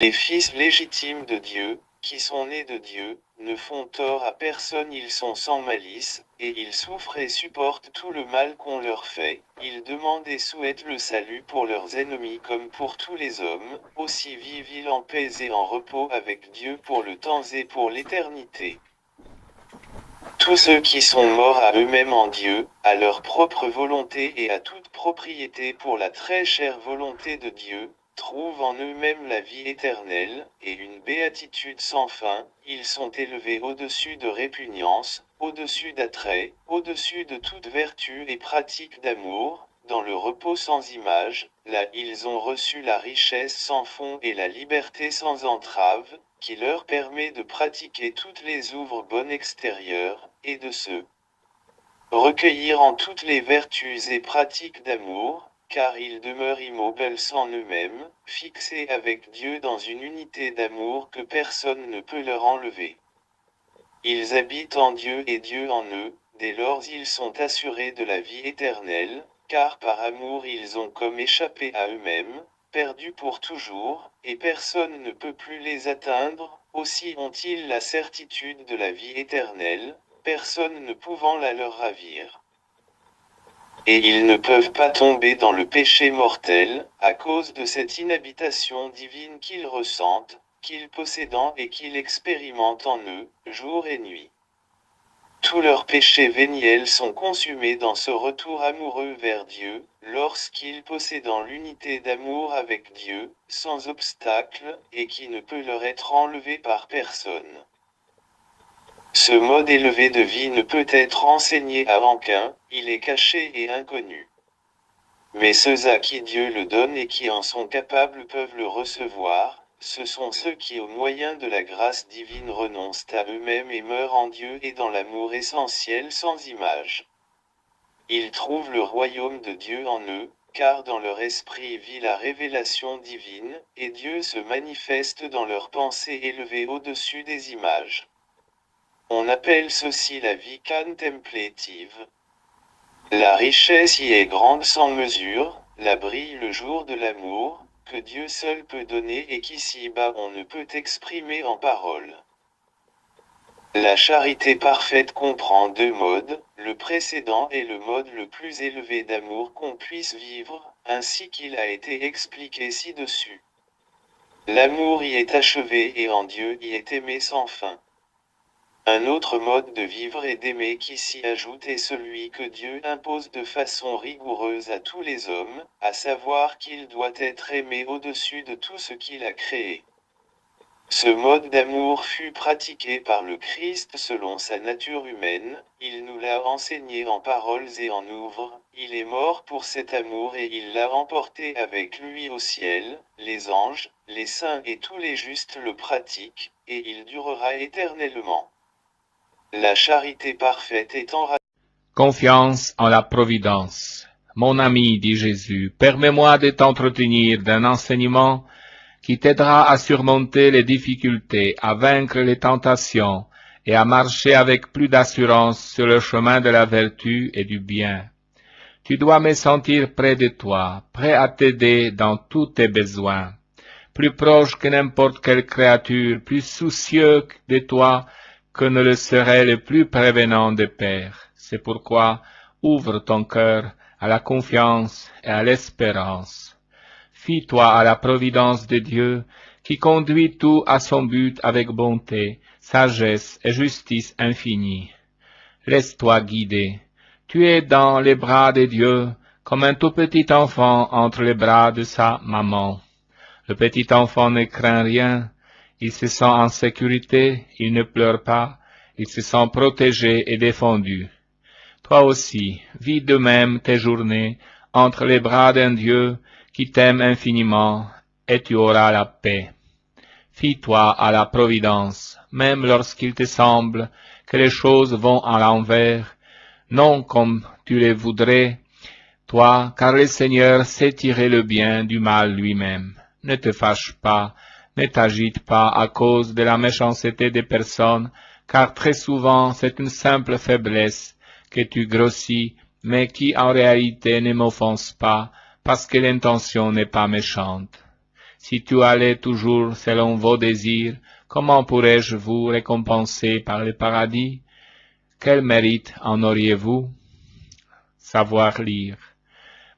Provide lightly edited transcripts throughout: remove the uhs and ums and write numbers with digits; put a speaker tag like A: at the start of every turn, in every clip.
A: Les fils légitimes de Dieu, qui sont nés de Dieu, ne font tort à personne, ils sont sans malice, et ils souffrent et supportent tout le mal qu'on leur fait, ils demandent et souhaitent le salut pour leurs ennemis comme pour tous les hommes, aussi vivent-ils en paix et en repos avec Dieu pour le temps et pour l'éternité. Tous ceux qui sont morts à eux-mêmes en Dieu, à leur propre volonté et à toute propriété pour la très chère volonté de Dieu, trouvent en eux-mêmes la vie éternelle, et une béatitude sans fin, ils sont élevés au-dessus de répugnance, au-dessus d'attrait, au-dessus de toute vertu et pratique d'amour, dans le repos sans image, là ils ont reçu la richesse sans fond et la liberté sans entrave, qui leur permet de pratiquer toutes les œuvres bonnes extérieures, et de se recueillir en toutes les vertus et pratiques d'amour, car ils demeurent immobiles sans eux-mêmes, fixés avec Dieu dans une unité d'amour que personne ne peut leur enlever. Ils habitent en Dieu et Dieu en eux, dès lors ils sont assurés de la vie éternelle, car par amour ils ont comme échappé à eux-mêmes, perdus pour toujours, et personne ne peut plus les atteindre, aussi ont-ils la certitude de la vie éternelle, personne ne pouvant la leur ravir. Et ils ne peuvent pas tomber dans le péché mortel, à cause de cette inhabitation divine qu'ils ressentent, qu'ils possédent et qu'ils expérimentent en eux, jour et nuit. Tous leurs péchés véniels sont consumés dans ce retour amoureux vers Dieu, lorsqu'ils possèdent l'unité d'amour avec Dieu, sans obstacle, et qui ne peut leur être enlevé par personne. Ce mode élevé de vie ne peut être enseigné à aucun, il est caché et inconnu. Mais ceux à qui Dieu le donne et qui en sont capables peuvent le recevoir, ce sont ceux qui au moyen de la grâce divine renoncent à eux-mêmes et meurent en Dieu et dans l'amour essentiel sans image. Ils trouvent le royaume de Dieu en eux, car dans leur esprit vit la révélation divine, et Dieu se manifeste dans leurs pensées élevées au-dessus des images. On appelle ceci la vie contemplative. La richesse y est grande sans mesure, là brille le jour de l'amour, que Dieu seul peut donner et qu'ici-bas on ne peut exprimer en paroles. La charité parfaite comprend deux modes, le précédent est le mode le plus élevé d'amour qu'on puisse vivre, ainsi qu'il a été expliqué ci-dessus. L'amour y est achevé et en Dieu y est aimé sans fin. Un autre mode de vivre et d'aimer qui s'y ajoute est celui que Dieu impose de façon rigoureuse à tous les hommes, à savoir qu'il doit être aimé au-dessus de tout ce qu'il a créé. Ce mode d'amour fut pratiqué par le Christ selon sa nature humaine, il nous l'a enseigné en paroles et en œuvres, il est mort pour cet amour et il l'a emporté avec lui au ciel, les anges, les saints et tous les justes le pratiquent, et il durera éternellement. La charité parfaite étant
B: Confiance en la providence. Mon ami, dit Jésus, permets-moi de t'entretenir d'un enseignement qui t'aidera à surmonter les difficultés, à vaincre les tentations et à marcher avec plus d'assurance sur le chemin de la vertu et du bien. Tu dois me sentir près de toi, prêt à t'aider dans tous tes besoins, plus proche que n'importe quelle créature, plus soucieux de toi que ne le serait le plus prévenant des pères. C'est pourquoi ouvre ton cœur à la confiance et à l'espérance. Fie-toi à la providence de Dieu, qui conduit tout à son but avec bonté, sagesse et justice infinie. Laisse-toi guider. Tu es dans les bras de Dieu, comme un tout petit enfant entre les bras de sa maman. Le petit enfant ne craint rien, il se sent en sécurité, il ne pleure pas, il se sent protégé et défendu. Toi aussi, vis de même tes journées entre les bras d'un Dieu qui t'aime infiniment, et tu auras la paix. Fie-toi à la providence, même lorsqu'il te semble que les choses vont à l'envers, non comme tu les voudrais, toi, car le Seigneur sait tirer le bien du mal lui-même. Ne te fâche pas, ne t'agite pas à cause de la méchanceté des personnes, car très souvent c'est une simple faiblesse que tu grossis, mais qui en réalité ne m'offense pas, parce que l'intention n'est pas méchante. Si tu allais toujours selon vos désirs, comment pourrais-je vous récompenser par le paradis? Quel mérite en auriez-vous? Savoir lire.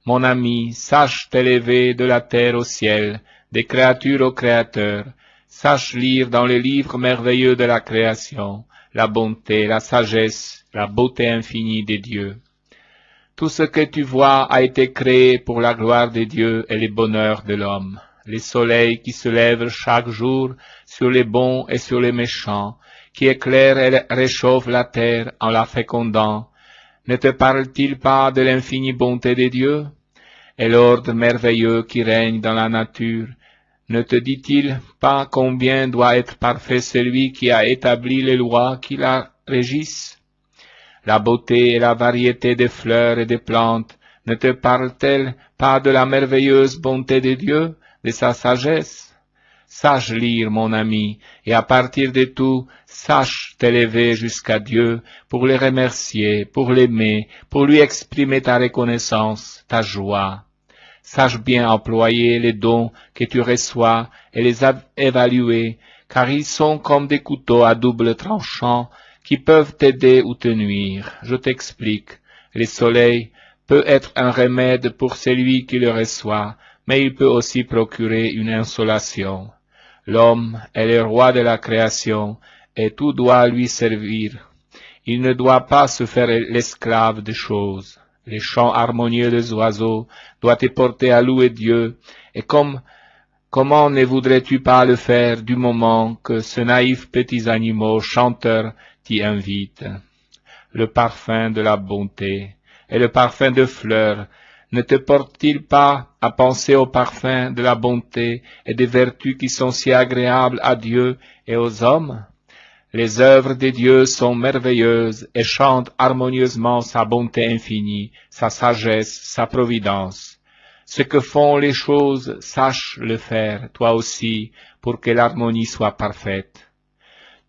B: Mon ami, sache t'élever de la terre au ciel, des créatures au Créateur. Sache lire dans les livres merveilleux de la création, la bonté, la sagesse, la beauté infinie des dieux. Tout ce que tu vois a été créé pour la gloire de Dieu et le bonheur de l'homme. Les soleils qui se lèvent chaque jour sur les bons et sur les méchants, qui éclairent et réchauffent la terre en la fécondant, ne te parle-t-il pas de l'infinie bonté de Dieu? Et l'ordre merveilleux qui règne dans la nature, ne te dit-il pas combien doit être parfait celui qui a établi les lois qui la régissent? La beauté et la variété des fleurs et des plantes ne te parlent-elles pas de la merveilleuse bonté de Dieu, de sa sagesse? Sache lire, mon ami, et à partir de tout, sache t'élever jusqu'à Dieu pour le remercier, pour l'aimer, pour lui exprimer ta reconnaissance, ta joie. Sache bien employer les dons que tu reçois et les évaluer, car ils sont comme des couteaux à double tranchant qui peuvent t'aider ou te nuire. Je t'explique. Le soleil peut être un remède pour celui qui le reçoit, mais il peut aussi procurer une insolation. L'homme est le roi de la création, et tout doit lui servir. Il ne doit pas se faire l'esclave des choses. Les chants harmonieux des oiseaux doivent te porter à louer Dieu, et comment ne voudrais-tu pas le faire du moment que ce naïf petits animaux chanteurs t'y invitent? Le parfum de la bonté et le parfum de fleurs ne te porte-t-il pas à penser au parfum de la bonté et des vertus qui sont si agréables à Dieu et aux hommes? Les œuvres de Dieu sont merveilleuses et chantent harmonieusement sa bonté infinie, sa sagesse, sa providence. Ce que font les choses, sache le faire, toi aussi, pour que l'harmonie soit parfaite.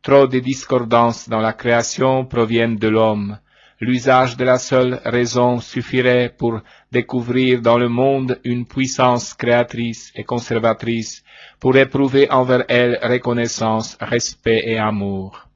B: Trop de discordances dans la création proviennent de l'homme. L'usage de la seule raison suffirait pour découvrir dans le monde une puissance créatrice et conservatrice, pour éprouver envers elle reconnaissance, respect et amour.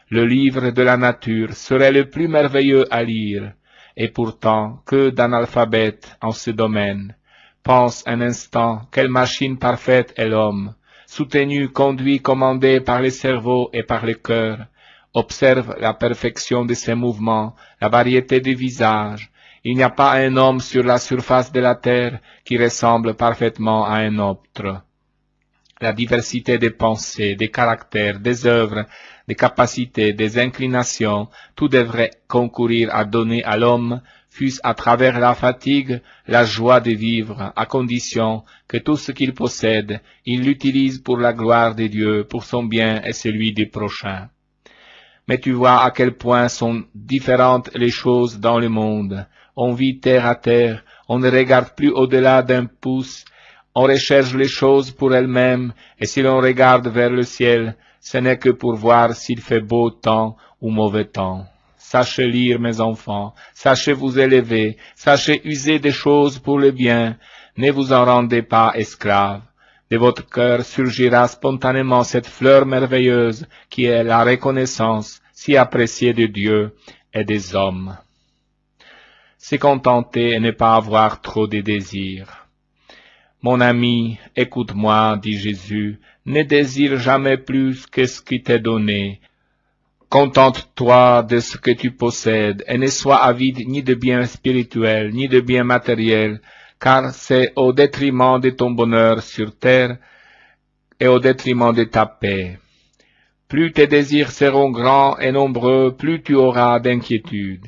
B: Le livre de la nature serait le plus merveilleux à lire, et pourtant que d'analphabètes en ce domaine. Pense un instant, quelle machine parfaite est l'homme, soutenu, conduit, commandé par le cerveau et par le cœur. Observe la perfection de ses mouvements, la variété des visages. Il n'y a pas un homme sur la surface de la terre qui ressemble parfaitement à un autre. La diversité des pensées, des caractères, des œuvres, des capacités, des inclinations, tout devrait concourir à donner à l'homme, fût-ce à travers la fatigue, la joie de vivre, à condition que tout ce qu'il possède, il l'utilise pour la gloire de Dieu, pour son bien et celui du prochain. Mais tu vois à quel point sont différentes les choses dans le monde. On vit terre à terre, on ne regarde plus au-delà d'un pouce, on recherche les choses pour elles-mêmes, et si l'on regarde vers le ciel, ce n'est que pour voir s'il fait beau temps ou mauvais temps. Sachez lire, mes enfants, sachez vous élever, sachez user des choses pour le bien, ne vous en rendez pas esclaves. De votre cœur surgira spontanément cette fleur merveilleuse qui est la reconnaissance si appréciée de Dieu et des hommes. Se contenter et ne pas avoir trop de désirs. Mon ami, écoute-moi, dit Jésus, ne désire jamais plus que ce qui t'est donné. Contente-toi de ce que tu possèdes et ne sois avide ni de biens spirituels, ni de biens matériels, car c'est au détriment de ton bonheur sur terre et au détriment de ta paix. Plus tes désirs seront grands et nombreux, plus tu auras d'inquiétude.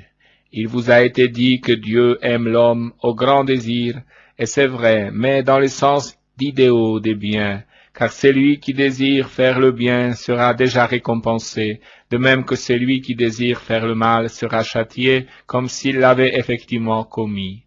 B: Il vous a été dit que Dieu aime l'homme au grand désir, et c'est vrai, mais dans le sens d'idéaux des biens, car celui qui désire faire le bien sera déjà récompensé, de même que celui qui désire faire le mal sera châtié comme s'il l'avait effectivement commis.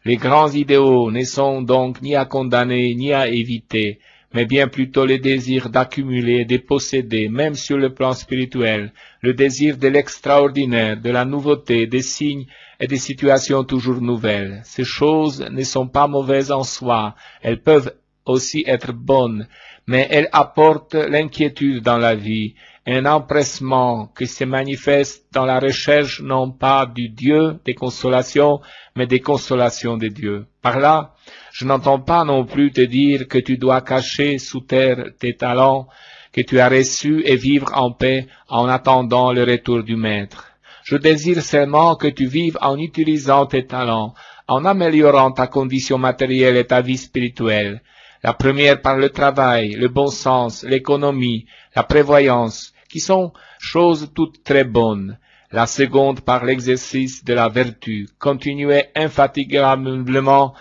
B: Les grands idéaux ne sont donc ni à condamner ni à éviter, mais bien plutôt le désir d'accumuler, de posséder, même sur le plan spirituel, le désir de l'extraordinaire, de la nouveauté, des signes et des situations toujours nouvelles. Ces choses ne sont pas mauvaises en soi, elles peuvent aussi être bonne, mais elles apportent l'inquiétude dans la vie, un empressement qui se manifeste dans la recherche non pas du Dieu des consolations, mais des consolations de Dieu. Par là, je n'entends pas non plus te dire que tu dois cacher sous terre tes talents que tu as reçus et vivre en paix en attendant le retour du Maître. Je désire seulement que tu vives en utilisant tes talents, en améliorant ta condition matérielle et ta vie spirituelle. La première par le travail, le bon sens, l'économie, la prévoyance, qui sont choses toutes très bonnes. La seconde par l'exercice de la vertu, continuer infatigablement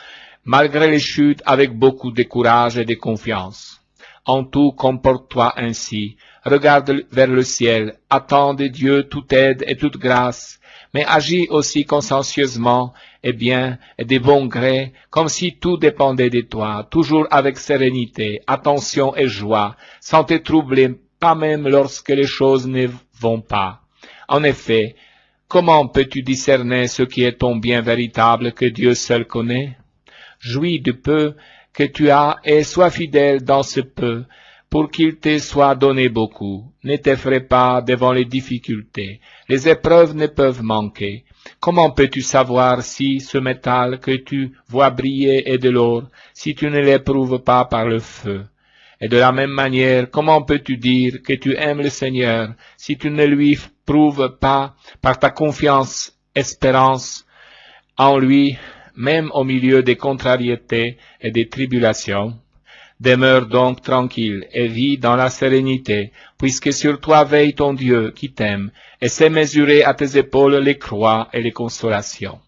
B: malgré les chutes avec beaucoup de courage et de confiance. En tout, comporte-toi ainsi. Regarde vers le ciel, attends de Dieu toute aide et toute grâce, mais agis aussi consciencieusement et bien et de bon gré, comme si tout dépendait de toi, toujours avec sérénité, attention et joie, sans te troubler, pas même lorsque les choses ne vont pas. En effet, comment peux-tu discerner ce qui est ton bien véritable que Dieu seul connaît? Jouis du peu que tu as et sois fidèle dans ce peu, pour qu'il te soit donné beaucoup. Ne t'effraie pas devant les difficultés. Les épreuves ne peuvent manquer. Comment peux-tu savoir si ce métal que tu vois briller est de l'or, si tu ne l'éprouves pas par le feu? Et de la même manière, comment peux-tu dire que tu aimes le Seigneur, si tu ne lui prouves pas par ta confiance, espérance en lui, même au milieu des contrariétés et des tribulations? Demeure donc tranquille et vis dans la sérénité, puisque sur toi veille ton Dieu qui t'aime et sait mesurer à tes épaules les croix et les consolations.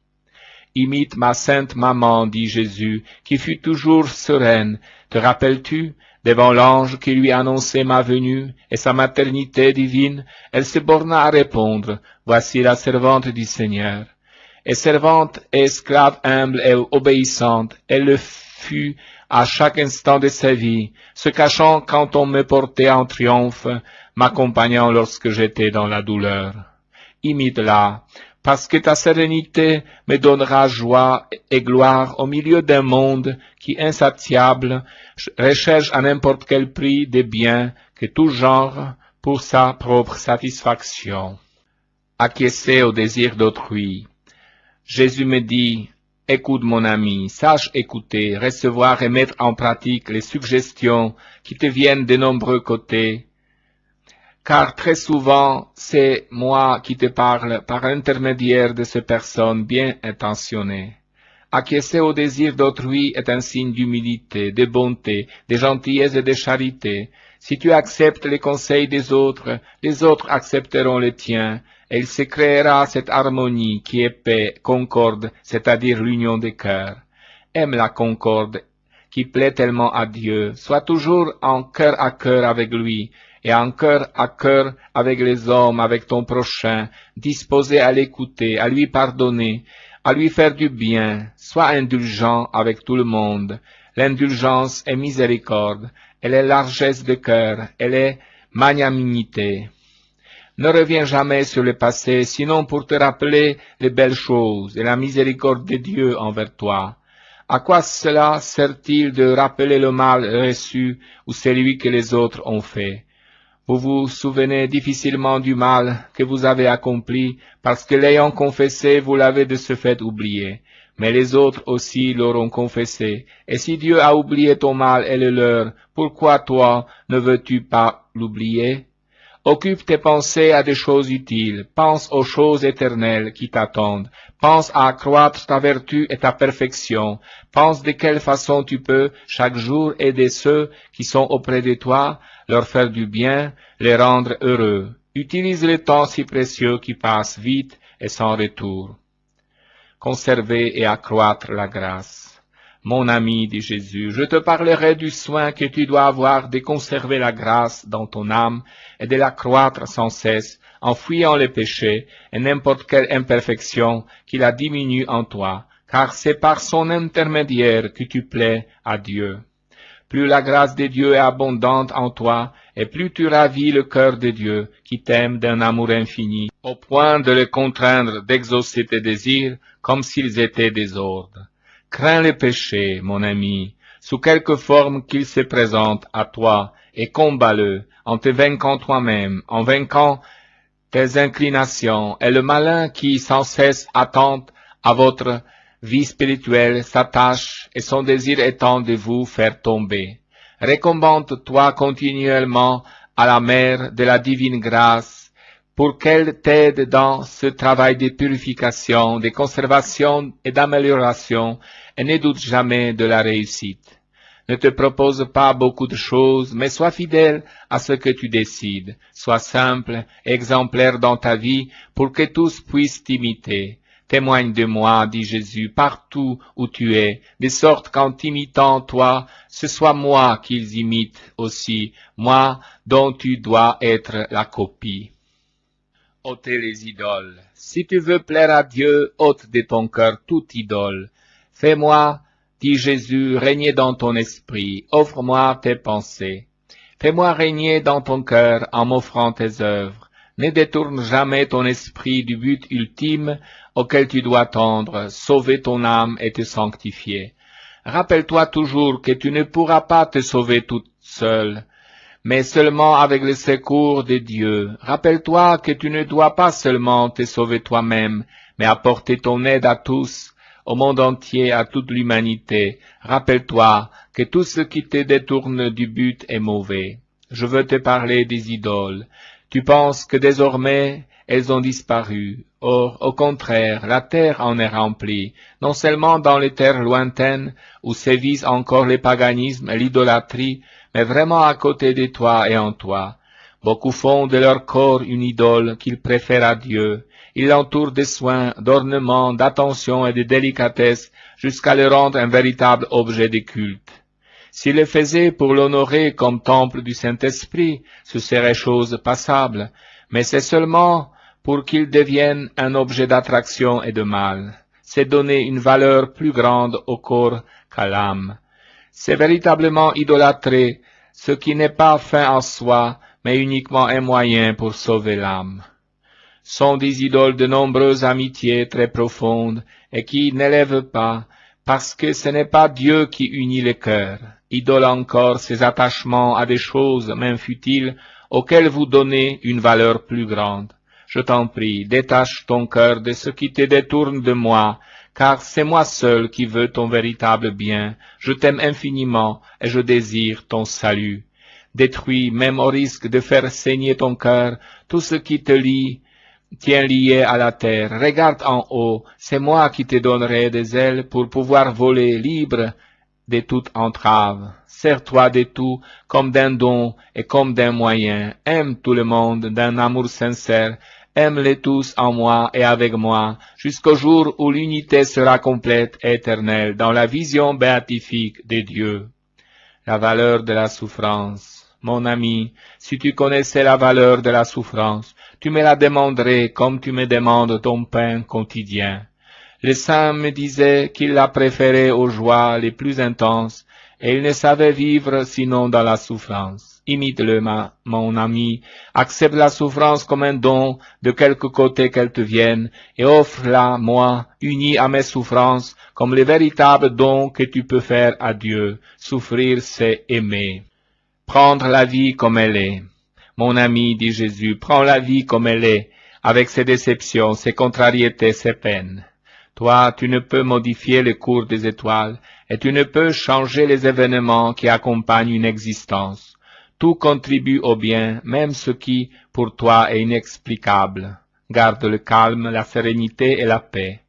B: Imite ma sainte maman, dit Jésus, qui fut toujours sereine. Te rappelles-tu, devant l'ange qui lui annonçait ma venue et sa maternité divine, elle se borna à répondre, voici la servante du Seigneur. Et servante et esclave humble et obéissante, elle le fut à chaque instant de sa vie, se cachant quand on me portait en triomphe, m'accompagnant lorsque j'étais dans la douleur. Imite-la, parce que ta sérénité me donnera joie et gloire au milieu d'un monde qui, insatiable, recherche à n'importe quel prix des biens que tout genre pour sa propre satisfaction. Acquiescer au désir d'autrui. Jésus me dit, écoute mon ami, sache écouter, recevoir et mettre en pratique les suggestions qui te viennent de nombreux côtés, car très souvent c'est moi qui te parle par l'intermédiaire de ces personnes bien intentionnées. Acquiescer au désir d'autrui est un signe d'humilité, de bonté, de gentillesse et de charité. Si tu acceptes les conseils des autres, les autres accepteront les tiens, et il se créera cette harmonie qui est paix, concorde, c'est-à-dire l'union des cœurs. Aime la concorde, qui plaît tellement à Dieu. Sois toujours en cœur à cœur avec lui, et en cœur à cœur avec les hommes, avec ton prochain, disposé à l'écouter, à lui pardonner, à lui faire du bien. Sois indulgent avec tout le monde. L'indulgence est miséricorde, elle est largesse de cœur, elle est magnanimité. Ne reviens jamais sur le passé, sinon pour te rappeler les belles choses et la miséricorde de Dieu envers toi. À quoi cela sert-il de rappeler le mal reçu ou celui que les autres ont fait? Vous vous souvenez difficilement du mal que vous avez accompli, parce que l'ayant confessé, vous l'avez de ce fait oublié. Mais les autres aussi l'auront confessé. Et si Dieu a oublié ton mal et le leur, pourquoi toi ne veux-tu pas l'oublier? Occupe tes pensées à des choses utiles, pense aux choses éternelles qui t'attendent, pense à accroître ta vertu et ta perfection, pense de quelle façon tu peux chaque jour aider ceux qui sont auprès de toi, leur faire du bien, les rendre heureux. Utilise le temps si précieux qui passe vite et sans retour. Conserver et accroître la grâce. Mon ami, dit Jésus, je te parlerai du soin que tu dois avoir de conserver la grâce dans ton âme et de l'accroître sans cesse, en fuyant les péchés et n'importe quelle imperfection qui la diminue en toi, car c'est par son intermédiaire que tu plais à Dieu. Plus la grâce de Dieu est abondante en toi, et plus tu ravis le cœur de Dieu, qui t'aime d'un amour infini, au point de le contraindre d'exaucer tes désirs comme s'ils étaient des ordres. Crains les péchés, mon ami, sous quelque forme qu'il se présente à toi, et combat-le, en te vainquant toi-même, en vainquant tes inclinations, et le malin qui sans cesse attente à votre vie spirituelle s'attache, et son désir étant de vous faire tomber. Récompente-toi continuellement à la Mère de la divine grâce, pour qu'elle t'aide dans ce travail de purification, de conservation et d'amélioration, et ne doute jamais de la réussite. Ne te propose pas beaucoup de choses, mais sois fidèle à ce que tu décides. Sois simple, exemplaire dans ta vie, pour que tous puissent t'imiter. Témoigne de moi, dit Jésus, partout où tu es, de sorte qu'en t'imitant toi, ce soit moi qu'ils imitent aussi, moi dont tu dois être la copie. Ôtez les idoles. Si tu veux plaire à Dieu, ôte de ton cœur toute idole. Fais-moi, dit Jésus, régner dans ton esprit, offre-moi tes pensées. Fais-moi régner dans ton cœur en m'offrant tes œuvres. Ne détourne jamais ton esprit du but ultime auquel tu dois tendre, sauver ton âme et te sanctifier. Rappelle-toi toujours que tu ne pourras pas te sauver toute seule, mais seulement avec le secours de Dieu. Rappelle-toi que tu ne dois pas seulement te sauver toi-même, mais apporter ton aide à tous, au monde entier, à toute l'humanité. Rappelle-toi que tout ce qui te détourne du but est mauvais. Je veux te parler des idoles. Tu penses que désormais elles ont disparu. Or, au contraire, la terre en est remplie, non seulement dans les terres lointaines où sévissent encore le paganisme et l'idolâtrie, mais vraiment à côté de toi et en toi. Beaucoup font de leur corps une idole qu'ils préfèrent à Dieu. Ils l'entourent de soins, d'ornements, d'attention et de délicatesse jusqu'à le rendre un véritable objet de culte. S'ils le faisaient pour l'honorer comme temple du Saint-Esprit, ce serait chose passable, mais c'est seulement pour qu'il devienne un objet d'attraction et de mal. C'est donner une valeur plus grande au corps qu'à l'âme. C'est véritablement idolâtrer ce qui n'est pas fin en soi, mais uniquement un moyen pour sauver l'âme. Sont des idoles de nombreuses amitiés très profondes et qui n'élèvent pas, parce que ce n'est pas Dieu qui unit les cœurs. Idole encore ses attachements à des choses, même futiles, auxquelles vous donnez une valeur plus grande. Je t'en prie, détache ton cœur de ce qui te détourne de moi, car c'est moi seul qui veux ton véritable bien. Je t'aime infiniment et je désire ton salut. Détruis, même au risque de faire saigner ton cœur, tout ce qui te tient lié à la terre. Regarde en haut, c'est moi qui te donnerai des ailes pour pouvoir voler libre de toute entrave. Sers-toi de tout comme d'un don et comme d'un moyen. Aime tout le monde d'un amour sincère. Aime-les tous en moi et avec moi, jusqu'au jour où l'unité sera complète et éternelle dans la vision béatifique de Dieu. La valeur de la souffrance. Mon ami, si tu connaissais la valeur de la souffrance, tu me la demanderais comme tu me demandes ton pain quotidien. Le saint me disait qu'il la préférait aux joies les plus intenses, et il ne savait vivre sinon dans la souffrance. Imite-le, mon ami, accepte la souffrance comme un don de quelque côté qu'elle te vienne, et offre-la, moi, unie à mes souffrances, comme le véritable don que tu peux faire à Dieu. Souffrir, c'est aimer. Prendre la vie comme elle est. Mon ami, dit Jésus, prends la vie comme elle est, avec ses déceptions, ses contrariétés, ses peines. Toi, tu ne peux modifier le cours des étoiles, et tu ne peux changer les événements qui accompagnent une existence. Tout contribue au bien, même ce qui, pour toi, est inexplicable. Garde le calme, la sérénité et la paix.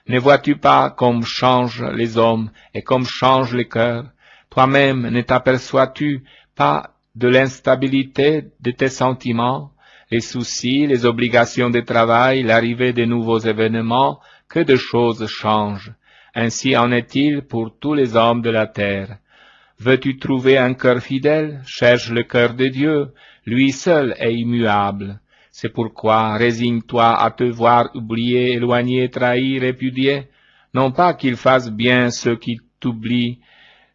B: Ne vois-tu pas comme changent les hommes et comme changent les cœurs? Toi-même, ne t'aperçois-tu pas de l'instabilité de tes sentiments, les soucis, les obligations de travail, l'arrivée de nouveaux événements, que de choses changent. Ainsi en est-il pour tous les hommes de la terre. Veux-tu trouver un cœur fidèle? Cherche le cœur de Dieu, lui seul est immuable. C'est pourquoi résigne-toi à te voir oublier, éloigner, trahir, répudier. Non pas qu'il fasse bien ceux qui t'oublient,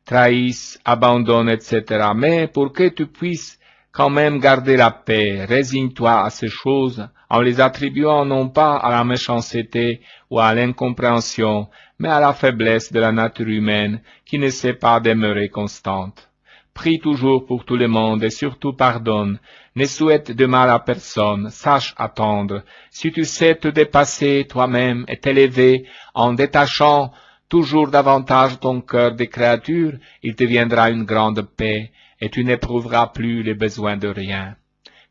B: trahissent, abandonnent, etc., mais pour que tu puisses quand même garder la paix. Résigne-toi à ces choses en les attribuant non pas à la méchanceté ou à l'incompréhension, mais à la faiblesse de la nature humaine qui ne sait pas demeurer constante. Prie toujours pour tout le monde et surtout pardonne. Ne souhaite de mal à personne, sache attendre. Si tu sais te dépasser toi-même et t'élever en détachant toujours davantage ton cœur des créatures, il te viendra une grande paix et tu n'éprouveras plus les besoins de rien.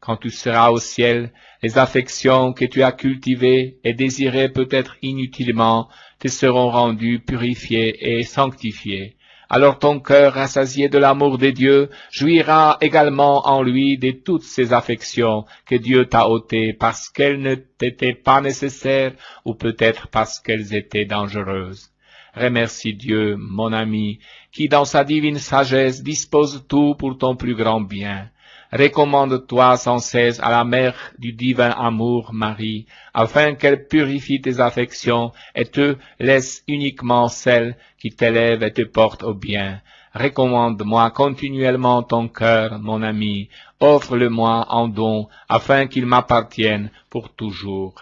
B: Quand tu seras au ciel, les affections que tu as cultivées et désirées peut-être inutilement te seront rendues purifiées et sanctifiées. Alors ton cœur, rassasié de l'amour de Dieu, jouira également en lui de toutes ces affections que Dieu t'a ôtées parce qu'elles ne t'étaient pas nécessaires ou peut-être parce qu'elles étaient dangereuses. Remercie Dieu, mon ami, qui dans sa divine sagesse dispose tout pour ton plus grand bien. Recommande-toi sans cesse à la Mère du divin amour, Marie, afin qu'elle purifie tes affections et te laisse uniquement celles qui t'élèvent et te portent au bien. Recommande-moi continuellement ton cœur, mon ami, offre-le-moi en don, afin qu'il m'appartienne pour toujours.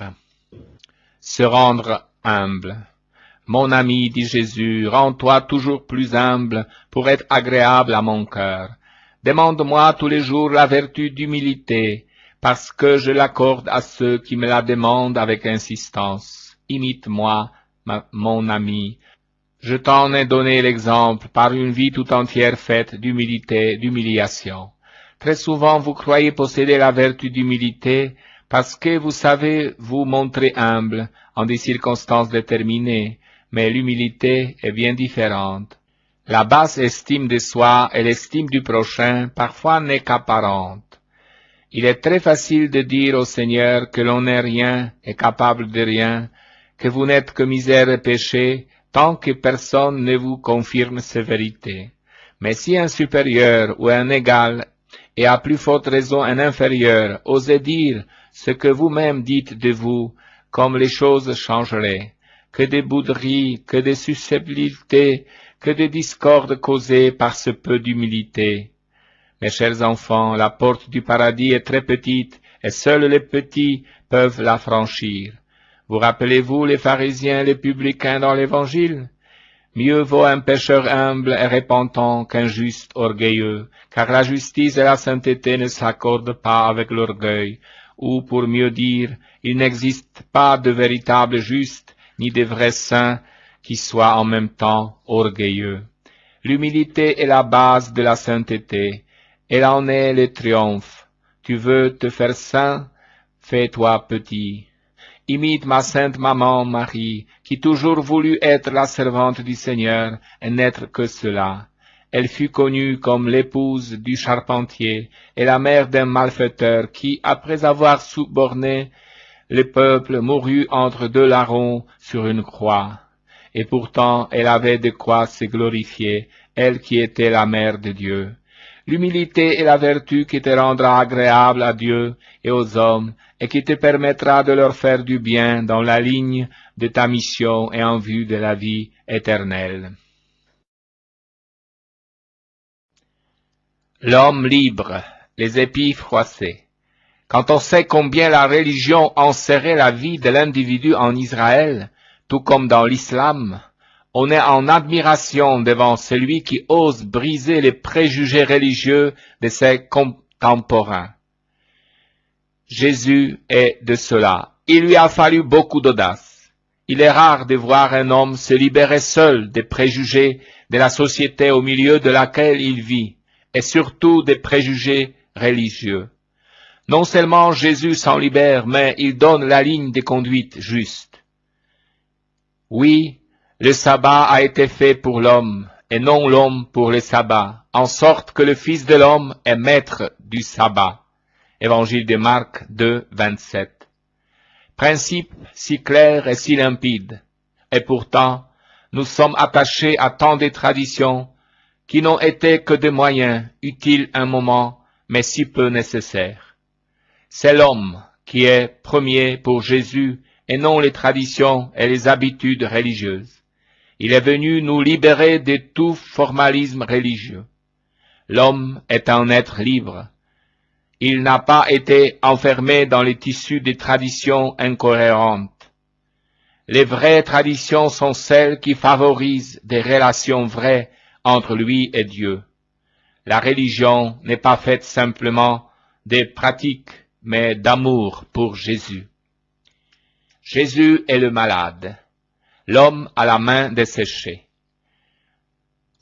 B: Se rendre humble. Mon ami, dit Jésus, rends-toi toujours plus humble pour être agréable à mon cœur. Demande-moi tous les jours la vertu d'humilité, parce que je l'accorde à ceux qui me la demandent avec insistance. Imite-moi, mon ami. Je t'en ai donné l'exemple par une vie tout entière faite d'humilité, d'humiliation. Très souvent, vous croyez posséder la vertu d'humilité parce que vous savez vous montrer humble en des circonstances déterminées, mais l'humilité est bien différente. La basse estime de soi et l'estime du prochain parfois n'est qu'apparente. Il est très facile de dire au Seigneur que l'on n'est rien et capable de rien, que vous n'êtes que misère et péché, tant que personne ne vous confirme ces vérités. Mais si un supérieur ou un égal, et à plus forte raison un inférieur, osait dire ce que vous-même dites de vous, comme les choses changeraient, que de bouderies, que de susceptibilités, que de discordes causées par ce peu d'humilité. Mes chers enfants, la porte du paradis est très petite, et seuls les petits peuvent la franchir. Vous rappelez-vous les pharisiens et les publicains dans l'Évangile? Mieux vaut un pécheur humble et repentant qu'un juste orgueilleux, car la justice et la sainteté ne s'accordent pas avec l'orgueil, ou pour mieux dire, il n'existe pas de véritable juste, ni de vrais saints, qui soient en même temps orgueilleux. L'humilité est la base de la sainteté, elle en est le triomphe. Tu veux te faire saint? Fais-toi petit. Imite ma sainte maman Marie, qui toujours voulut être la servante du Seigneur et n'être que cela. Elle fut connue comme l'épouse du charpentier et la mère d'un malfaiteur qui, après avoir suborné le peuple, mourut entre deux larrons sur une croix. Et pourtant elle avait de quoi se glorifier, elle qui était la mère de Dieu. L'humilité est la vertu qui te rendra agréable à Dieu et aux hommes, et qui te permettra de leur faire du bien dans la ligne de ta mission et en vue de la vie éternelle. L'homme libre, les épis froissés. Quand on sait combien la religion enserrait la vie de l'individu en Israël, tout comme dans l'islam, on est en admiration devant celui qui ose briser les préjugés religieux de ses contemporains. Jésus est de cela. Il lui a fallu beaucoup d'audace. Il est rare de voir un homme se libérer seul des préjugés de la société au milieu de laquelle il vit, et surtout des préjugés religieux. Non seulement Jésus s'en libère, mais il donne la ligne de conduite juste. Oui, le sabbat a été fait pour l'homme, et non l'homme pour le sabbat, en sorte que le Fils de l'homme est maître du sabbat. Évangile de Marc 2, 27. Principe si clair et si limpide, et pourtant, nous sommes attachés à tant de traditions qui n'ont été que des moyens utiles un moment, mais si peu nécessaires. C'est l'homme qui est premier pour Jésus et non les traditions et les habitudes religieuses. Il est venu nous libérer de tout formalisme religieux. L'homme est un être libre. Il n'a pas été enfermé dans les tissus des traditions incohérentes. Les vraies traditions sont celles qui favorisent des relations vraies entre lui et Dieu. La religion n'est pas faite simplement des pratiques, mais d'amour pour Jésus. Jésus est le malade, l'homme à la main desséchée.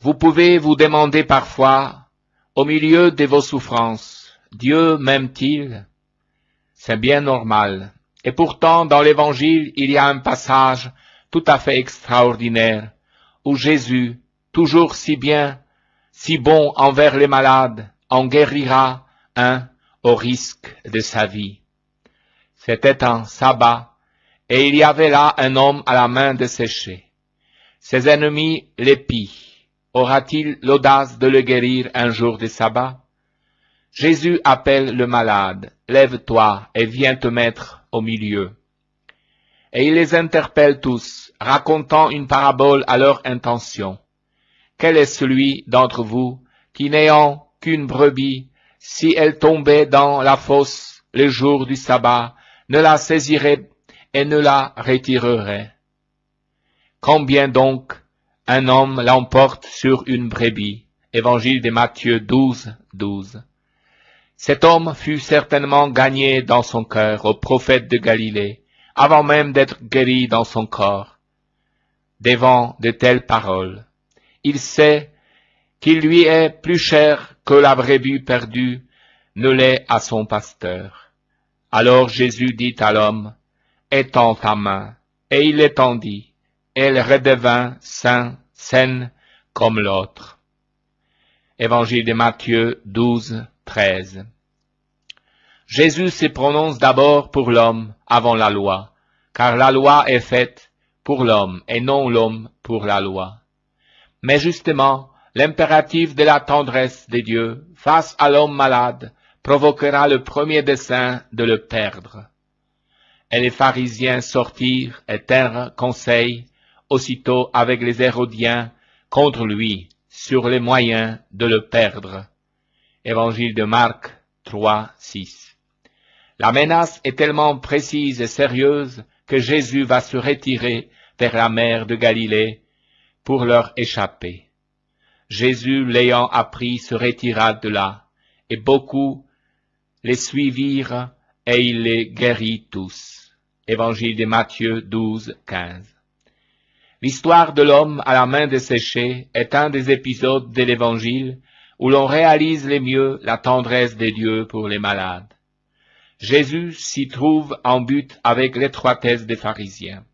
B: Vous pouvez vous demander parfois, au milieu de vos souffrances, Dieu m'aime-t-il? C'est bien normal. Et pourtant, dans l'Évangile, il y a un passage tout à fait extraordinaire, où Jésus, toujours si bien, si bon envers les malades, en guérira un au risque de sa vie. C'était un sabbat, et il y avait là un homme à la main desséchée. Ses ennemis l'épient. Aura-t-il l'audace de le guérir un jour de sabbat? Jésus appelle le malade, « Lève-toi et viens te mettre au milieu. » Et il les interpelle tous, racontant une parabole à leur intention. Quel est celui d'entre vous qui, n'ayant qu'une brebis, si elle tombait dans la fosse le jour du sabbat, ne la saisirait et ne la retirerait? Combien donc un homme l'emporte sur une brebis? Évangile de Matthieu 12, 12. Cet homme fut certainement gagné dans son cœur au prophète de Galilée, avant même d'être guéri dans son corps. Devant de telles paroles, il sait qu'il lui est plus cher que la brebis perdue ne l'est à son pasteur. Alors Jésus dit à l'homme, « Étends ta main. » Et il l'étendit. Elle redevint saine comme l'autre. Évangile de Matthieu 12, 13. Jésus se prononce d'abord pour l'homme avant la loi, car la loi est faite pour l'homme et non l'homme pour la loi. Mais justement, l'impératif de la tendresse de Dieu face à l'homme malade provoquera le premier dessein de le perdre. Et les pharisiens sortirent et tinrent conseil aussitôt avec les Hérodiens contre lui sur les moyens de le perdre. Évangile de Marc 3, 6. La menace est tellement précise et sérieuse que Jésus va se retirer vers la mer de Galilée pour leur échapper. Jésus, l'ayant appris, se retira de là, et beaucoup les suivirent, et il les guérit tous. Évangile de Matthieu 12, 15. L'histoire de l'homme à la main desséchée est un des épisodes de l'Évangile où l'on réalise le mieux la tendresse de Dieu pour les malades. Jésus s'y trouve en but avec l'étroitesse des pharisiens.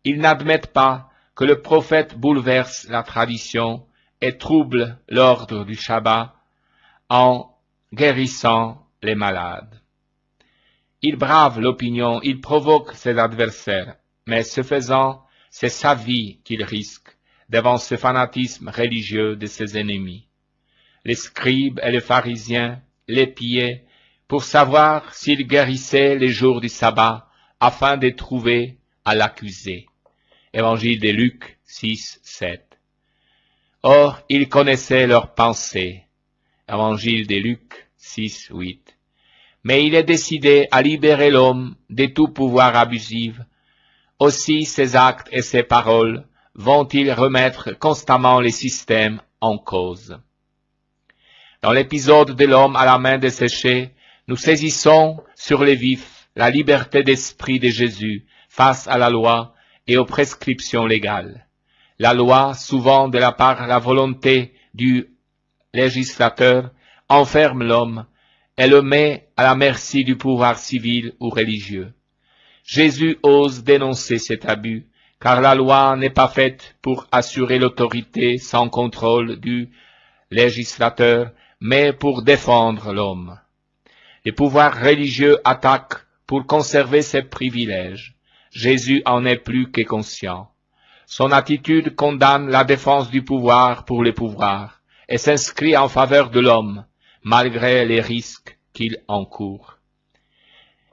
B: Ils n'admettent pas que le prophète bouleverse la tradition et trouble l'ordre du Shabbat en guérissant les malades. Il brave l'opinion, il provoque ses adversaires, mais ce faisant, c'est sa vie qu'il risque devant ce fanatisme religieux de ses ennemis. Les scribes et les pharisiens l'épiaient pour savoir s'il guérissait les jours du sabbat afin de trouver à l'accuser. Évangile de Luc 6, 7. Or, ils connaissaient leurs pensées. Évangile de Luc 6, 8. Mais il est décidé à libérer l'homme de tout pouvoir abusif. Aussi ses actes et ses paroles vont-ils remettre constamment les systèmes en cause. Dans l'épisode de l'homme à la main desséchée, nous saisissons sur les vifs la liberté d'esprit de Jésus face à la loi et aux prescriptions légales. La loi, souvent de la part de la volonté du législateur, enferme l'homme et le met à la merci du pouvoir civil ou religieux. Jésus ose dénoncer cet abus, car la loi n'est pas faite pour assurer l'autorité sans contrôle du législateur, mais pour défendre l'homme. Les pouvoirs religieux attaquent pour conserver ses privilèges. Jésus en est plus que conscient. Son attitude condamne la défense du pouvoir pour les pouvoirs et s'inscrit en faveur de l'homme, malgré les risques qu'il encourt.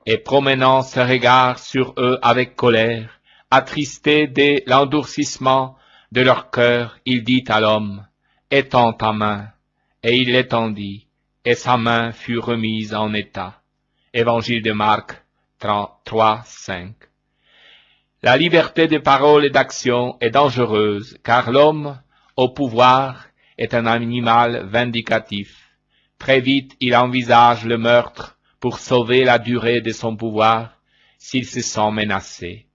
B: Et promenant ses regards sur eux avec colère, attristé de l'endurcissement de leur cœur, il dit à l'homme, « Étends ta main », et il l'étendit, et sa main fut remise en état. Évangile de Marc 3, 5. La liberté de parole et d'action est dangereuse, car l'homme, au pouvoir, est un animal vindicatif. Très vite, il envisage le meurtre pour sauver la durée de son pouvoir, s'il se sent menacé.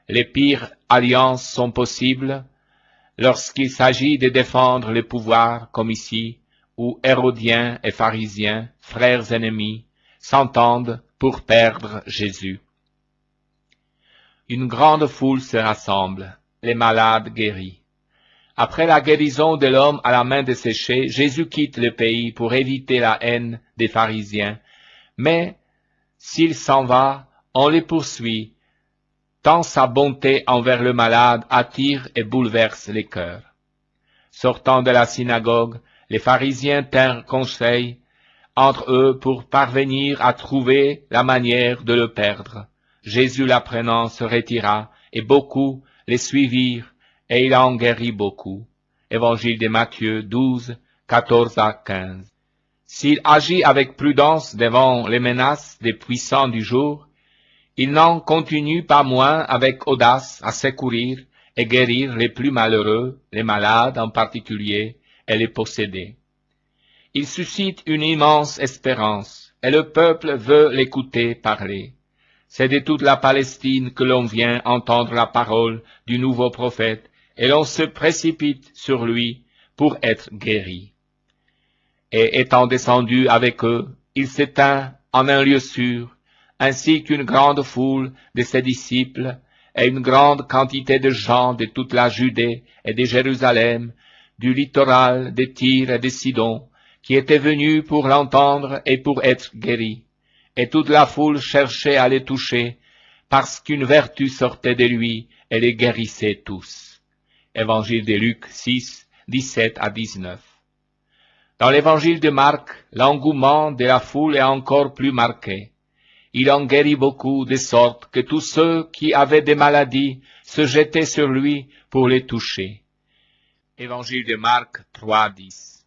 B: Les pires alliances sont possibles lorsqu'il s'agit de défendre le pouvoir, comme ici, où Hérodiens et pharisiens, frères ennemis, s'entendent pour perdre Jésus. Une grande foule se rassemble, les malades guéris. Après la guérison de l'homme à la main desséchée, Jésus quitte le pays pour éviter la haine des pharisiens. Mais s'il s'en va, on le poursuit, tant sa bonté envers le malade attire et bouleverse les cœurs. Sortant de la synagogue, les pharisiens tinrent conseil entre eux pour parvenir à trouver la manière de le perdre. Jésus l'apprenant se retira, et beaucoup les suivirent, et il en guérit beaucoup. Évangile de Matthieu 12, 14 à 15. S'il agit avec prudence devant les menaces des puissants du jour, il n'en continue pas moins avec audace à secourir et guérir les plus malheureux, les malades en particulier, et les possédés. Il suscite une immense espérance, et le peuple veut l'écouter parler. C'est de toute la Palestine que l'on vient entendre la parole du nouveau prophète, et l'on se précipite sur lui pour être guéri. Et étant descendu avec eux, il s'éteint en un lieu sûr, ainsi qu'une grande foule de ses disciples, et une grande quantité de gens de toute la Judée et de Jérusalem, du littoral de Tyr et de Sidon, qui étaient venus pour l'entendre et pour être guéris. Et toute la foule cherchait à les toucher, parce qu'une vertu sortait de lui et les guérissait tous. Évangile de Luc 6, 17 à 19. Dans l'évangile de Marc, l'engouement de la foule est encore plus marqué. Il en guérit beaucoup, de sorte que tous ceux qui avaient des maladies se jetaient sur lui pour les toucher. Évangile de Marc 3, 10.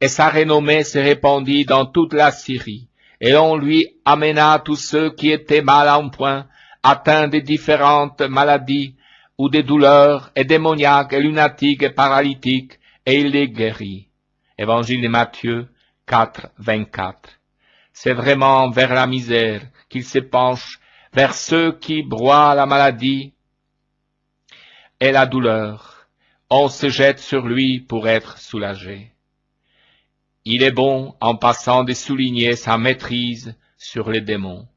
B: Et sa renommée se répandit dans toute la Syrie, et on lui amena tous ceux qui étaient mal en point, atteints de différentes maladies, ou de douleurs, et démoniaques, et lunatiques, et paralytiques, et il les guérit. Évangile de Matthieu 4, 24. C'est vraiment vers la misère qu'il se penche, vers ceux qui broient la maladie et la douleur. On se jette sur lui pour être soulagé. Il est bon, en passant, de souligner sa maîtrise sur les démons.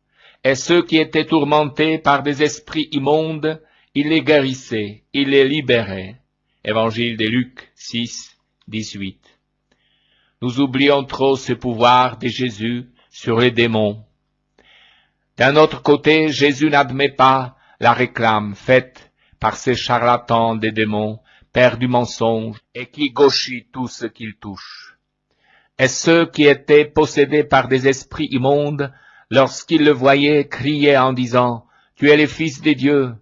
B: Et ceux qui étaient tourmentés par des esprits immondes, il les guérissait, il les libérait. Évangile de Luc 6, 18. Nous oublions trop ce pouvoir de Jésus sur les démons. D'un autre côté, Jésus n'admet pas la réclame faite par ces charlatans des démons, pères du mensonge, et qui gauchit tout ce qu'ils touchent. Et ceux qui étaient possédés par des esprits immondes, lorsqu'ils le voyaient, criaient en disant « Tu es le Fils de Dieu !»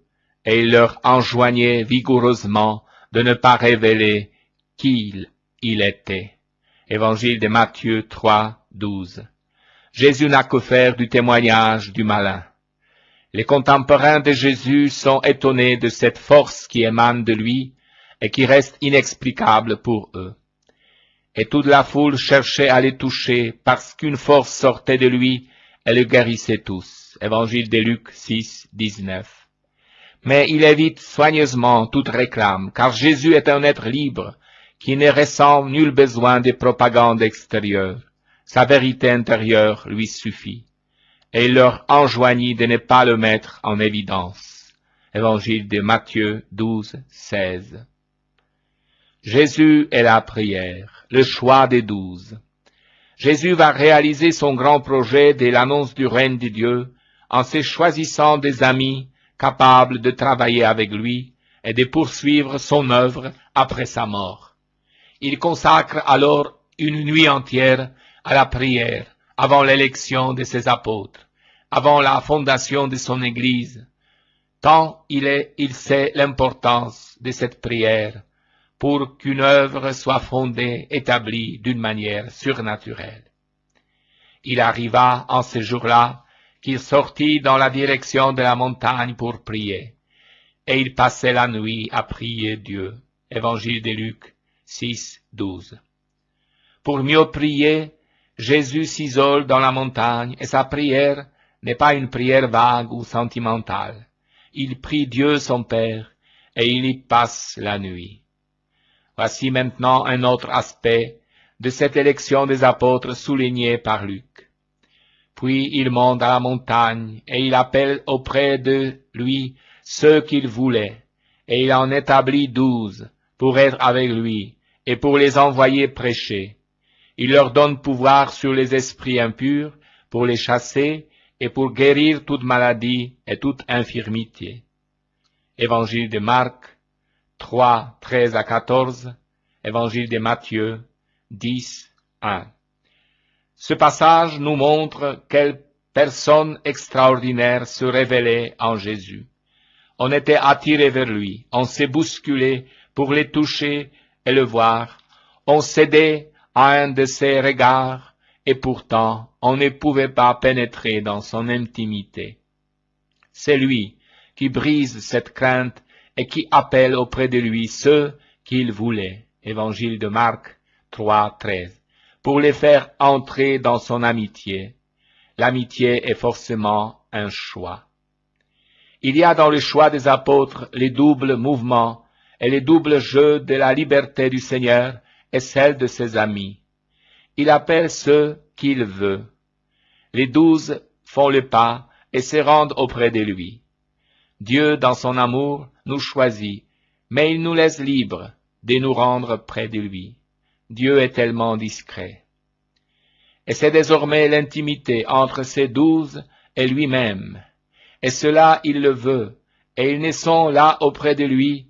B: Et il leur enjoignait vigoureusement de ne pas révéler qui il était. Évangile de Matthieu 3, 12. Jésus n'a que faire du témoignage du malin. Les contemporains de Jésus sont étonnés de cette force qui émane de lui et qui reste inexplicable pour eux. Et toute la foule cherchait à les toucher parce qu'une force sortait de lui et le guérissait tous. Évangile de Luc 6, 19. Mais il évite soigneusement toute réclame, car Jésus est un être libre qui ne ressent nul besoin de propagande extérieure. Sa vérité intérieure lui suffit. Et il leur enjoignit de ne pas le mettre en évidence. Évangile de Matthieu 12, 16. Jésus et la prière, le choix des 12. Jésus va réaliser son grand projet de l'annonce du règne de Dieu en se choisissant des amis capables de travailler avec lui et de poursuivre son œuvre après sa mort. Il consacre alors une nuit entière à la prière avant l'élection de ses apôtres, avant la fondation de son Église, tant il sait l'importance de cette prière pour qu'une œuvre soit fondée, établie d'une manière surnaturelle. Il arriva en ce jour-là qu'il sortit dans la direction de la montagne pour prier, et il passait la nuit à prier Dieu. Évangile de Luc 6, 12. Pour mieux prier, Jésus s'isole dans la montagne et sa prière n'est pas une prière vague ou sentimentale. Il prie Dieu son Père et il y passe la nuit. Voici maintenant un autre aspect de cette élection des apôtres soulignée par Luc. Puis il monte à la montagne et il appelle auprès de lui ceux qu'il voulait, et il en établit 12 pour être avec lui et pour les envoyer prêcher. Il leur donne pouvoir sur les esprits impurs pour les chasser et pour guérir toute maladie et toute infirmité. Évangile de Marc 3, 13 à 14, Évangile de Matthieu 10, 1. Ce passage nous montre quelle personne extraordinaire se révélait en Jésus. On était attiré vers lui, on s'est bousculé pour le toucher et le voir, on cédait à un de ses regards, et pourtant on ne pouvait pas pénétrer dans son intimité. C'est lui qui brise cette crainte et qui appelle auprès de lui ceux qu'il voulait. Évangile de Marc 3, 13. Pour les faire entrer dans son amitié. L'amitié est forcément un choix. Il y a dans le choix des apôtres les doubles mouvements et les doubles jeux de la liberté du Seigneur et celle de ses amis. Il appelle ceux qu'il veut. Les 12 font le pas et se rendent auprès de lui. Dieu, dans son amour, nous choisit, mais il nous laisse libres de nous rendre près de lui. Dieu est tellement discret. Et c'est désormais l'intimité entre ces 12 et lui-même. Et cela, il le veut, et ils ne sont là auprès de lui,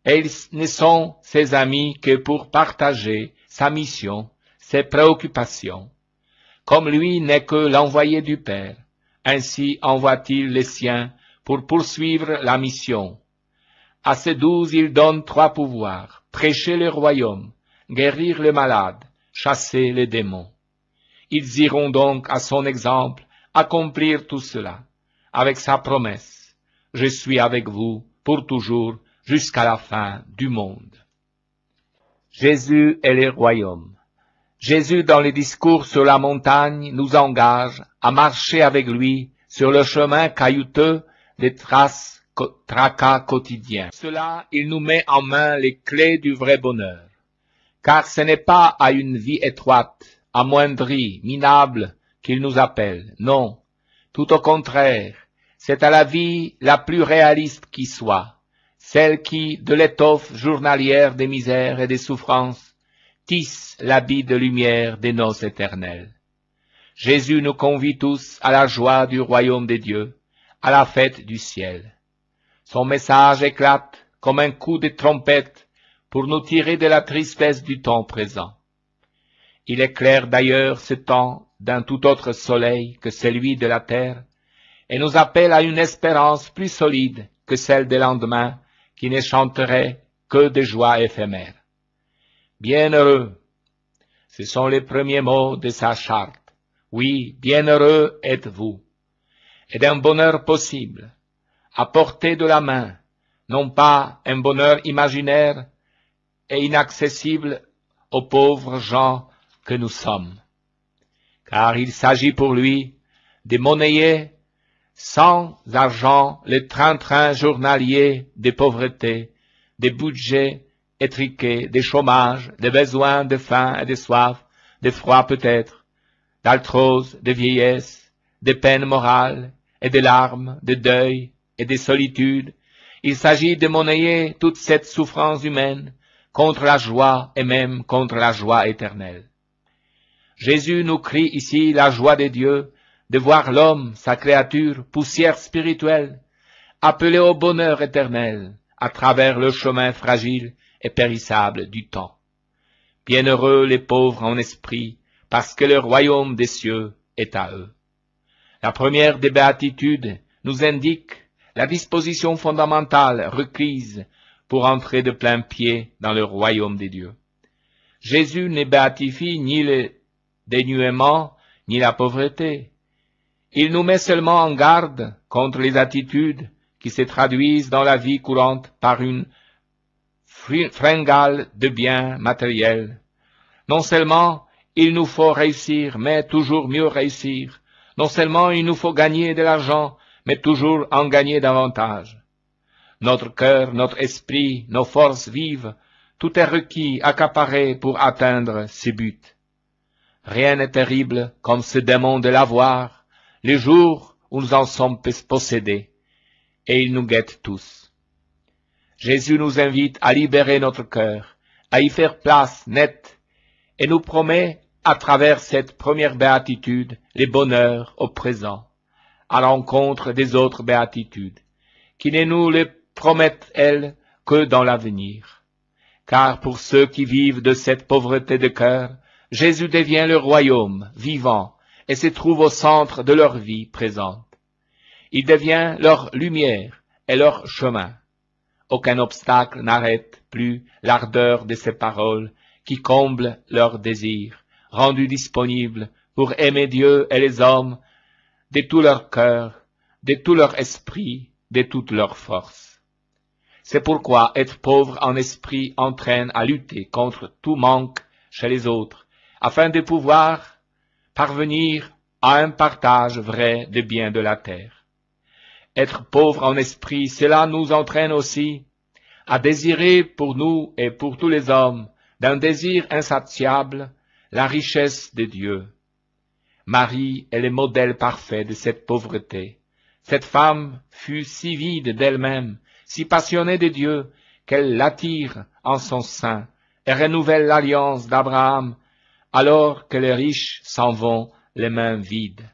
B: et ils ne sont ses amis que pour partager sa mission, ses préoccupations. Comme lui n'est que l'envoyé du Père, ainsi envoie-t-il les siens pour poursuivre la mission. À ces 12, il donne 3 pouvoirs, prêcher le royaume, guérir les malades, chasser les démons. Ils iront donc à son exemple accomplir tout cela, avec sa promesse, « Je suis avec vous pour toujours jusqu'à la fin du monde. » Jésus et le royaume. Jésus, dans les discours sur la montagne, nous engage à marcher avec lui sur le chemin caillouteux des tracas quotidiens. Cela, il nous met en main les clés du vrai bonheur. Car ce n'est pas à une vie étroite, amoindrie, minable qu'il nous appelle. Non, tout au contraire, c'est à la vie la plus réaliste qui soit, celle qui, de l'étoffe journalière des misères et des souffrances, tisse l'habit de lumière des noces éternelles. Jésus nous convie tous à la joie du royaume des dieux, à la fête du ciel. Son message éclate comme un coup de trompette pour nous tirer de la tristesse du temps présent. Il éclaire d'ailleurs ce temps d'un tout autre soleil que celui de la terre, et nous appelle à une espérance plus solide que celle des lendemains qui ne chanterait que des joies éphémères. Bienheureux, ce sont les premiers mots de sa charte. Oui, bienheureux êtes-vous, et d'un bonheur possible, à portée de la main, non pas un bonheur imaginaire et inaccessible aux pauvres gens que nous sommes. Car il s'agit pour lui de monnayer sans argent le train-train journalier des pauvretés, des budgets étriqués, des chômages, des besoins de faim et de soif, de froid peut-être, d'arthrose, de vieillesse, de peines morales et de larmes, de deuil et de solitude. Il s'agit de monnayer toute cette souffrance humaine contre la joie et même contre la joie éternelle. Jésus nous crie ici la joie de Dieu de voir l'homme, sa créature, poussière spirituelle, appelé au bonheur éternel à travers le chemin fragile et périssable du temps. Bienheureux les pauvres en esprit, parce que le royaume des cieux est à eux. La première des béatitudes nous indique la disposition fondamentale requise pour entrer de plein pied dans le royaume des dieux. Jésus ne béatifie ni le dénuement ni la pauvreté. Il nous met seulement en garde contre les attitudes qui se traduisent dans la vie courante par une fringale de biens matériels. Non seulement il nous faut réussir, mais toujours mieux réussir. Non seulement il nous faut gagner de l'argent, mais toujours en gagner davantage. Notre cœur, notre esprit, nos forces vives, tout est requis, accaparé pour atteindre ce but. Rien n'est terrible comme ce démon de l'avoir, les jours où nous en sommes possédés, et il nous guette tous. Jésus nous invite à libérer notre cœur, à y faire place nette, et nous promet, à travers cette première béatitude, les bonheurs au présent, à l'encontre des autres béatitudes, qui ne nous les promettent, elles, que dans l'avenir. Car pour ceux qui vivent de cette pauvreté de cœur, Jésus devient le royaume vivant et se trouve au centre de leur vie présente. Il devient leur lumière et leur chemin. Aucun obstacle n'arrête plus l'ardeur de ces paroles qui comblent leurs désirs, rendus disponibles pour aimer Dieu et les hommes de tout leur cœur, de tout leur esprit, de toute leur force. C'est pourquoi être pauvre en esprit entraîne à lutter contre tout manque chez les autres, afin de pouvoir parvenir à un partage vrai des biens de la terre. Être pauvre en esprit, cela nous entraîne aussi à désirer pour nous et pour tous les hommes, d'un désir insatiable, la richesse de Dieu. Marie est le modèle parfait de cette pauvreté. Cette femme fut si vide d'elle-même, si passionnée de Dieu, qu'elle l'attire en son sein et renouvelle l'alliance d'Abraham, alors que les riches s'en vont les mains vides.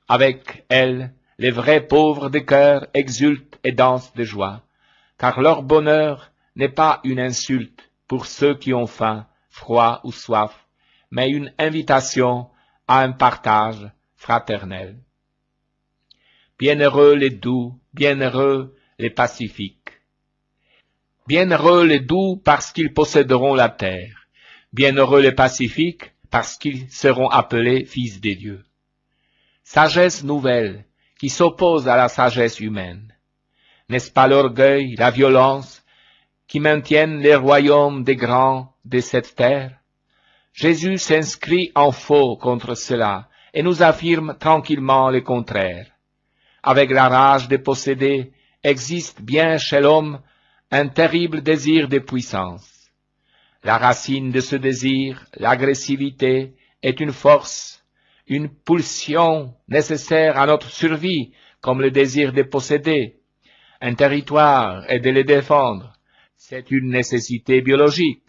B: Avec elle, les vrais pauvres de cœur exultent et dansent de joie, car leur bonheur n'est pas une insulte pour ceux qui ont faim, froid ou soif, mais une invitation à un partage fraternel. Bienheureux les doux, bienheureux les pacifiques. Bienheureux les doux parce qu'ils posséderont la terre. Bienheureux les pacifiques parce qu'ils seront appelés fils de Dieu. Sagesse nouvelle qui s'oppose à la sagesse humaine. N'est-ce pas l'orgueil, la violence qui maintiennent les royaumes des grands de cette terre? Jésus s'inscrit en faux contre cela et nous affirme tranquillement le contraire. Avec la rage de posséder, existe bien chez l'homme un terrible désir de puissance. La racine de ce désir, l'agressivité, est une force, une pulsion nécessaire à notre survie, comme le désir de posséder un territoire et de le défendre. C'est une nécessité biologique.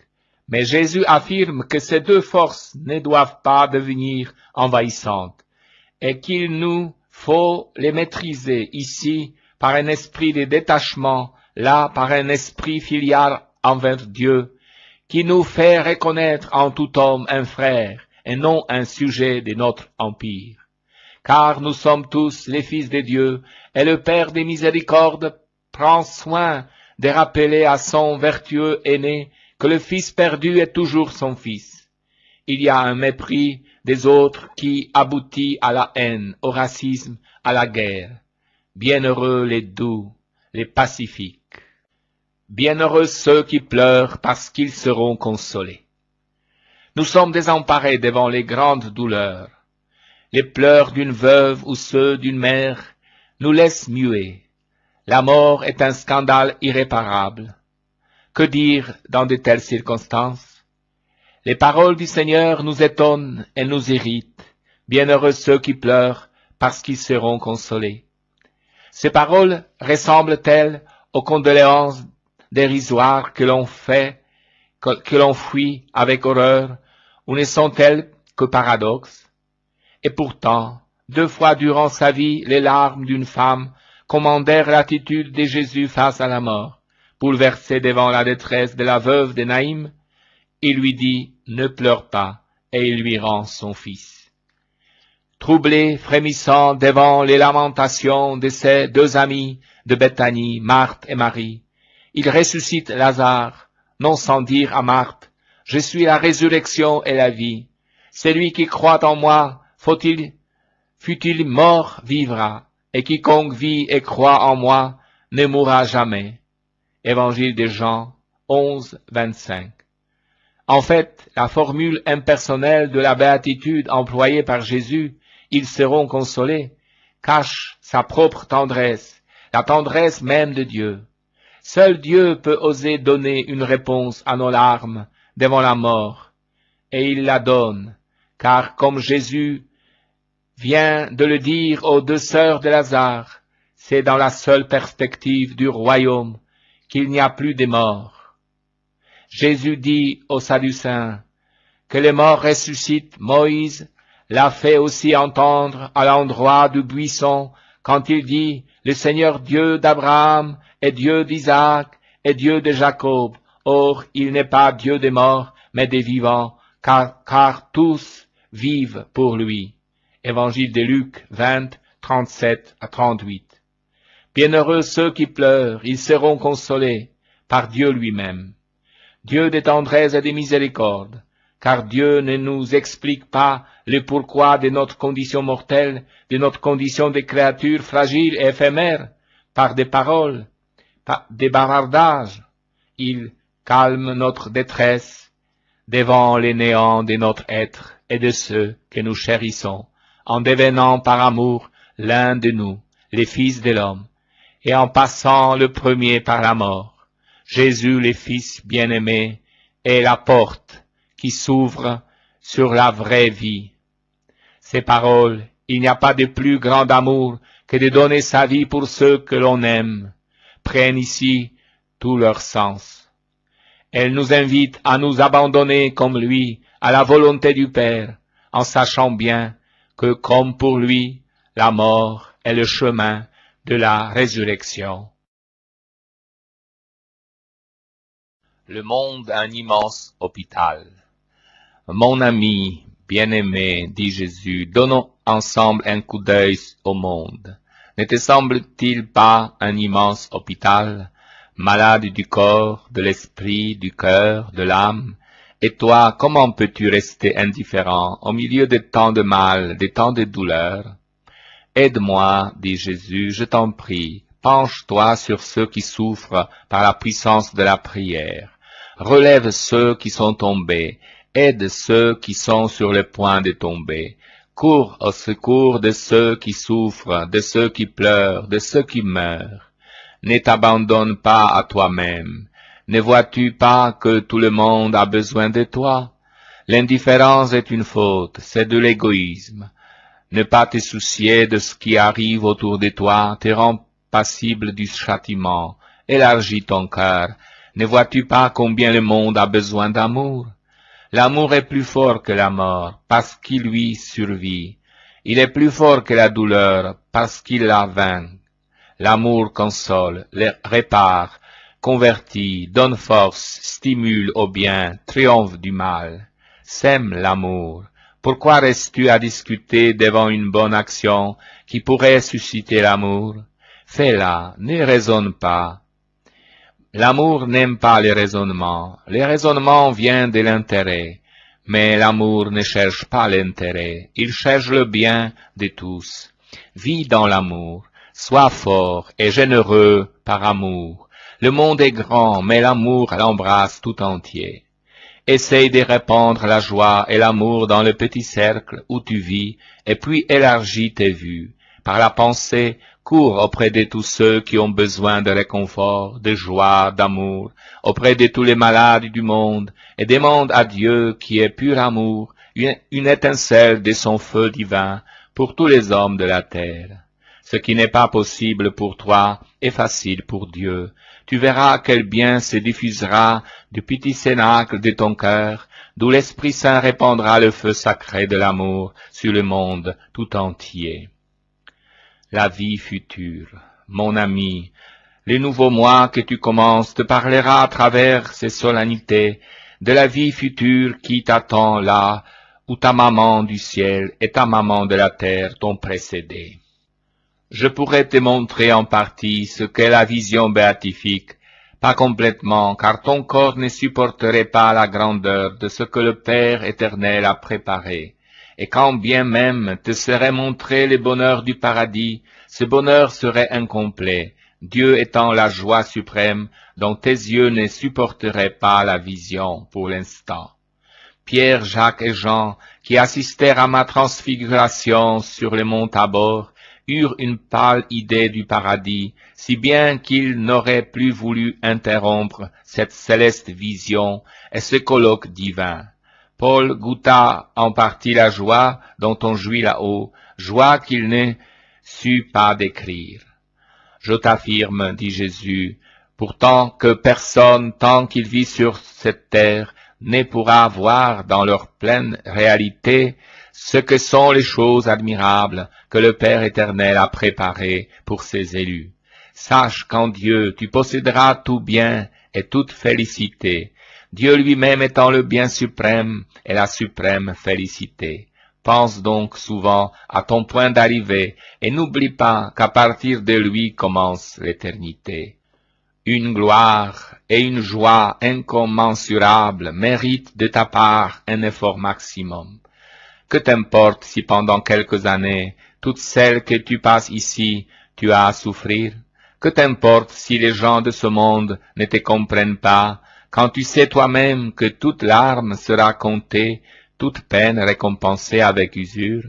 B: Mais Jésus affirme que ces deux forces ne doivent pas devenir envahissantes et qu'il nous faut les maîtriser ici par un esprit de détachement, là par un esprit filial envers Dieu, qui nous fait reconnaître en tout homme un frère et non un sujet de notre empire. Car nous sommes tous les fils de Dieu et le Père des miséricordes prend soin de rappeler à son vertueux aîné que le fils perdu est toujours son fils. Il y a un mépris des autres qui aboutit à la haine, au racisme, à la guerre. Bienheureux les doux, les pacifiques. Bienheureux ceux qui pleurent parce qu'ils seront consolés. Nous sommes désemparés devant les grandes douleurs. Les pleurs d'une veuve ou ceux d'une mère nous laissent muets. La mort est un scandale irréparable. Que dire dans de telles circonstances? Les paroles du Seigneur nous étonnent et nous irritent. Bienheureux ceux qui pleurent parce qu'ils seront consolés. Ces paroles ressemblent-elles aux condoléances dérisoires que l'on fuit avec horreur, ou ne sont-elles que paradoxes? Et pourtant, 2 fois durant sa vie, les larmes d'une femme commandèrent l'attitude de Jésus face à la mort. Bouleversé devant la détresse de la veuve de Naïm, il lui dit « Ne pleure pas » et il lui rend son fils. Troublé, frémissant devant les lamentations de ses 2 amis de Béthanie, Marthe et Marie, il ressuscite Lazare, non sans dire à Marthe « Je suis la résurrection et la vie. Celui qui croit en moi, fût-il mort, vivra, et quiconque vit et croit en moi ne mourra jamais. Évangile de Jean 11, 25. En fait, la formule impersonnelle de la béatitude employée par Jésus, ils seront consolés, cache sa propre tendresse, la tendresse même de Dieu. Seul Dieu peut oser donner une réponse à nos larmes devant la mort, et il la donne, car comme Jésus vient de le dire aux deux sœurs de Lazare, c'est dans la seule perspective du royaume qu'il n'y a plus de morts. Jésus dit aux Sadducéens que les morts ressuscitent. Moïse l'a fait aussi entendre à l'endroit du buisson quand il dit « Le Seigneur Dieu d'Abraham est Dieu d'Isaac et Dieu de Jacob. Or, il n'est pas Dieu des morts, mais des vivants, car tous vivent pour lui. » Évangile de Luc 20, 37 à 38. Bienheureux ceux qui pleurent, ils seront consolés par Dieu lui-même. Dieu de tendresse et de miséricorde, car Dieu ne nous explique pas le pourquoi de notre condition mortelle, de notre condition de créature fragile et éphémère, par des paroles, par des bavardages. Il calme notre détresse devant les néants de notre être et de ceux que nous chérissons, en devenant par amour l'un de nous, les fils de l'homme, et en passant le premier par la mort. Jésus, le Fils bien-aimé, est la porte qui s'ouvre sur la vraie vie. Ces paroles, il n'y a pas de plus grand amour que de donner sa vie pour ceux que l'on aime, prennent ici tout leur sens. Elles nous invitent à nous abandonner comme lui à la volonté du Père, en sachant bien que comme pour lui, la mort est le chemin de la résurrection. Le monde, un immense hôpital. Mon ami bien-aimé, dit Jésus, donnons ensemble un coup d'œil au monde. Ne te semble-t-il pas un immense hôpital, malade du corps, de l'esprit, du cœur, de l'âme? Et toi, comment peux-tu rester indifférent au milieu de tant de mal, de tant de douleurs? Aide-moi, dit Jésus, je t'en prie, penche-toi sur ceux qui souffrent par la puissance de la prière. Relève ceux qui sont tombés, aide ceux qui sont sur le point de tomber. Cours au secours de ceux qui souffrent, de ceux qui pleurent, de ceux qui meurent. Ne t'abandonne pas à toi-même. Ne vois-tu pas que tout le monde a besoin de toi? L'indifférence est une faute, c'est de l'égoïsme. Ne pas te soucier de ce qui arrive autour de toi te rend passible du châtiment. Élargis ton cœur. Ne vois-tu pas combien le monde a besoin d'amour? L'amour est plus fort que la mort, parce qu'il lui survit. Il est plus fort que la douleur, parce qu'il la vainc. L'amour console, répare, convertit, donne force, stimule au bien, triomphe du mal. Sème l'amour. Pourquoi restes-tu à discuter devant une bonne action qui pourrait susciter l'amour? Fais-la, ne raisonne pas. L'amour n'aime pas les raisonnements. Les raisonnements viennent de l'intérêt. Mais l'amour ne cherche pas l'intérêt. Il cherche le bien de tous. Vis dans l'amour. Sois fort et généreux par amour. Le monde est grand, mais l'amour l'embrasse tout entier. Essaye de répandre la joie et l'amour dans le petit cercle où tu vis, et puis élargis tes vues. Par la pensée, cours auprès de tous ceux qui ont besoin de réconfort, de joie, d'amour, auprès de tous les malades du monde, et demande à Dieu, qui est pur amour, une étincelle de son feu divin pour tous les hommes de la terre. Ce qui n'est pas possible pour toi est facile pour Dieu. Tu verras quel bien se diffusera du petit cénacle de ton cœur, d'où l'Esprit Saint répandra le feu sacré de l'amour sur le monde tout entier. La vie future, mon ami, le nouveau mois que tu commences te parlera à travers ces solennités de la vie future qui t'attend là où ta maman du ciel et ta maman de la terre t'ont précédé. Je pourrais te montrer en partie ce qu'est la vision béatifique, pas complètement, car ton corps ne supporterait pas la grandeur de ce que le Père éternel a préparé, et quand bien même te serait montré les bonheurs du paradis, ce bonheur serait incomplet, Dieu étant la joie suprême dont tes yeux ne supporteraient pas la vision pour l'instant. Pierre, Jacques et Jean, qui assistèrent à ma transfiguration sur le mont Tabor, eurent une pâle idée du paradis, si bien qu'ils n'auraient plus voulu interrompre cette céleste vision et ce colloque divin. Paul goûta en partie la joie dont on jouit là-haut, joie qu'il ne sut pas décrire. Je t'affirme, dit Jésus, pourtant que personne, tant qu'il vit sur cette terre, ne pourra voir dans leur pleine réalité ce que sont les choses admirables que le Père éternel a préparées pour ses élus. Sache qu'en Dieu tu posséderas tout bien et toute félicité, Dieu lui-même étant le bien suprême et la suprême félicité. Pense donc souvent à ton point d'arrivée et n'oublie pas qu'à partir de lui commence l'éternité. Une gloire et une joie incommensurables méritent de ta part un effort maximum. Que t'importe si pendant quelques années, toutes celles que tu passes ici, tu as à souffrir? Que t'importe si les gens de ce monde ne te comprennent pas, quand tu sais toi-même que toute larme sera comptée, toute peine récompensée avec usure?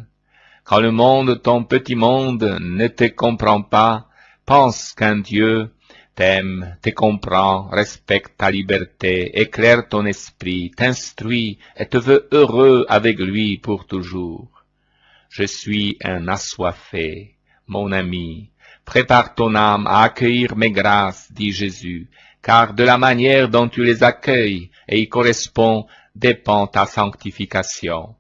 B: Quand le monde, ton petit monde, ne te comprend pas, pense qu'un Dieu t'aime, te comprend, respecte ta liberté, éclaire ton esprit, t'instruit et te veut heureux avec lui pour toujours. Je suis un assoiffé, mon ami. Prépare ton âme à accueillir mes grâces, dit Jésus, car de la manière dont tu les accueilles et y correspond dépend ta sanctification.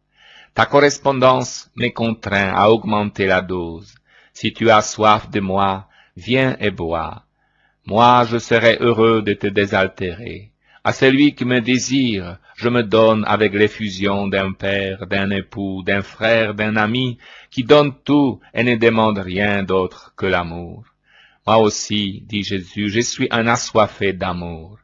B: Ta correspondance me contraint à augmenter la dose. Si tu as soif de moi, viens et bois. Moi, je serai heureux de te désaltérer. À celui qui me désire, je me donne avec l'effusion d'un père, d'un époux, d'un frère, d'un ami, qui donne tout et ne demande rien d'autre que l'amour. Moi aussi, dit Jésus, je suis un assoiffé d'amour.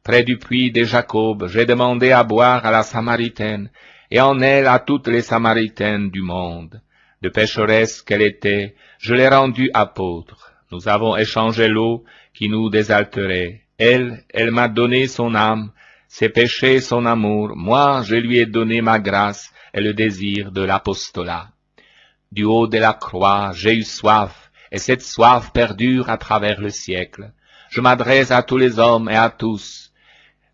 B: Près du puits de Jacob, j'ai demandé à boire à la Samaritaine, et en elle à toutes les Samaritaines du monde. De pécheresse qu'elle était, je l'ai rendue apôtre. Nous avons échangé l'eau qui nous désaltérait. Elle m'a donné son âme, ses péchés, son amour. Moi, je lui ai donné ma grâce et le désir de l'apostolat. Du haut de la croix, j'ai eu soif, et cette soif perdure à travers le siècle. Je m'adresse à tous les hommes et à tous.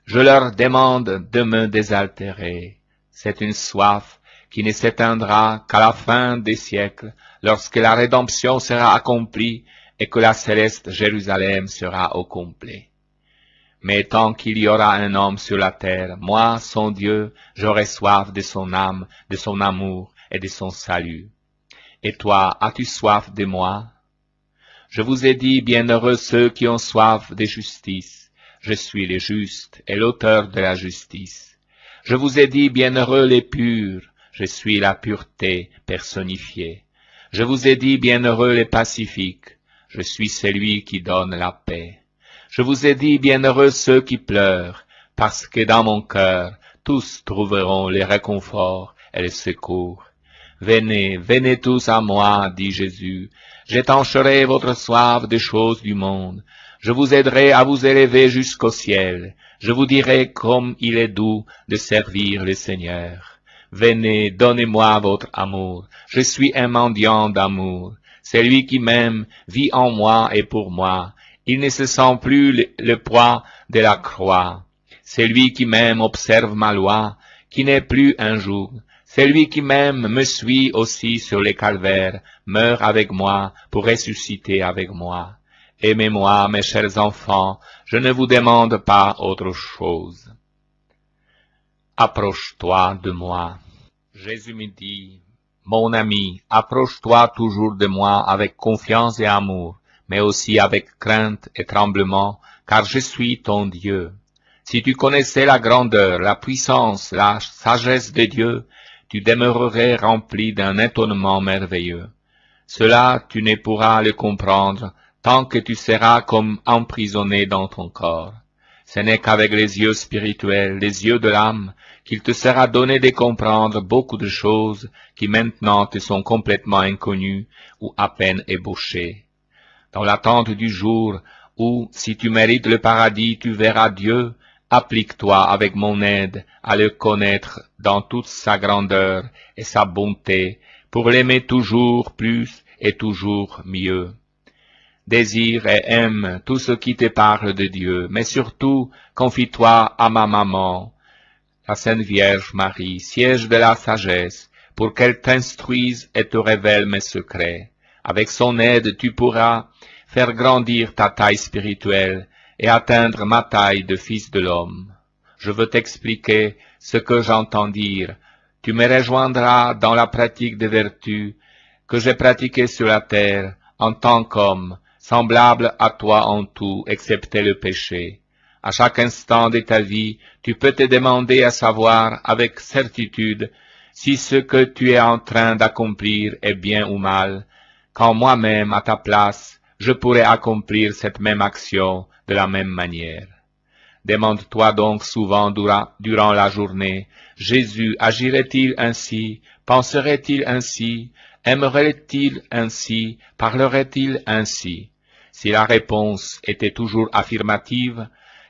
B: Je leur demande de me désaltérer. C'est une soif qui ne s'éteindra qu'à la fin des siècles, lorsque la rédemption sera accomplie et que la céleste Jérusalem sera au complet. Mais tant qu'il y aura un homme sur la terre, moi, son Dieu, j'aurai soif de son âme, de son amour et de son salut. Et toi, as-tu soif de moi? Je vous ai dit, bienheureux ceux qui ont soif de justice. Je suis le juste et l'auteur de la justice. Je vous ai dit, bienheureux les purs. Je suis la pureté personnifiée. Je vous ai dit, bienheureux les pacifiques. Je suis celui qui donne la paix. Je vous ai dit, bienheureux ceux qui pleurent, parce que dans mon cœur, tous trouveront le réconfort et le secours. Venez, venez tous à moi, dit Jésus. J'étancherai votre soif des choses du monde. Je vous aiderai à vous élever jusqu'au ciel. Je vous dirai comme il est doux de servir le Seigneur. Venez, donnez-moi votre amour. Je suis un mendiant d'amour. Celui qui m'aime vit en moi et pour moi. Il ne se sent plus le poids de la croix. Celui qui m'aime observe ma loi, qui n'est plus un joug. Celui qui m'aime me suit aussi sur les calvaires, meurt avec moi pour ressusciter avec moi. Aimez-moi, mes chers enfants, je ne vous demande pas autre chose. Approche-toi de moi. Jésus me dit, mon ami, approche-toi toujours de moi avec confiance et amour, mais aussi avec crainte et tremblement, car je suis ton Dieu. Si tu connaissais la grandeur, la puissance, la sagesse de Dieu, tu demeurerais rempli d'un étonnement merveilleux. Cela, tu ne pourras le comprendre tant que tu seras comme emprisonné dans ton corps. Ce n'est qu'avec les yeux spirituels, les yeux de l'âme, qu'il te sera donné de comprendre beaucoup de choses qui maintenant te sont complètement inconnues ou à peine ébauchées. Dans l'attente du jour où, si tu mérites le paradis, tu verras Dieu, applique-toi avec mon aide à le connaître dans toute sa grandeur et sa bonté, pour l'aimer toujours plus et toujours mieux. Désire et aime tout ce qui te parle de Dieu, mais surtout confie-toi à ma maman, la Sainte Vierge Marie, siège de la sagesse, pour qu'elle t'instruise et te révèle mes secrets. Avec son aide, tu pourras faire grandir ta taille spirituelle et atteindre ma taille de fils de l'homme. Je veux t'expliquer ce que j'entends dire. Tu me rejoindras dans la pratique des vertus que j'ai pratiquées sur la terre en tant qu'homme, semblable à toi en tout, excepté le péché. À chaque instant de ta vie, tu peux te demander à savoir avec certitude si ce que tu es en train d'accomplir est bien ou mal, quand moi-même, à ta place, je pourrais accomplir cette même action de la même manière. Demande-toi donc souvent durant la journée, Jésus agirait-il ainsi, penserait-il ainsi, aimerait-il ainsi, parlerait-il ainsi? Si la réponse était toujours affirmative,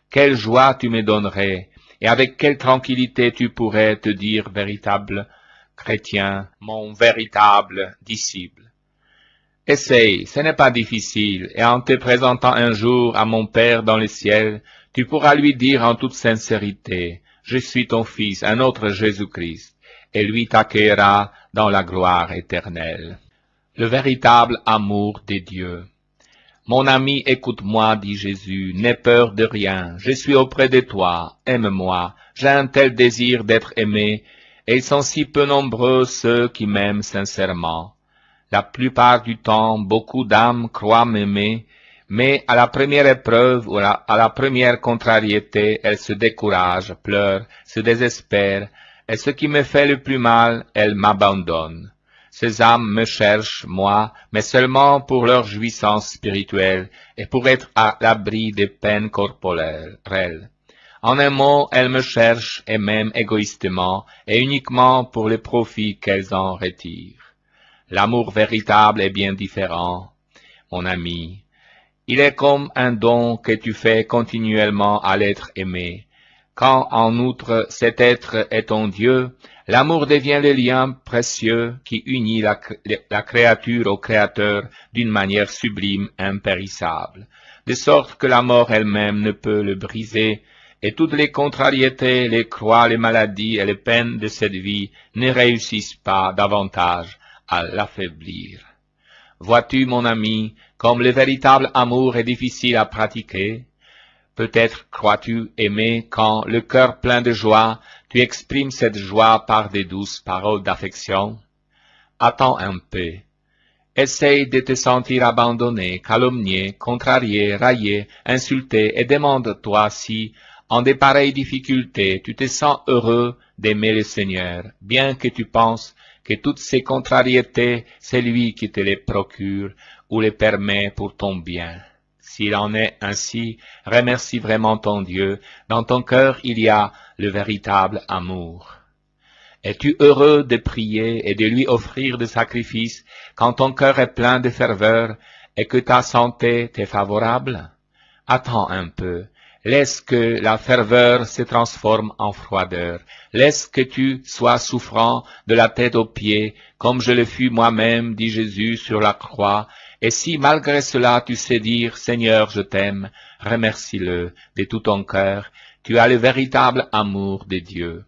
B: quelle joie tu me donnerais, et avec quelle tranquillité tu pourrais te dire véritable chrétien, mon véritable disciple. Essaye, ce n'est pas difficile, et en te présentant un jour à mon Père dans le ciel, tu pourras lui dire en toute sincérité, je suis ton Fils, un autre Jésus-Christ, et lui t'accueillera dans la gloire éternelle. Le véritable amour des dieux. Mon ami, écoute-moi, dit Jésus, n'aie peur de rien, je suis auprès de toi, aime-moi, j'ai un tel désir d'être aimé, et ils sont si peu nombreux ceux qui m'aiment sincèrement. La plupart du temps, beaucoup d'âmes croient m'aimer, mais à la première épreuve ou à la première contrariété, elles se découragent, pleurent, se désespèrent, et ce qui me fait le plus mal, elles m'abandonnent. Ces âmes me cherchent, moi, mais seulement pour leur jouissance spirituelle et pour être à l'abri des peines corporelles. En un mot, elles me cherchent et m'aiment égoïstement et uniquement pour le profit qu'elles en retirent. L'amour véritable est bien différent, mon ami. Il est comme un don que tu fais continuellement à l'être aimé. Quand, en outre, cet être est ton Dieu, l'amour devient le lien précieux qui unit la créature au Créateur d'une manière sublime, impérissable, de sorte que la mort elle-même ne peut le briser, et toutes les contrariétés, les croix, les maladies et les peines de cette vie ne réussissent pas davantage à l'affaiblir. Vois-tu, mon ami, comme le véritable amour est difficile à pratiquer? Peut-être crois-tu aimer quand, le cœur plein de joie, tu exprimes cette joie par des douces paroles d'affection? Attends un peu. Essaye de te sentir abandonné, calomnié, contrarié, raillé, insulté, et demande-toi si, en de pareilles difficultés, tu te sens heureux d'aimer le Seigneur, bien que tu penses que toutes ces contrariétés, c'est lui qui te les procure ou les permet pour ton bien. S'il en est ainsi, remercie vraiment ton Dieu. Dans ton cœur, il y a le véritable amour. Es-tu heureux de prier et de lui offrir des sacrifices quand ton cœur est plein de ferveur et que ta santé t'est favorable? Attends un peu. Laisse que la ferveur se transforme en froideur. Laisse que tu sois souffrant de la tête aux pieds, comme je le fus moi-même, dit Jésus sur la croix. Et si malgré cela tu sais dire, Seigneur, je t'aime, remercie-le de tout ton cœur, tu as le véritable amour de Dieu.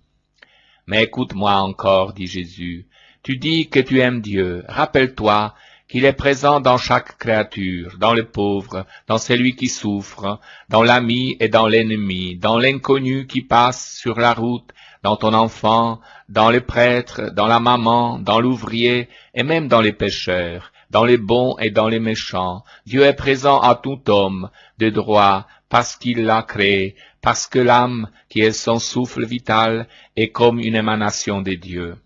B: Mais écoute-moi encore, dit Jésus, tu dis que tu aimes Dieu, rappelle-toi qu'il est présent dans chaque créature, dans le pauvre, dans celui qui souffre, dans l'ami et dans l'ennemi, dans l'inconnu qui passe sur la route, dans ton enfant, dans le prêtre, dans la maman, dans l'ouvrier et même dans les pécheurs, dans les bons et dans les méchants. Dieu est présent à tout homme de droit parce qu'il l'a créé, parce que l'âme, qui est son souffle vital, est comme une émanation de Dieu.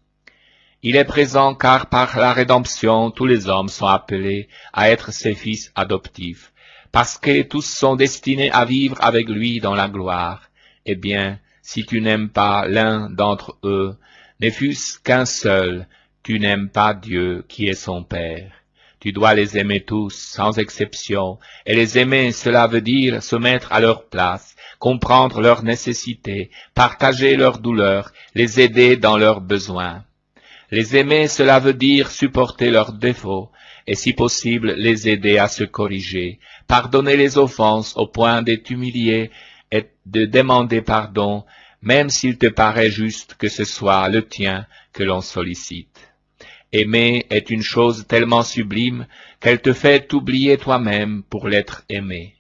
B: Il est présent car par la rédemption, tous les hommes sont appelés à être ses fils adoptifs. parce que tous sont destinés à vivre avec lui dans la gloire. Eh bien, si tu n'aimes pas l'un d'entre eux, ne fût-ce qu'un seul, tu n'aimes pas Dieu qui est son Père. Tu dois les aimer tous, sans exception, et les aimer, cela veut dire se mettre à leur place, comprendre leurs nécessités, partager leurs douleurs, les aider dans leurs besoins. Les aimer, cela veut dire supporter leurs défauts, et si possible, les aider à se corriger, pardonner les offenses au point de t'humilier et de demander pardon, même s'il te paraît juste que ce soit le tien que l'on sollicite. Aimer est une chose tellement sublime qu'elle te fait t'oublier toi-même pour l'être aimé.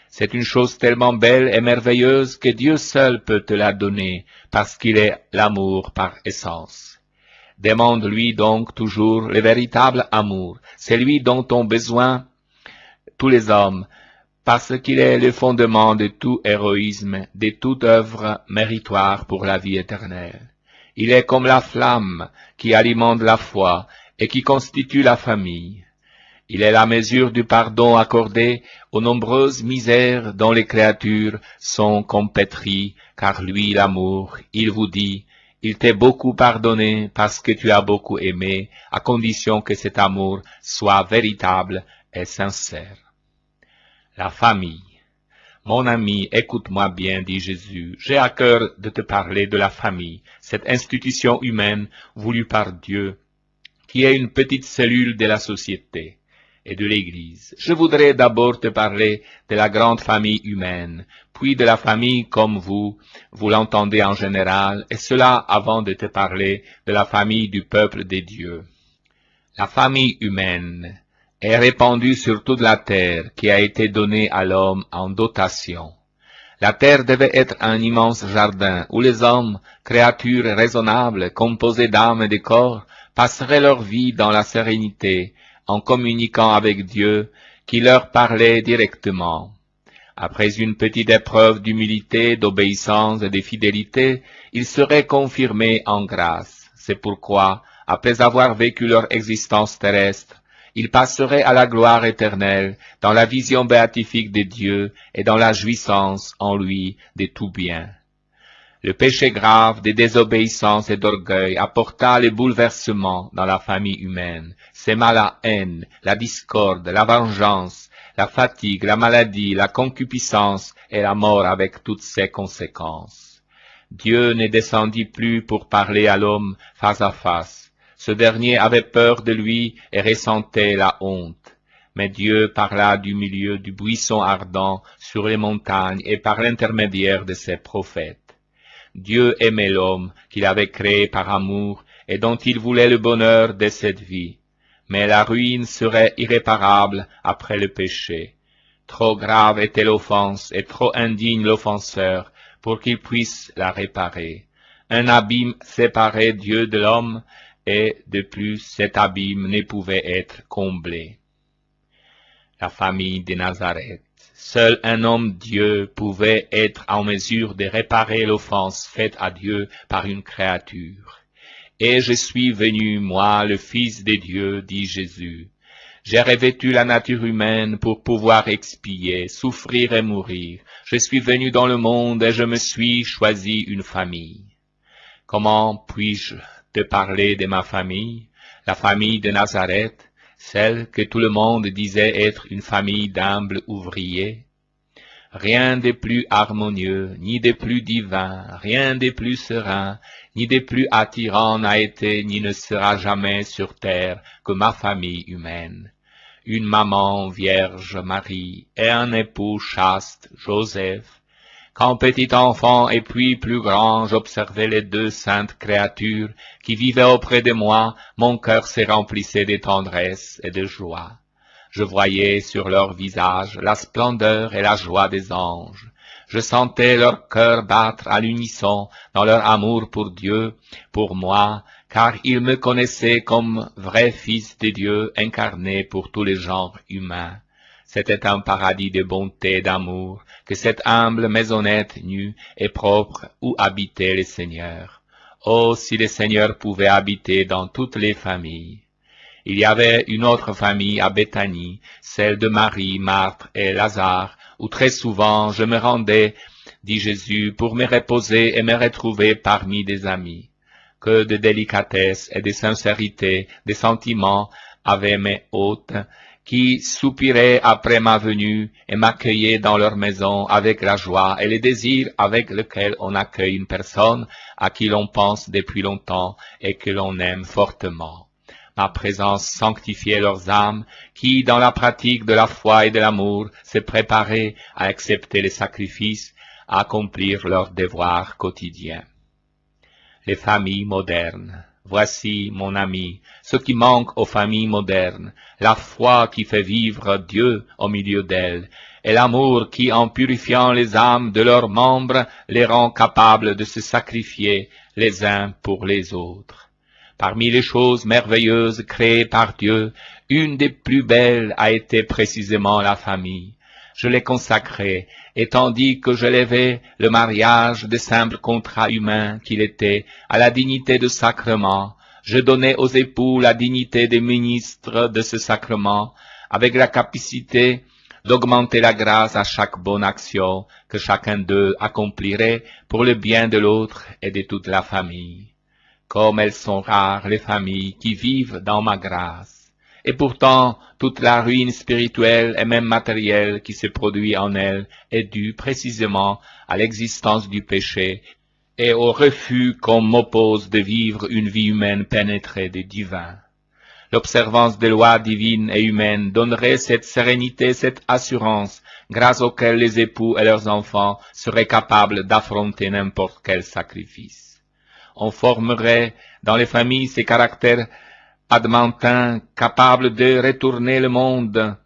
B: C'est une chose tellement belle et merveilleuse que Dieu seul peut te la donner, parce qu'il est l'amour par essence. Demande-lui donc toujours le véritable amour, c'est lui dont ont besoin tous les hommes, parce qu'il est le fondement de tout héroïsme, de toute œuvre méritoire pour la vie éternelle. Il est comme la flamme qui alimente la foi et qui constitue la famille. Il est la mesure du pardon accordé aux nombreuses misères dont les créatures sont compétries, car lui, l'amour, il vous dit, il t'est beaucoup pardonné parce que tu as beaucoup aimé, à condition que cet amour soit véritable et sincère. La famille. Mon ami, écoute-moi bien, dit Jésus, j'ai à cœur de te parler de la famille, cette institution humaine voulue par Dieu, qui est une petite cellule de la société et de l'Église. Je voudrais d'abord te parler de la grande famille humaine, puis de la famille comme vous l'entendez en général, et cela avant de te parler de la famille du peuple de Dieu. La famille humaine est répandue sur toute la terre qui a été donnée à l'homme en dotation. La terre devait être un immense jardin où les hommes, créatures raisonnables, composées d'âme et de corps, passeraient leur vie dans la sérénité, en communiquant avec Dieu, qui leur parlait directement. Après une petite épreuve d'humilité, d'obéissance et de fidélité, ils seraient confirmés en grâce. C'est pourquoi, après avoir vécu leur existence terrestre, ils passeraient à la gloire éternelle, dans la vision béatifique de Dieu et dans la jouissance en lui de tout bien. Le péché grave de désobéissance et d'orgueil apporta les bouleversements dans la famille humaine, sema la haine, la discorde, la vengeance, la fatigue, la maladie, la concupiscence et la mort avec toutes ses conséquences. Dieu ne descendit plus pour parler à l'homme face à face. Ce dernier avait peur de lui et ressentait la honte. Mais Dieu parla du milieu du buisson ardent sur les montagnes et par l'intermédiaire de ses prophètes. Dieu aimait l'homme qu'il avait créé par amour et dont il voulait le bonheur de cette vie. Mais la ruine serait irréparable après le péché. Trop grave était l'offense et trop indigne l'offenseur pour qu'il puisse la réparer. Un abîme séparait Dieu de l'homme et de plus cet abîme ne pouvait être comblé. La famille de Nazareth. Seul un homme Dieu pouvait être en mesure de réparer l'offense faite à Dieu par une créature. Et je suis venu, moi, le Fils de Dieu, dit Jésus. J'ai revêtu la nature humaine pour pouvoir expier, souffrir et mourir. Je suis venu dans le monde et je me suis choisi une famille. Comment puis-je te parler de ma famille, la famille de Nazareth, celle que tout le monde disait être une famille d'humbles ouvriers? Rien de plus harmonieux, ni de plus divin, rien de plus serein, ni de plus attirant n'a été ni ne sera jamais sur terre que ma famille humaine. Une maman vierge Marie et un époux chaste Joseph. Quand petit enfant et puis plus grand, j'observais les deux saintes créatures qui vivaient auprès de moi, mon cœur se remplissait de tendresse et de joie. Je voyais sur leur visage la splendeur et la joie des anges. Je sentais leur cœur battre à l'unisson dans leur amour pour Dieu, pour moi, car ils me connaissaient comme vrai Fils de Dieu incarné pour tous les genres humains. C'était un paradis de bonté et d'amour que cette humble maisonnette nue et propre où habitait le Seigneur. Oh, si le Seigneur pouvait habiter dans toutes les familles! Il y avait une autre famille à Béthanie, celle de Marie, Marthe et Lazare, où très souvent je me rendais, dit Jésus, pour me reposer et me retrouver parmi des amis. Que de délicatesse et de sincérité, de sentiments avaient mes hôtes, qui soupiraient après ma venue et m'accueillaient dans leur maison avec la joie et le désir avec lequel on accueille une personne à qui l'on pense depuis longtemps et que l'on aime fortement. Ma présence sanctifiait leurs âmes, qui, dans la pratique de la foi et de l'amour, se préparaient à accepter les sacrifices, à accomplir leurs devoirs quotidiens. Les familles modernes. Voici, mon ami, ce qui manque aux familles modernes, la foi qui fait vivre Dieu au milieu d'elles, et l'amour qui, en purifiant les âmes de leurs membres, les rend capables de se sacrifier les uns pour les autres. Parmi les choses merveilleuses créées par Dieu, une des plus belles a été précisément la famille. Je l'ai consacrée, et tandis que j'élevais le mariage de simple contrat humain qu'il était à la dignité de sacrement, je donnais aux époux la dignité des ministres de ce sacrement, avec la capacité d'augmenter la grâce à chaque bonne action que chacun d'eux accomplirait pour le bien de l'autre et de toute la famille. Comme elles sont rares les familles qui vivent dans ma grâce. Et pourtant, toute la ruine spirituelle et même matérielle qui se produit en elles est due précisément à l'existence du péché et au refus qu'on m'oppose de vivre une vie humaine pénétrée du divin. L'observance des lois divines et humaines donnerait cette sérénité, cette assurance, grâce auquel les époux et leurs enfants seraient capables d'affronter n'importe quel sacrifice. On formerait dans les familles ces caractères adamantins capables de retourner le monde,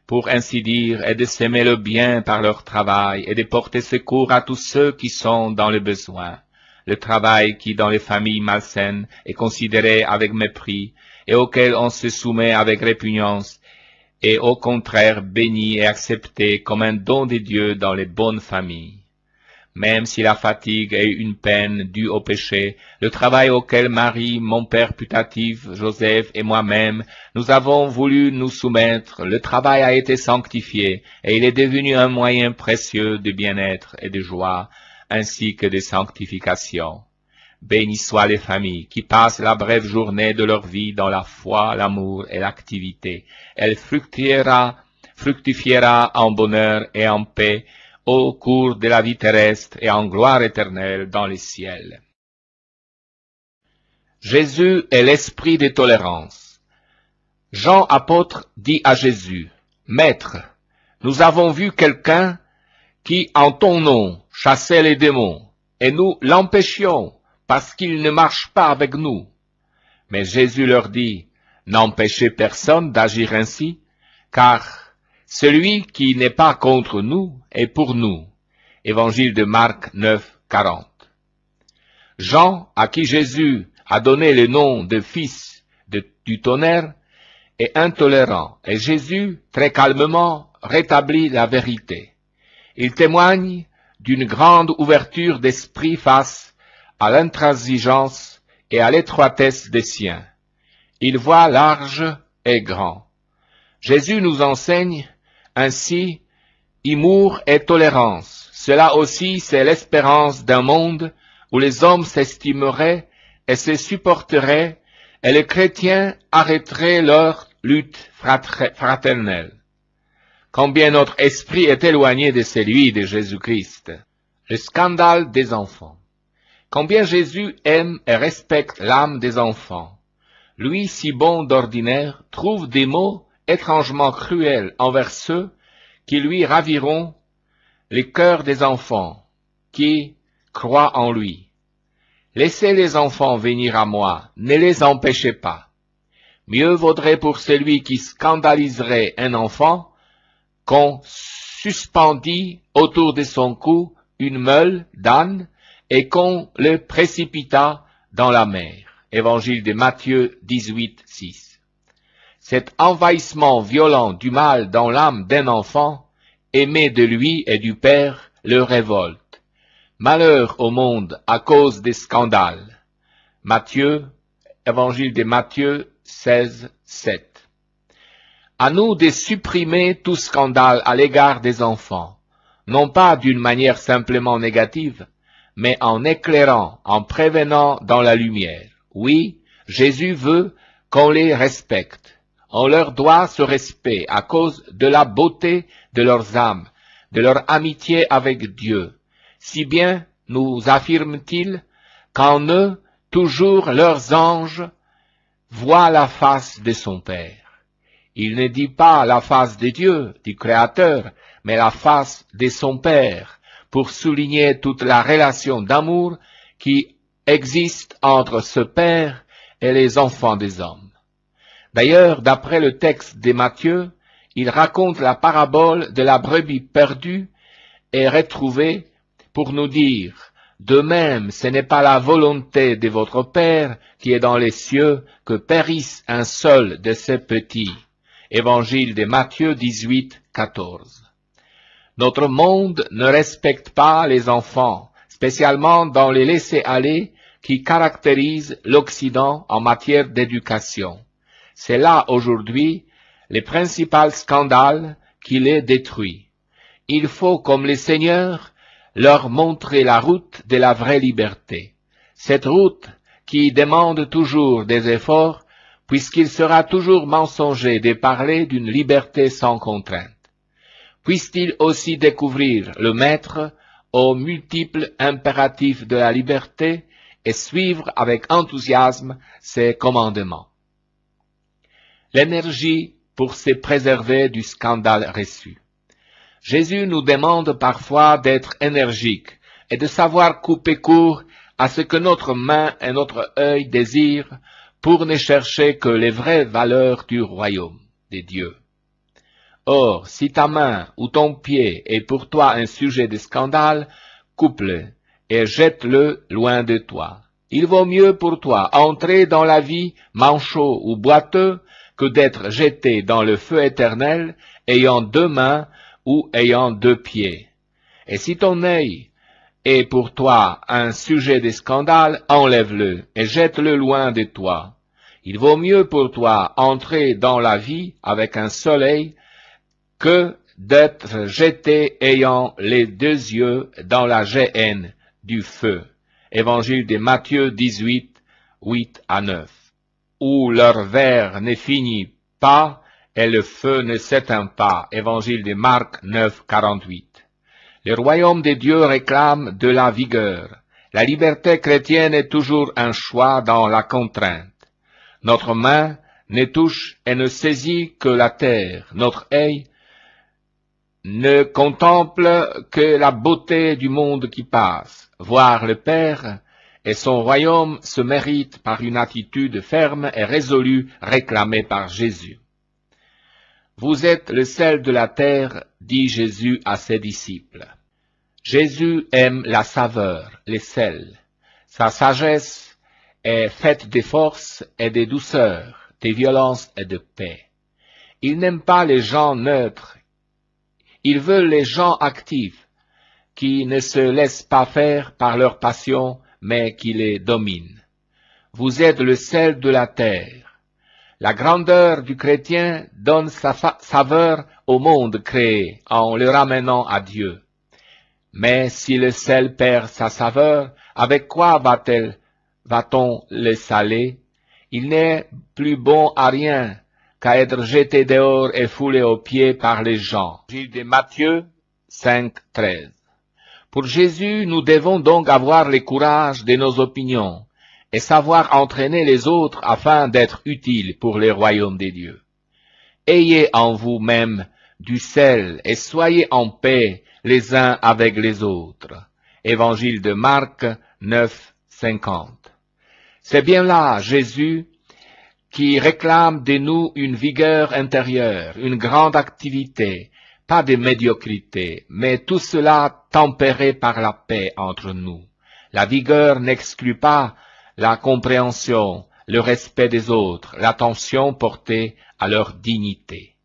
B: pour ainsi dire, et de s'aimer le bien par leur travail, et de porter secours à tous ceux qui sont dans le besoin. Le travail qui, dans les familles malsaines, est considéré avec mépris, et auquel on se soumet avec répugnance, est au contraire béni et accepté comme un don de Dieu dans les bonnes familles. Même si la fatigue est une peine due au péché, le travail auquel Marie, mon père putatif, Joseph et moi-même, nous avons voulu nous soumettre, le travail a été sanctifié, et il est devenu un moyen précieux de bien-être et de joie, ainsi que de sanctification. Bénis soient les familles qui passent la brève journée de leur vie dans la foi, l'amour et l'activité. Elle fructifiera en bonheur et en paix, au cours de la vie terrestre et en gloire éternelle dans les ciels. Jésus est l'esprit de tolérance. Jean apôtre dit à Jésus, « Maître, nous avons vu quelqu'un qui, en ton nom, chassait les démons, et nous l'empêchions parce qu'il ne marche pas avec nous. » Mais Jésus leur dit, « N'empêchez personne d'agir ainsi, car celui qui n'est pas contre nous est pour nous. » Évangile de Marc 9, 40. Jean, à qui Jésus a donné le nom de fils du tonnerre, est intolérant, et Jésus, très calmement, rétablit la vérité. Il témoigne d'une grande ouverture d'esprit face à l'intransigeance et à l'étroitesse des siens. Il voit large et grand. Jésus nous enseigne ainsi humour et tolérance. Cela aussi, c'est l'espérance d'un monde où les hommes s'estimeraient et se supporteraient, et les chrétiens arrêteraient leur lutte fraternelle. Combien notre esprit est éloigné de celui de Jésus-Christ. Le scandale des enfants. Combien Jésus aime et respecte l'âme des enfants. Lui, si bon d'ordinaire, trouve des mots étrangement cruels envers ceux qui lui raviront les cœurs des enfants, qui croient en lui. Laissez les enfants venir à moi, ne les empêchez pas. Mieux vaudrait pour celui qui scandaliserait un enfant qu'on suspendît autour de son cou une meule d'âne et qu'on le précipitât dans la mer. Évangile de Matthieu 18, 6. Cet envahissement violent du mal dans l'âme d'un enfant, aimé de lui et du Père, le révolte. Malheur au monde à cause des scandales. Évangile de Matthieu 16, 7. À nous de supprimer tout scandale à l'égard des enfants, non pas d'une manière simplement négative, mais en éclairant, en prévenant dans la lumière. Oui, Jésus veut qu'on les respecte. On leur doit ce respect à cause de la beauté de leurs âmes, de leur amitié avec Dieu. Si bien, nous affirme-t-il, qu'en eux, toujours leurs anges voient la face de son Père. Il ne dit pas la face de Dieu, du Créateur, mais la face de son Père, pour souligner toute la relation d'amour qui existe entre ce Père et les enfants des hommes. D'ailleurs, d'après le texte de Matthieu, il raconte la parabole de la brebis perdue et retrouvée pour nous dire « De même, ce n'est pas la volonté de votre Père qui est dans les cieux que périsse un seul de ces petits. » Évangile de Matthieu 18, 14. Notre monde ne respecte pas les enfants, spécialement dans les laissés-aller qui caractérisent l'Occident en matière d'éducation. C'est là aujourd'hui le principal scandale qui les détruit. Il faut, comme les seigneurs, leur montrer la route de la vraie liberté. Cette route qui demande toujours des efforts, puisqu'il sera toujours mensonger de parler d'une liberté sans contrainte. Puisse-t-il aussi découvrir le Maître aux multiples impératifs de la liberté et suivre avec enthousiasme ses commandements. L'énergie pour se préserver du scandale reçu. Jésus nous demande parfois d'être énergiques et de savoir couper court à ce que notre main et notre œil désirent pour ne chercher que les vraies valeurs du royaume des dieux. Or, si ta main ou ton pied est pour toi un sujet de scandale, coupe-le et jette-le loin de toi. Il vaut mieux pour toi entrer dans la vie manchot ou boiteux que d'être jeté dans le feu éternel ayant deux mains ou ayant deux pieds. Et si ton œil est pour toi un sujet de scandale, enlève-le et jette-le loin de toi. Il vaut mieux pour toi entrer dans la vie avec un seul œil que d'être jeté ayant les deux yeux dans la géhenne du feu. Évangile de Matthieu 18, 8 à 9. Où leur verre ne finit pas et le feu ne s'éteint pas. Évangile de Marc 9, 48. Le royaume de Dieu réclame de la vigueur. La liberté chrétienne est toujours un choix dans la contrainte. Notre main ne touche et ne saisit que la terre. Notre œil ne contemple que la beauté du monde qui passe. Voir le Père et son royaume se mérite par une attitude ferme et résolue réclamée par Jésus. Vous êtes le sel de la terre, dit Jésus à ses disciples. Jésus aime la saveur, le sel. Sa sagesse est faite de force et de douceur, de violence et de paix. Il n'aime pas les gens neutres. Il veut les gens actifs, qui ne se laissent pas faire par leur passion, mais qui les dominent. Vous êtes le sel de la terre. La grandeur du chrétien donne sa saveur au monde créé en le ramenant à Dieu. Mais si le sel perd sa saveur, avec quoi va-t-on le saler? Il n'est plus bon à rien qu'à être jeté dehors et foulé aux pieds par les gens. Évangile de Matthieu 5, 13. Pour Jésus, nous devons donc avoir le courage de nos opinions et savoir entraîner les autres afin d'être utiles pour le royaume des dieux. Ayez en vous-même du sel et soyez en paix les uns avec les autres. Évangile de Marc 9, 50. C'est bien là Jésus qui réclame de nous une vigueur intérieure, une grande activité, pas de médiocrité, mais tout cela tempéré par la paix entre nous. La vigueur n'exclut pas la compréhension, le respect des autres, l'attention portée à leur dignité.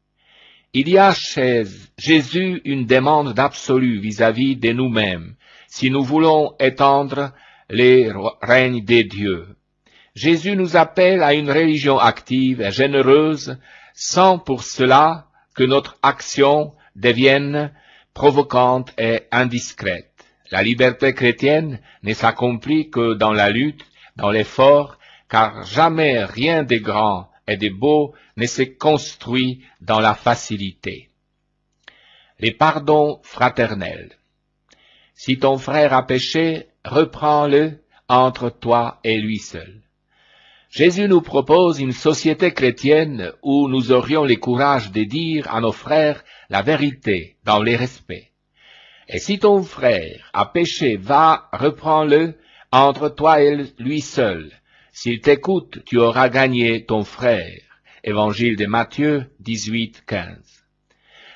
B: Il y a chez Jésus une demande d'absolu vis-à-vis de nous-mêmes, si nous voulons étendre les règnes des dieux. Jésus nous appelle à une religion active et généreuse, sans pour cela que notre action devienne provocante et indiscrète. La liberté chrétienne ne s'accomplit que dans la lutte, dans l'effort, car jamais rien de grand et de beau ne se construit dans la facilité. Les pardons fraternels. Si ton frère a péché, reprends-le entre toi et lui seul. Jésus nous propose une société chrétienne où nous aurions le courage de dire à nos frères la vérité dans le respect. Et si ton frère a péché, va, reprends-le entre toi et lui seul. S'il t'écoute, tu auras gagné ton frère. Évangile de Matthieu 18, 15.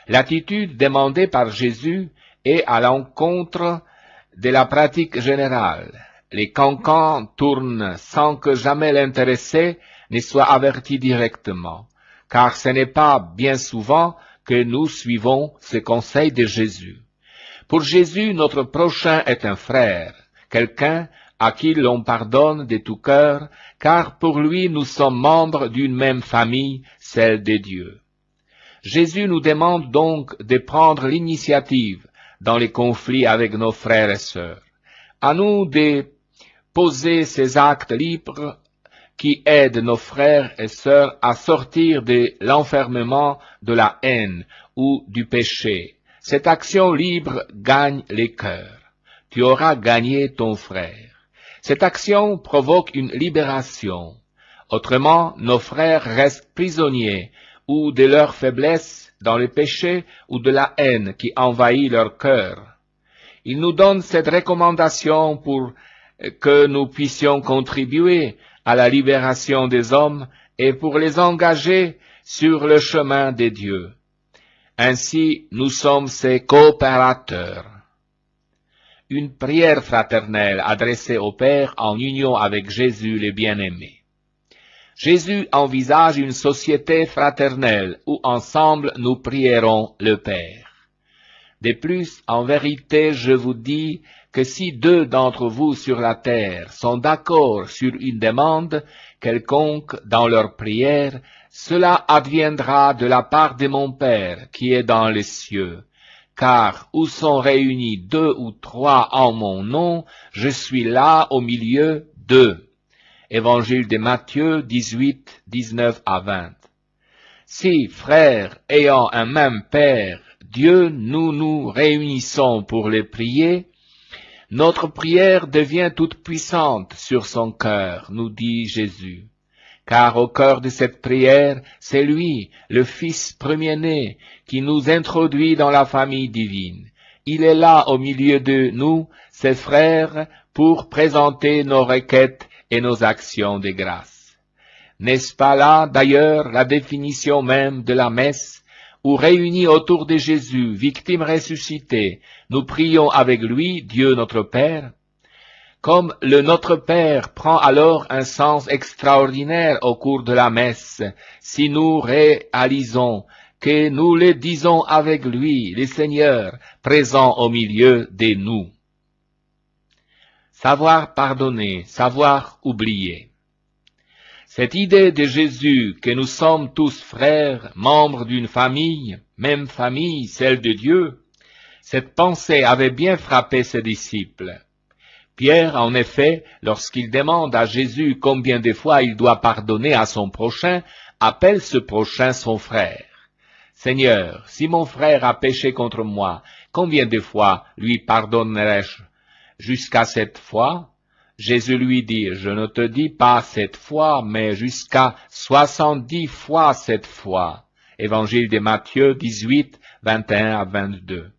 B: L'attitude demandée par Jésus est à l'encontre de la pratique générale. Les cancans tournent sans que jamais l'intéressé ne soit averti directement, car ce n'est pas bien souvent que nous suivons ce conseil de Jésus. Pour Jésus, notre prochain est un frère, quelqu'un à qui l'on pardonne de tout cœur, car pour lui nous sommes membres d'une même famille, celle de Dieu. Jésus nous demande donc de prendre l'initiative dans les conflits avec nos frères et sœurs. À nous de poser ces actes libres qui aident nos frères et sœurs à sortir de l'enfermement de la haine ou du péché. Cette action libre gagne les cœurs. Tu auras gagné ton frère. Cette action provoque une libération. Autrement, nos frères restent prisonniers ou de leur faiblesse dans le péché ou de la haine qui envahit leur cœur. Il nous donne cette recommandation pour que nous puissions contribuer à la libération des hommes et pour les engager sur le chemin de Dieu. Ainsi, nous sommes ses coopérateurs. Une prière fraternelle adressée au Père en union avec Jésus le bien-aimé. Jésus envisage une société fraternelle où ensemble nous prierons le Père. De plus, en vérité, je vous dis que si 2 d'entre vous sur la terre sont d'accord sur une demande quelconque dans leur prière, cela adviendra de la part de mon Père qui est dans les cieux. Car où sont réunis 2 ou 3 en mon nom, je suis là au milieu d'eux. Évangile de Matthieu 18, 19 à 20. Si, frères, ayant un même Père, Dieu, nous nous réunissons pour les prier, notre prière devient toute puissante sur son cœur, nous dit Jésus. Car au cœur de cette prière, c'est lui, le Fils premier-né, qui nous introduit dans la famille divine. Il est là au milieu de nous, ses frères, pour présenter nos requêtes et nos actions de grâce. N'est-ce pas là, d'ailleurs, la définition même de la messe, où réunis autour de Jésus, victime ressuscitée, nous prions avec lui, Dieu notre Père? Comme le Notre Père prend alors un sens extraordinaire au cours de la messe, si nous réalisons que nous le disons avec lui, le Seigneur, présent au milieu de nous. Savoir pardonner, savoir oublier. Cette idée de Jésus que nous sommes tous frères, membres d'une famille, même famille, celle de Dieu, cette pensée avait bien frappé ses disciples. Pierre, en effet, lorsqu'il demande à Jésus combien de fois il doit pardonner à son prochain, appelle ce prochain son frère. Seigneur, si mon frère a péché contre moi, combien de fois lui pardonnerai-je? Jusqu'à 7 fois? Jésus lui dit, je ne te dis pas 7 fois, mais jusqu'à 70 fois 7 fois. Évangile de Matthieu 18, 21 à 22.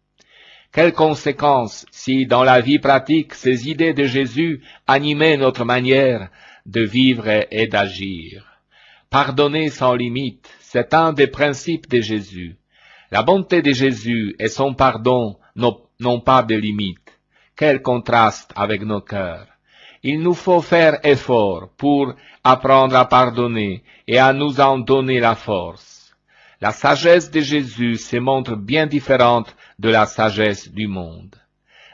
B: Quelles conséquences si dans la vie pratique ces idées de Jésus animaient notre manière de vivre et d'agir? Pardonner sans limite, c'est un des principes de Jésus. La bonté de Jésus et son pardon n'ont pas de limite. Quel contraste avec nos cœurs! Il nous faut faire effort pour apprendre à pardonner et à nous en donner la force. La sagesse de Jésus se montre bien différente de la sagesse du monde.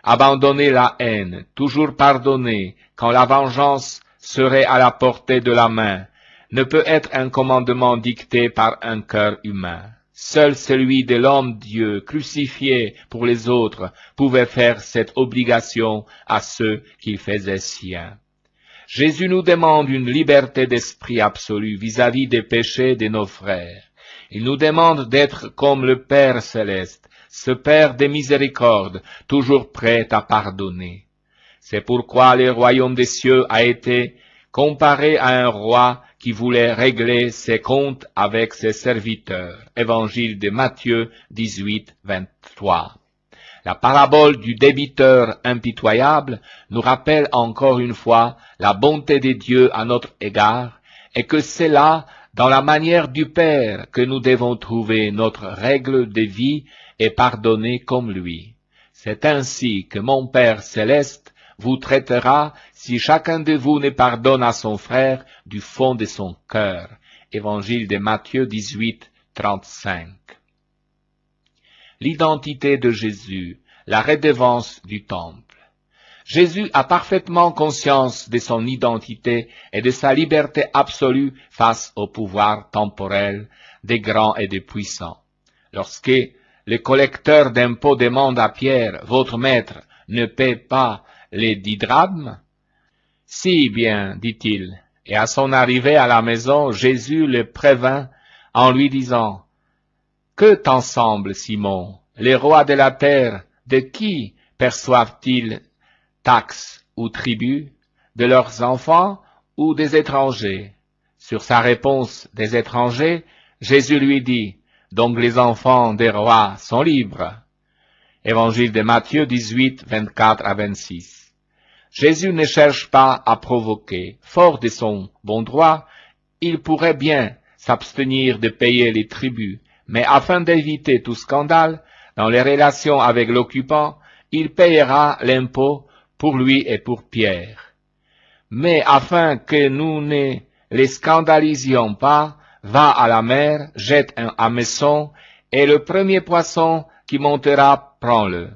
B: Abandonner la haine, toujours pardonner quand la vengeance serait à la portée de la main, ne peut être un commandement dicté par un cœur humain. Seul celui de l'homme-Dieu crucifié pour les autres pouvait faire cette obligation à ceux qu'il faisait sien. Jésus nous demande une liberté d'esprit absolue vis-à-vis des péchés de nos frères. Il nous demande d'être comme le Père céleste, ce Père des miséricordes, toujours prêt à pardonner. C'est pourquoi le royaume des cieux a été comparé à un roi qui voulait régler ses comptes avec ses serviteurs. Évangile de Matthieu 18, 23. La parabole du débiteur impitoyable nous rappelle encore une fois la bonté de Dieu à notre égard, et que c'est là, dans la manière du Père, que nous devons trouver notre règle de vie et pardonner comme lui. C'est ainsi que mon Père céleste vous traitera si chacun de vous ne pardonne à son frère du fond de son cœur. Évangile de Matthieu 18, 35. L'identité de Jésus, la redevance du temple. Jésus a parfaitement conscience de son identité et de sa liberté absolue face au pouvoir temporel des grands et des puissants. Lorsque le collecteur d'impôts demande à Pierre, « Votre maître ne paie pas les 10 drachmes ?» « Si bien, dit-il. » Et à son arrivée à la maison, Jésus le prévint en lui disant, « Que t'en semble, Simon? Les rois de la terre, de qui perçoivent-ils taxes ou tribut? De leurs enfants ou des étrangers? » Sur sa réponse des étrangers, Jésus lui dit, « Donc les enfants des rois sont libres. » Évangile de Matthieu 18, 24 à 26. Jésus ne cherche pas à provoquer. Fort de son bon droit, il pourrait bien s'abstenir de payer les tributs, mais afin d'éviter tout scandale, dans les relations avec l'occupant, il payera l'impôt pour lui et pour Pierre. Mais afin que nous ne les scandalisions pas, va à la mer, jette un hameçon, et le premier poisson qui montera, prends-le.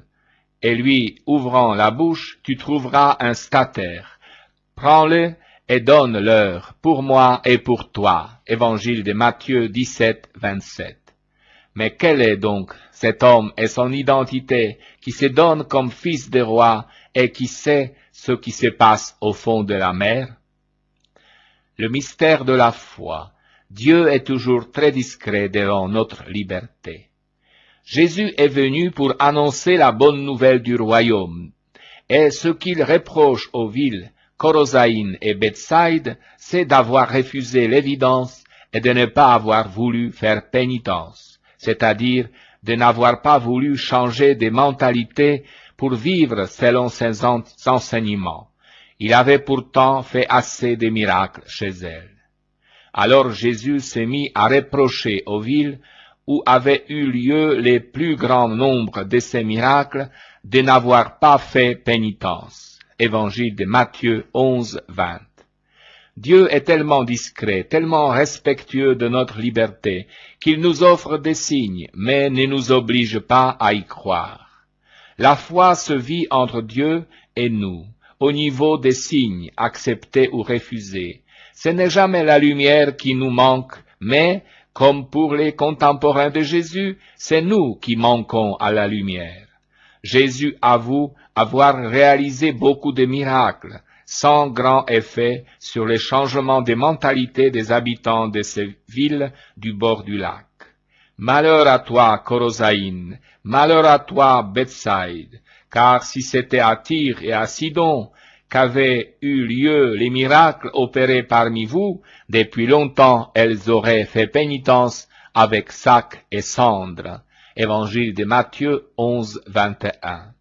B: Et lui, ouvrant la bouche, tu trouveras un statère. Prends-le et donne-leur pour moi et pour toi. Évangile de Matthieu 17, 27. Mais quel est donc cet homme et son identité qui se donne comme fils de roi et qui sait ce qui se passe au fond de la mer? Le mystère de la foi. Dieu est toujours très discret devant notre liberté. Jésus est venu pour annoncer la bonne nouvelle du royaume, et ce qu'il reproche aux villes Corosaïne et Bethsaïde, c'est d'avoir refusé l'évidence et de ne pas avoir voulu faire pénitence, c'est-à-dire de n'avoir pas voulu changer de mentalité pour vivre selon ses enseignements. Il avait pourtant fait assez de miracles chez elles. Alors Jésus s'est mis à reprocher aux villes où avait eu lieu les plus grands nombres de ces miracles, de n'avoir pas fait pénitence. Évangile de Matthieu 11, 20. Dieu est tellement discret, tellement respectueux de notre liberté, qu'il nous offre des signes, mais ne nous oblige pas à y croire. La foi se vit entre Dieu et nous, au niveau des signes, acceptés ou refusés. Ce n'est jamais la lumière qui nous manque, mais comme pour les contemporains de Jésus, c'est nous qui manquons à la lumière. Jésus avoue avoir réalisé beaucoup de miracles, sans grand effet sur les changements de mentalité des habitants de ces villes du bord du lac. Malheur à toi, Corosaïne, malheur à toi, Bethsaïde, car si c'était à Tyr et à Sidon qu'avaient eu lieu les miracles opérés parmi vous, depuis longtemps elles auraient fait pénitence avec sac et cendres. Évangile de Matthieu 11, 21.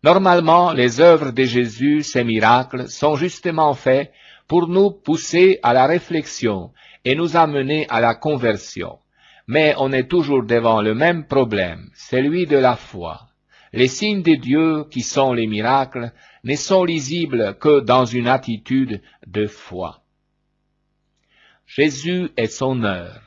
B: Normalement, les œuvres de Jésus, ces miracles, sont justement faits pour nous pousser à la réflexion et nous amener à la conversion. Mais on est toujours devant le même problème, celui de la foi. Les signes de Dieu, qui sont les miracles, ne sont lisibles que dans une attitude de foi. Jésus est son heure.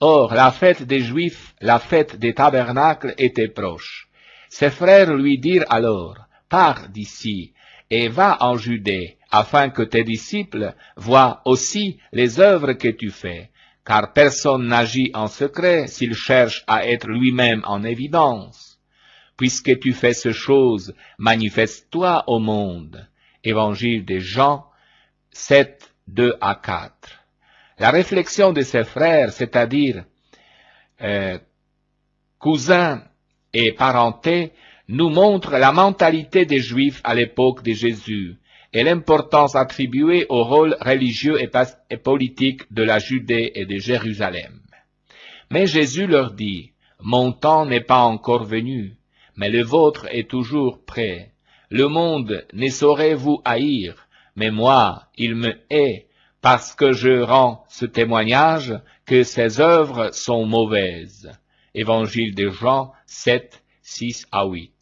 B: Or, la fête des Juifs, la fête des tabernacles, était proche. Ses frères lui dirent alors, « Pars d'ici, et va en Judée, afin que tes disciples voient aussi les œuvres que tu fais, car personne n'agit en secret s'il cherche à être lui-même en évidence. Puisque tu fais ces choses, manifeste-toi au monde. Évangile de Jean 7, 2 à 4. La réflexion de ses frères, c'est-à-dire cousins et parentés, nous montre la mentalité des Juifs à l'époque de Jésus et l'importance attribuée au rôle religieux et politique de la Judée et de Jérusalem. Mais Jésus leur dit, « Mon temps n'est pas encore venu, mais le vôtre est toujours prêt. Le monde ne saurait vous haïr, mais moi, il me hait, parce que je rends ce témoignage que ses œuvres sont mauvaises. » Évangile de Jean 7, 6 à 8.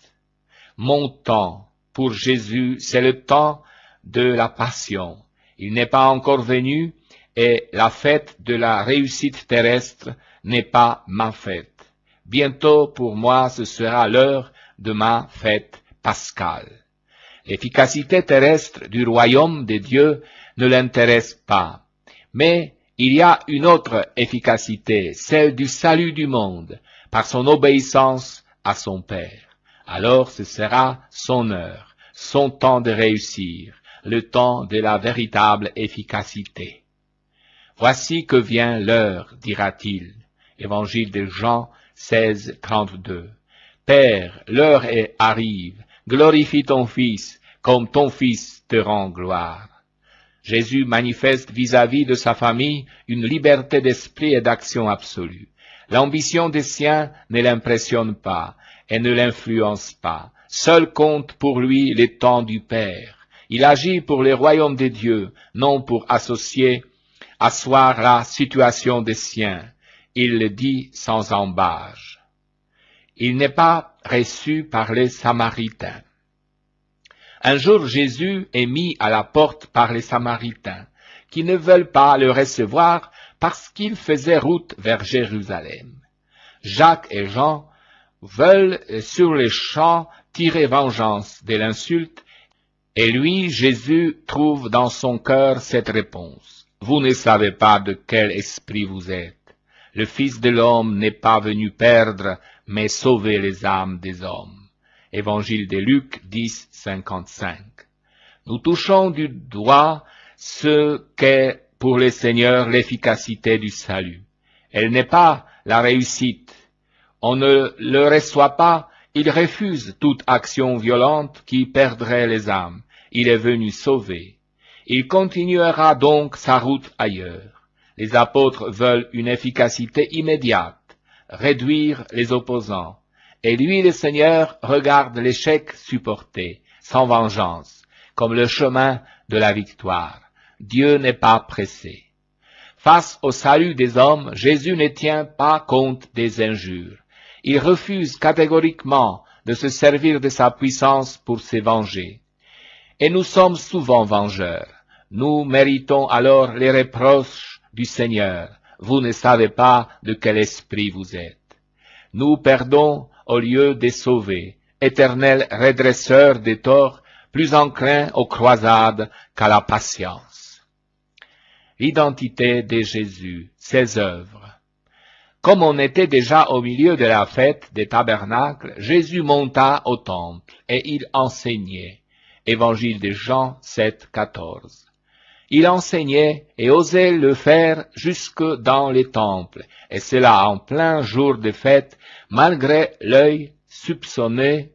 B: Mon temps, pour Jésus, c'est le temps de la passion. Il n'est pas encore venu et la fête de la réussite terrestre n'est pas ma fête. Bientôt, pour moi, ce sera l'heure de ma fête pascale. L'efficacité terrestre du royaume de Dieu ne l'intéresse pas. Mais il y a une autre efficacité, celle du salut du monde, par son obéissance à son Père. Alors ce sera son heure, son temps de réussir, le temps de la véritable efficacité. Voici que vient l'heure, dira-t-il. Évangile de Jean 16, 32. Père, l'heure arrive, glorifie ton Fils, comme ton Fils te rend gloire. Jésus manifeste vis-à-vis de sa famille une liberté d'esprit et d'action absolue. L'ambition des siens ne l'impressionne pas et ne l'influence pas. Seul compte pour lui les temps du Père. Il agit pour le royaume de Dieu, non pour asseoir la situation des siens. Il le dit sans embâche. Il n'est pas reçu par les Samaritains. Un jour, Jésus est mis à la porte par les Samaritains, qui ne veulent pas le recevoir parce qu'il faisait route vers Jérusalem. Jacques et Jean veulent sur les champs tirer vengeance de l'insulte, et lui, Jésus, trouve dans son cœur cette réponse. Vous ne savez pas de quel esprit vous êtes. Le Fils de l'homme n'est pas venu perdre, mais sauver les âmes des hommes. Évangile de Luc 10, 55. Nous touchons du doigt ce qu'est pour les seigneurs l'efficacité du salut. Elle n'est pas la réussite. On ne le reçoit pas, il refuse toute action violente qui perdrait les âmes. Il est venu sauver. Il continuera donc sa route ailleurs. Les apôtres veulent une efficacité immédiate, réduire les opposants. Et lui, le Seigneur, regarde l'échec supporté, sans vengeance, comme le chemin de la victoire. Dieu n'est pas pressé. Face au salut des hommes, Jésus ne tient pas compte des injures. Il refuse catégoriquement de se servir de sa puissance pour se venger. Et nous sommes souvent vengeurs. Nous méritons alors les reproches du Seigneur. Vous ne savez pas de quel esprit vous êtes. Nous perdons au lieu de sauver, éternel redresseur des torts, plus enclin aux croisades qu'à la patience. L'identité de Jésus, ses œuvres. Comme on était déjà au milieu de la fête des tabernacles, Jésus monta au temple et il enseignait. Évangile de Jean 7, 14. Il enseignait et osait le faire jusque dans les temples, et cela en plein jour de fête, malgré l'œil soupçonné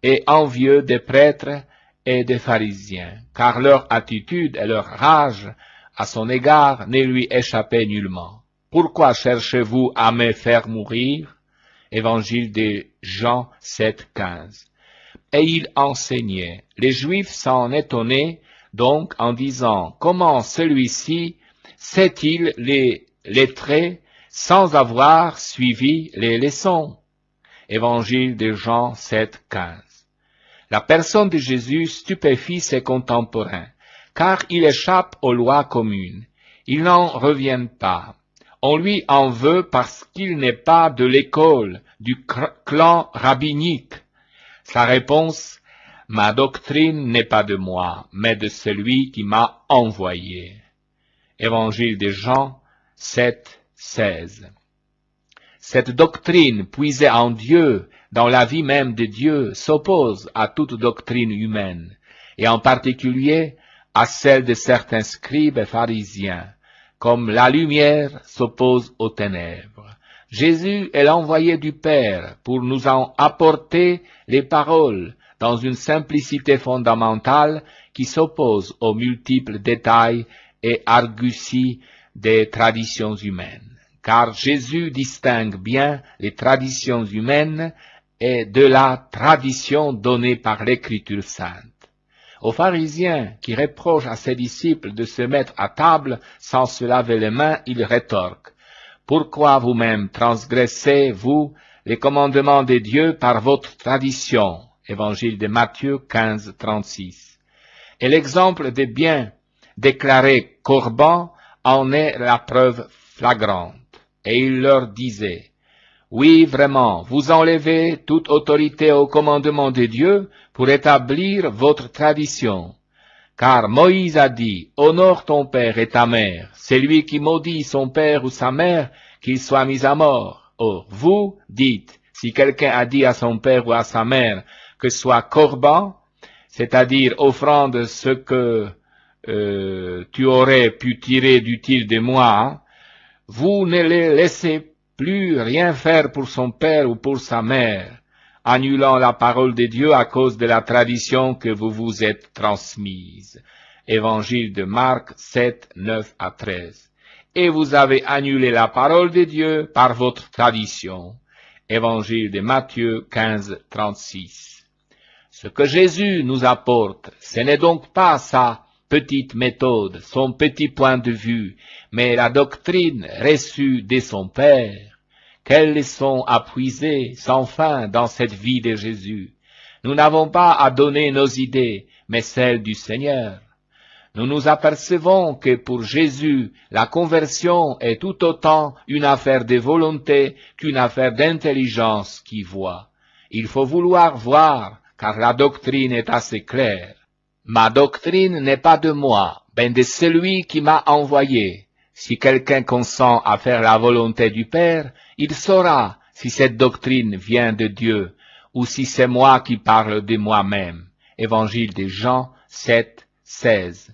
B: et envieux des prêtres et des pharisiens, car leur attitude et leur rage à son égard ne lui échappaient nullement. Pourquoi cherchez-vous à me faire mourir? Évangile de Jean 7, 15. Et il enseignait. Les Juifs s'en étonnaient donc en disant, comment celui-ci sait-il les lettrés sans avoir suivi les leçons? Évangile de Jean 7, 15. La personne de Jésus stupéfie ses contemporains, car il échappe aux lois communes. Ils n'en reviennent pas. On lui en veut parce qu'il n'est pas de l'école, du clan rabbinique. Sa réponse Ma doctrine n'est pas de moi, mais de celui qui m'a envoyé. Évangile de Jean 7, 16. Cette doctrine puisée en Dieu, dans la vie même de Dieu, s'oppose à toute doctrine humaine, et en particulier à celle de certains scribes et pharisiens, comme la lumière s'oppose aux ténèbres. Jésus est l'envoyé du Père pour nous en apporter les paroles dans une simplicité fondamentale qui s'oppose aux multiples détails et arguties des traditions humaines. Car Jésus distingue bien les traditions humaines et de la tradition donnée par l'Écriture sainte. Aux pharisiens qui reprochent à ses disciples de se mettre à table sans se laver les mains, il rétorque: « Pourquoi vous-même transgressez-vous les commandements de Dieu par votre tradition ?» Évangile de Matthieu 15, 36. Et l'exemple des biens déclarés corbans en est la preuve flagrante. Et il leur disait: « Oui, vraiment, vous enlevez toute autorité au commandement de Dieu pour établir votre tradition. Car Moïse a dit: « Honore ton père et ta mère. Celui qui maudit son père ou sa mère, qu'il soit mis à mort. » Or, vous dites, si quelqu'un a dit à son père ou à sa mère que soit corban, c'est-à-dire offrande ce que tu aurais pu tirer d'utile de moi, vous ne les laissez plus rien faire pour son père ou pour sa mère, annulant la parole de Dieu à cause de la tradition que vous vous êtes transmise. Évangile de Marc 7, 9 à 13. Et vous avez annulé la parole de Dieu par votre tradition. Évangile de Matthieu 15, 36. Ce que Jésus nous apporte, ce n'est donc pas sa petite méthode, son petit point de vue, mais la doctrine reçue de son Père. Quelles leçons à puiser sans fin dans cette vie de Jésus. Nous n'avons pas à donner nos idées, mais celles du Seigneur. Nous nous apercevons que pour Jésus, la conversion est tout autant une affaire de volonté qu'une affaire d'intelligence qui voit. Il faut vouloir voir, car la doctrine est assez claire. Ma doctrine n'est pas de moi, mais de celui qui m'a envoyé. Si quelqu'un consent à faire la volonté du Père, il saura si cette doctrine vient de Dieu, ou si c'est moi qui parle de moi-même. Évangile de Jean 7, 16.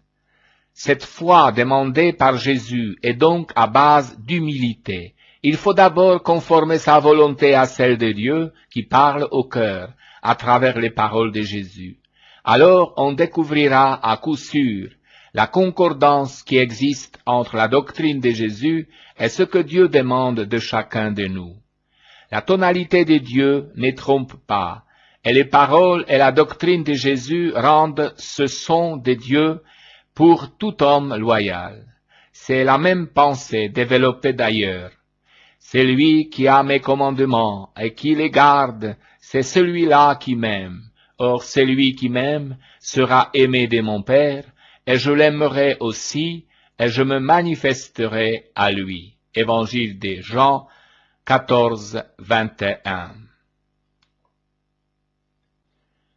B: Cette foi demandée par Jésus est donc à base d'humilité. Il faut d'abord conformer sa volonté à celle de Dieu qui parle au cœur, à travers les paroles de Jésus. Alors on découvrira à coup sûr la concordance qui existe entre la doctrine de Jésus et ce que Dieu demande de chacun de nous. La tonalité de Dieu ne trompe pas, et les paroles et la doctrine de Jésus rendent ce son de Dieu pour tout homme loyal. C'est la même pensée développée d'ailleurs. Celui qui a mes commandements et qui les garde, c'est celui-là qui m'aime. Or celui qui m'aime sera aimé de mon Père, et je l'aimerai aussi, et je me manifesterai à lui. Évangile de Jean 14, 21.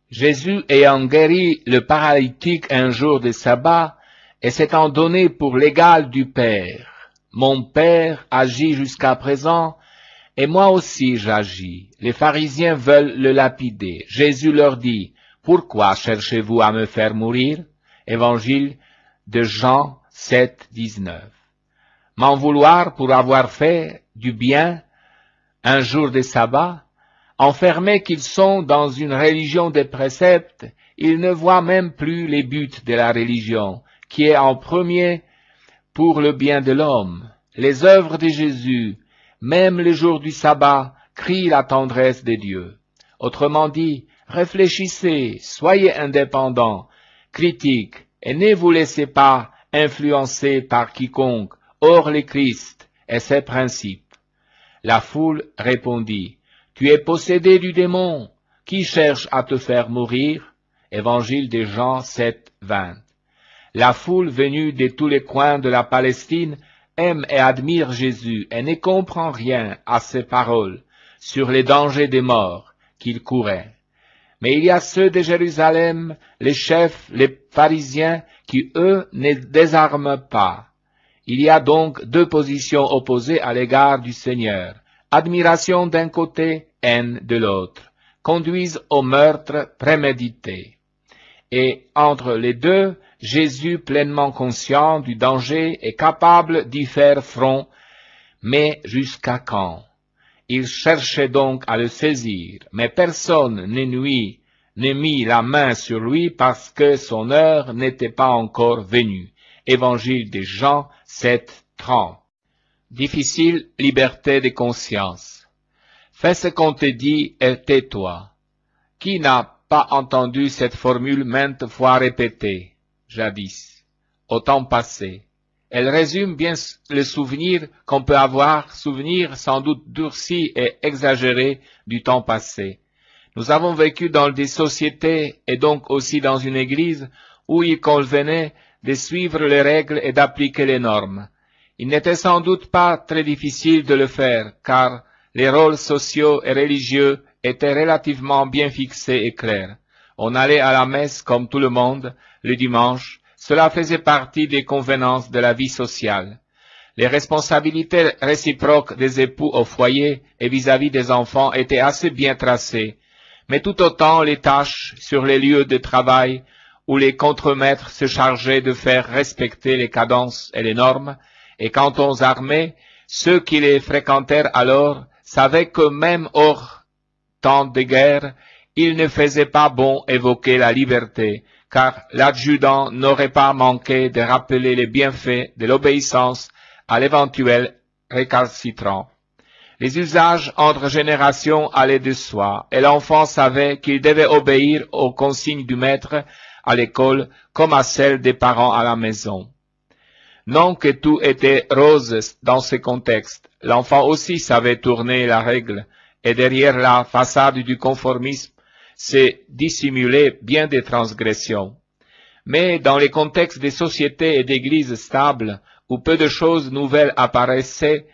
B: Jésus ayant guéri le paralytique un jour de sabbat, et s'étant donné pour l'égal du Père. Mon Père agit jusqu'à présent, et moi aussi j'agis. Les pharisiens veulent le lapider. Jésus leur dit: « Pourquoi cherchez-vous à me faire mourir ?» Évangile de Jean 7, 19. M'en vouloir pour avoir fait du bien un jour de sabbat? Enfermés qu'ils sont dans une religion des préceptes, ils ne voient même plus les buts de la religion, qui est en premier pour le bien de l'homme. Les œuvres de Jésus, même le jour du sabbat, crient la tendresse de Dieu. Autrement dit, réfléchissez, soyez indépendants, critiques, et ne vous laissez pas influencer par quiconque, hors le Christ et ses principes. La foule répondit: « Tu es possédé du démon, qui cherche à te faire mourir ?» Évangile de Jean 7, 20. La foule venue de tous les coins de la Palestine aime et admire Jésus et ne comprend rien à ses paroles sur les dangers des morts qu'il courait. Mais il y a ceux de Jérusalem, les chefs, les pharisiens, qui eux ne désarment pas. Il y a donc deux positions opposées à l'égard du Seigneur. Admiration d'un côté, haine de l'autre, conduisent au meurtre prémédité. Et entre les deux, Jésus, pleinement conscient du danger, est capable d'y faire front, mais jusqu'à quand? Il cherchait donc à le saisir, mais personne ne mit la main sur lui parce que son heure n'était pas encore venue. Évangile de Jean 7:30. Difficile liberté de conscience. Fais ce qu'on te dit et tais-toi. Qui n'a pas entendu cette formule maintes fois répétée, jadis, au temps passé? Elle résume bien le souvenir qu'on peut avoir, souvenir sans doute durci et exagéré du temps passé. Nous avons vécu dans des sociétés et donc aussi dans une église où il convenait de suivre les règles et d'appliquer les normes. Il n'était sans doute pas très difficile de le faire, car les rôles sociaux et religieux étaient relativement bien fixés et clairs. On allait à la messe comme tout le monde, le dimanche. Cela faisait partie des convenances de la vie sociale. Les responsabilités réciproques des époux au foyer et vis-à-vis des enfants étaient assez bien tracées, mais tout autant les tâches sur les lieux de travail où les contremaîtres se chargeaient de faire respecter les cadences et les normes, et quant aux armées, ceux qui les fréquentèrent alors savaient que même hors temps de guerre, il ne faisait pas bon évoquer la liberté, car l'adjudant n'aurait pas manqué de rappeler les bienfaits de l'obéissance à l'éventuel récalcitrant. Les usages entre générations allaient de soi, et l'enfant savait qu'il devait obéir aux consignes du maître à l'école comme à celles des parents à la maison. Non que tout était rose dans ce contexte, l'enfant aussi savait tourner la règle, et derrière la façade du conformisme se dissimulaient bien des transgressions. Mais dans les contextes des sociétés et d'églises stables, où peu de choses nouvelles apparaissaient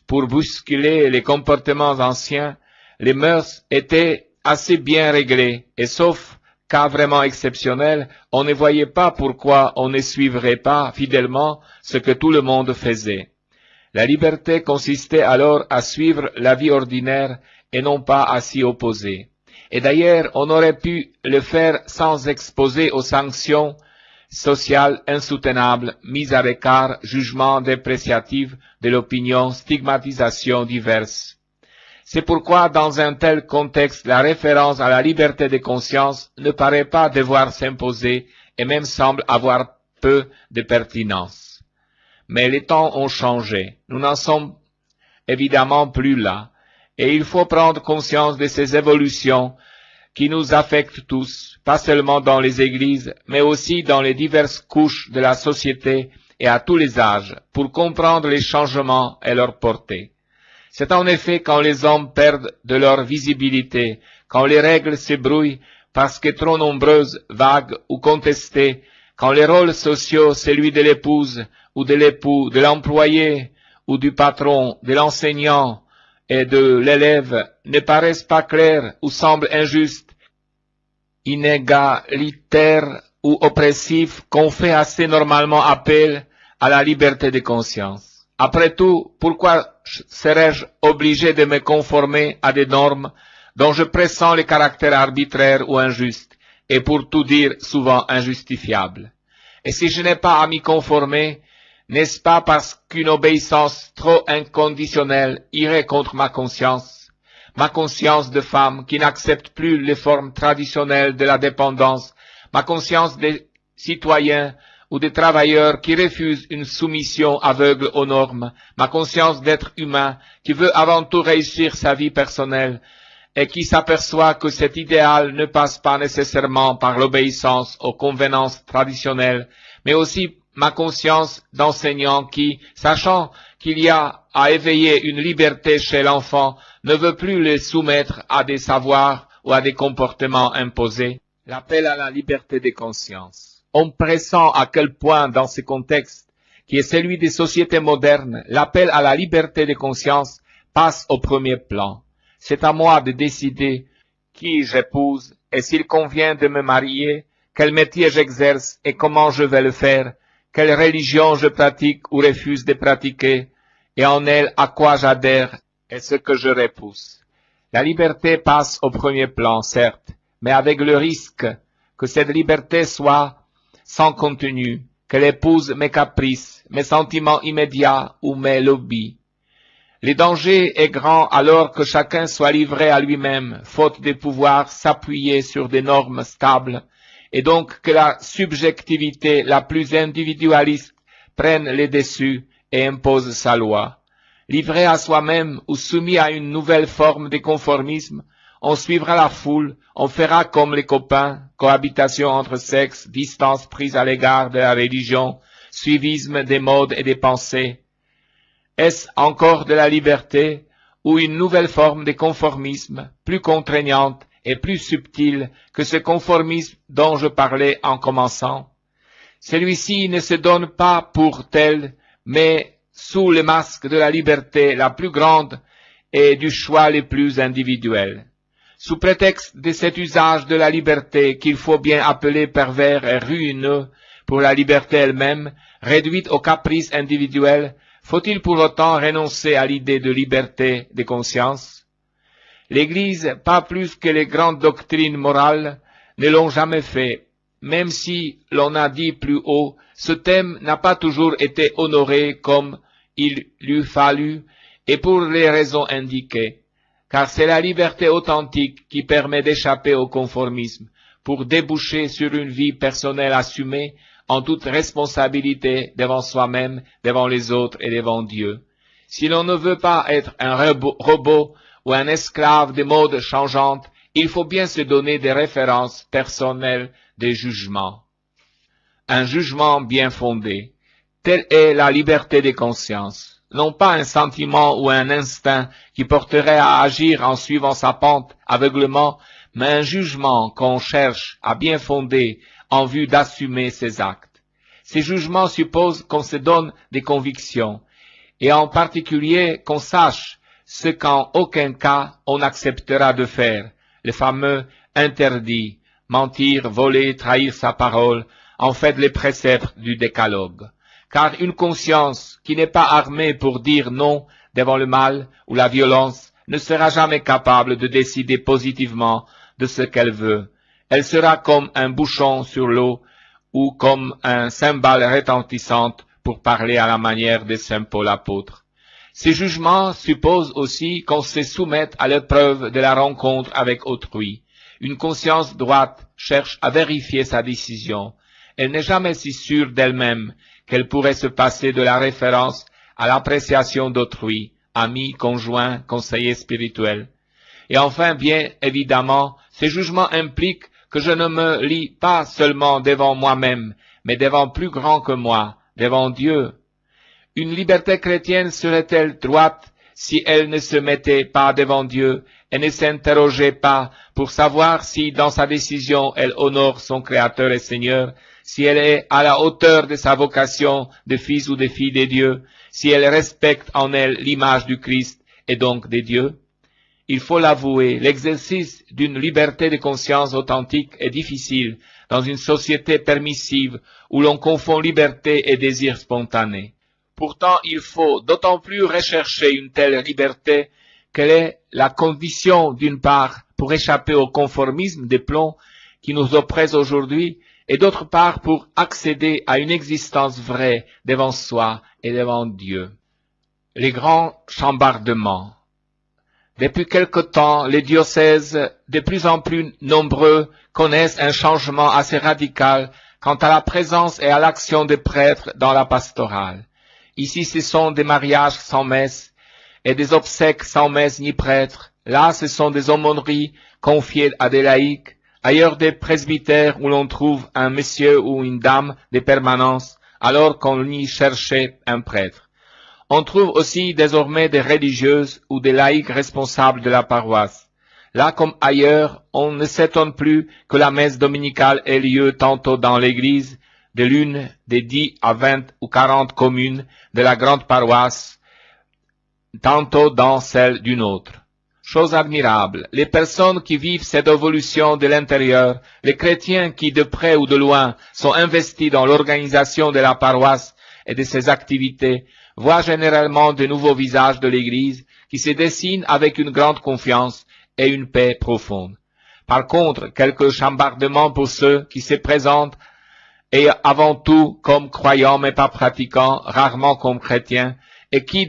B: pour bousculer les comportements anciens, les mœurs étaient assez bien réglées, et sauf cas vraiment exceptionnel, on ne voyait pas pourquoi on ne suivrait pas fidèlement ce que tout le monde faisait. La liberté consistait alors à suivre la vie ordinaire et non pas à s'y opposer. Et d'ailleurs, on aurait pu le faire sans exposer aux sanctions sociales insoutenables, mises à l'écart, jugements dépréciatifs de l'opinion, stigmatisations diverses. C'est pourquoi, dans un tel contexte, la référence à la liberté de conscience ne paraît pas devoir s'imposer et même semble avoir peu de pertinence. Mais les temps ont changé. Nous n'en sommes évidemment plus là. Et il faut prendre conscience de ces évolutions qui nous affectent tous, pas seulement dans les églises, mais aussi dans les diverses couches de la société et à tous les âges, pour comprendre les changements et leur portée. C'est en effet quand les hommes perdent de leur visibilité, quand les règles se brouillent parce que trop nombreuses, vagues ou contestées, quand les rôles sociaux, celui de l'épouse ou de l'époux, de l'employé ou du patron, de l'enseignant et de l'élève ne paraissent pas clairs ou semblent injustes, inégalitaires ou oppressifs, qu'on fait assez normalement appel à la liberté de conscience. Après tout, pourquoi serais-je obligé de me conformer à des normes dont je pressens le caractère arbitraire ou injuste, et pour tout dire souvent injustifiable? Et si je n'ai pas à m'y conformer, n'est-ce pas parce qu'une obéissance trop inconditionnelle irait contre ma conscience de femme qui n'accepte plus les formes traditionnelles de la dépendance, ma conscience des citoyens ou des travailleurs qui refusent une soumission aveugle aux normes, ma conscience d'être humain qui veut avant tout réussir sa vie personnelle et qui s'aperçoit que cet idéal ne passe pas nécessairement par l'obéissance aux convenances traditionnelles, mais aussi ma conscience d'enseignant qui, sachant qu'il y a à éveiller une liberté chez l'enfant, ne veut plus le soumettre à des savoirs ou à des comportements imposés. L'appel à la liberté de conscience. On pressent à quel point, dans ce contexte, qui est celui des sociétés modernes, l'appel à la liberté de conscience passe au premier plan. C'est à moi de décider qui j'épouse et s'il convient de me marier, quel métier j'exerce et comment je vais le faire, quelle religion je pratique ou refuse de pratiquer, et en elle à quoi j'adhère et ce que je repousse. La liberté passe au premier plan, certes, mais avec le risque que cette liberté soit sans contenu, qu'elle épouse mes caprices, mes sentiments immédiats ou mes lobbies. Le danger est grand alors que chacun soit livré à lui-même, faute de pouvoir s'appuyer sur des normes stables, et donc que la subjectivité la plus individualiste prenne les dessus et impose sa loi. Livré à soi-même ou soumis à une nouvelle forme de conformisme, on suivra la foule, on fera comme les copains, cohabitation entre sexes, distance prise à l'égard de la religion, suivisme des modes et des pensées. Est-ce encore de la liberté ou une nouvelle forme de conformisme, plus contraignante et plus subtile que ce conformisme dont je parlais en commençant? Celui-ci ne se donne pas pour tel, mais sous le masque de la liberté la plus grande et du choix le plus individuel. Sous prétexte de cet usage de la liberté qu'il faut bien appeler pervers et ruineux pour la liberté elle-même, réduite au caprice individuel, faut-il pour autant renoncer à l'idée de liberté de conscience? L'Église, pas plus que les grandes doctrines morales, ne l'ont jamais fait. Même si l'on a dit plus haut, ce thème n'a pas toujours été honoré comme il lui fallu et pour les raisons indiquées. Car c'est la liberté authentique qui permet d'échapper au conformisme, pour déboucher sur une vie personnelle assumée en toute responsabilité devant soi-même, devant les autres et devant Dieu. Si l'on ne veut pas être un robot ou un esclave des modes changeantes, il faut bien se donner des références personnelles des jugements. Un jugement bien fondé. Telle est la liberté des consciences. Non pas un sentiment ou un instinct qui porterait à agir en suivant sa pente aveuglement, mais un jugement qu'on cherche à bien fonder en vue d'assumer ses actes. Ces jugements supposent qu'on se donne des convictions, et en particulier qu'on sache ce qu'en aucun cas on acceptera de faire, le fameux interdit, mentir, voler, trahir sa parole, en fait les préceptes du décalogue. Car une conscience qui n'est pas armée pour dire non devant le mal ou la violence ne sera jamais capable de décider positivement de ce qu'elle veut. Elle sera comme un bouchon sur l'eau ou comme un cymbale retentissante pour parler à la manière de Saint Paul apôtre. Ces jugements supposent aussi qu'on se soumette à l'épreuve de la rencontre avec autrui. Une conscience droite cherche à vérifier sa décision. Elle n'est jamais si sûre d'elle-même qu'elle pourrait se passer de la référence à l'appréciation d'autrui, amis, conjoints, conseillers spirituels. Et enfin, bien évidemment, ces jugements impliquent que je ne me lie pas seulement devant moi-même, mais devant plus grand que moi, devant Dieu. Une liberté chrétienne serait-elle droite si elle ne se mettait pas devant Dieu et ne s'interrogeait pas pour savoir si dans sa décision elle honore son Créateur et Seigneur, si elle est à la hauteur de sa vocation de fils ou de fille de Dieu, si elle respecte en elle l'image du Christ et donc de Dieu? Il faut l'avouer, l'exercice d'une liberté de conscience authentique est difficile dans une société permissive où l'on confond liberté et désir spontané. Pourtant, il faut d'autant plus rechercher une telle liberté qu'elle est la condition, d'une part, pour échapper au conformisme des plombs qui nous oppresse aujourd'hui, et d'autre part pour accéder à une existence vraie devant soi et devant Dieu. Les grands chambardements. Depuis quelque temps, les diocèses, de plus en plus nombreux, connaissent un changement assez radical quant à la présence et à l'action des prêtres dans la pastorale. Ici, ce sont des mariages sans messe et des obsèques sans messe ni prêtre. Là, ce sont des aumôneries confiées à des laïcs. Ailleurs, des presbytères où l'on trouve un monsieur ou une dame de permanence, alors qu'on y cherchait un prêtre. On trouve aussi désormais des religieuses ou des laïcs responsables de la paroisse. Là comme ailleurs, on ne s'étonne plus que la messe dominicale ait lieu tantôt dans l'église de l'une des 10 à 20 ou 40 communes de la grande paroisse, tantôt dans celle d'une autre. Chose admirable, les personnes qui vivent cette évolution de l'intérieur, les chrétiens qui de près ou de loin sont investis dans l'organisation de la paroisse et de ses activités, voient généralement de nouveaux visages de l'Église qui se dessinent avec une grande confiance et une paix profonde. Par contre, quelques chambardements pour ceux qui se présentent et avant tout comme croyants mais pas pratiquants, rarement comme chrétiens, et qui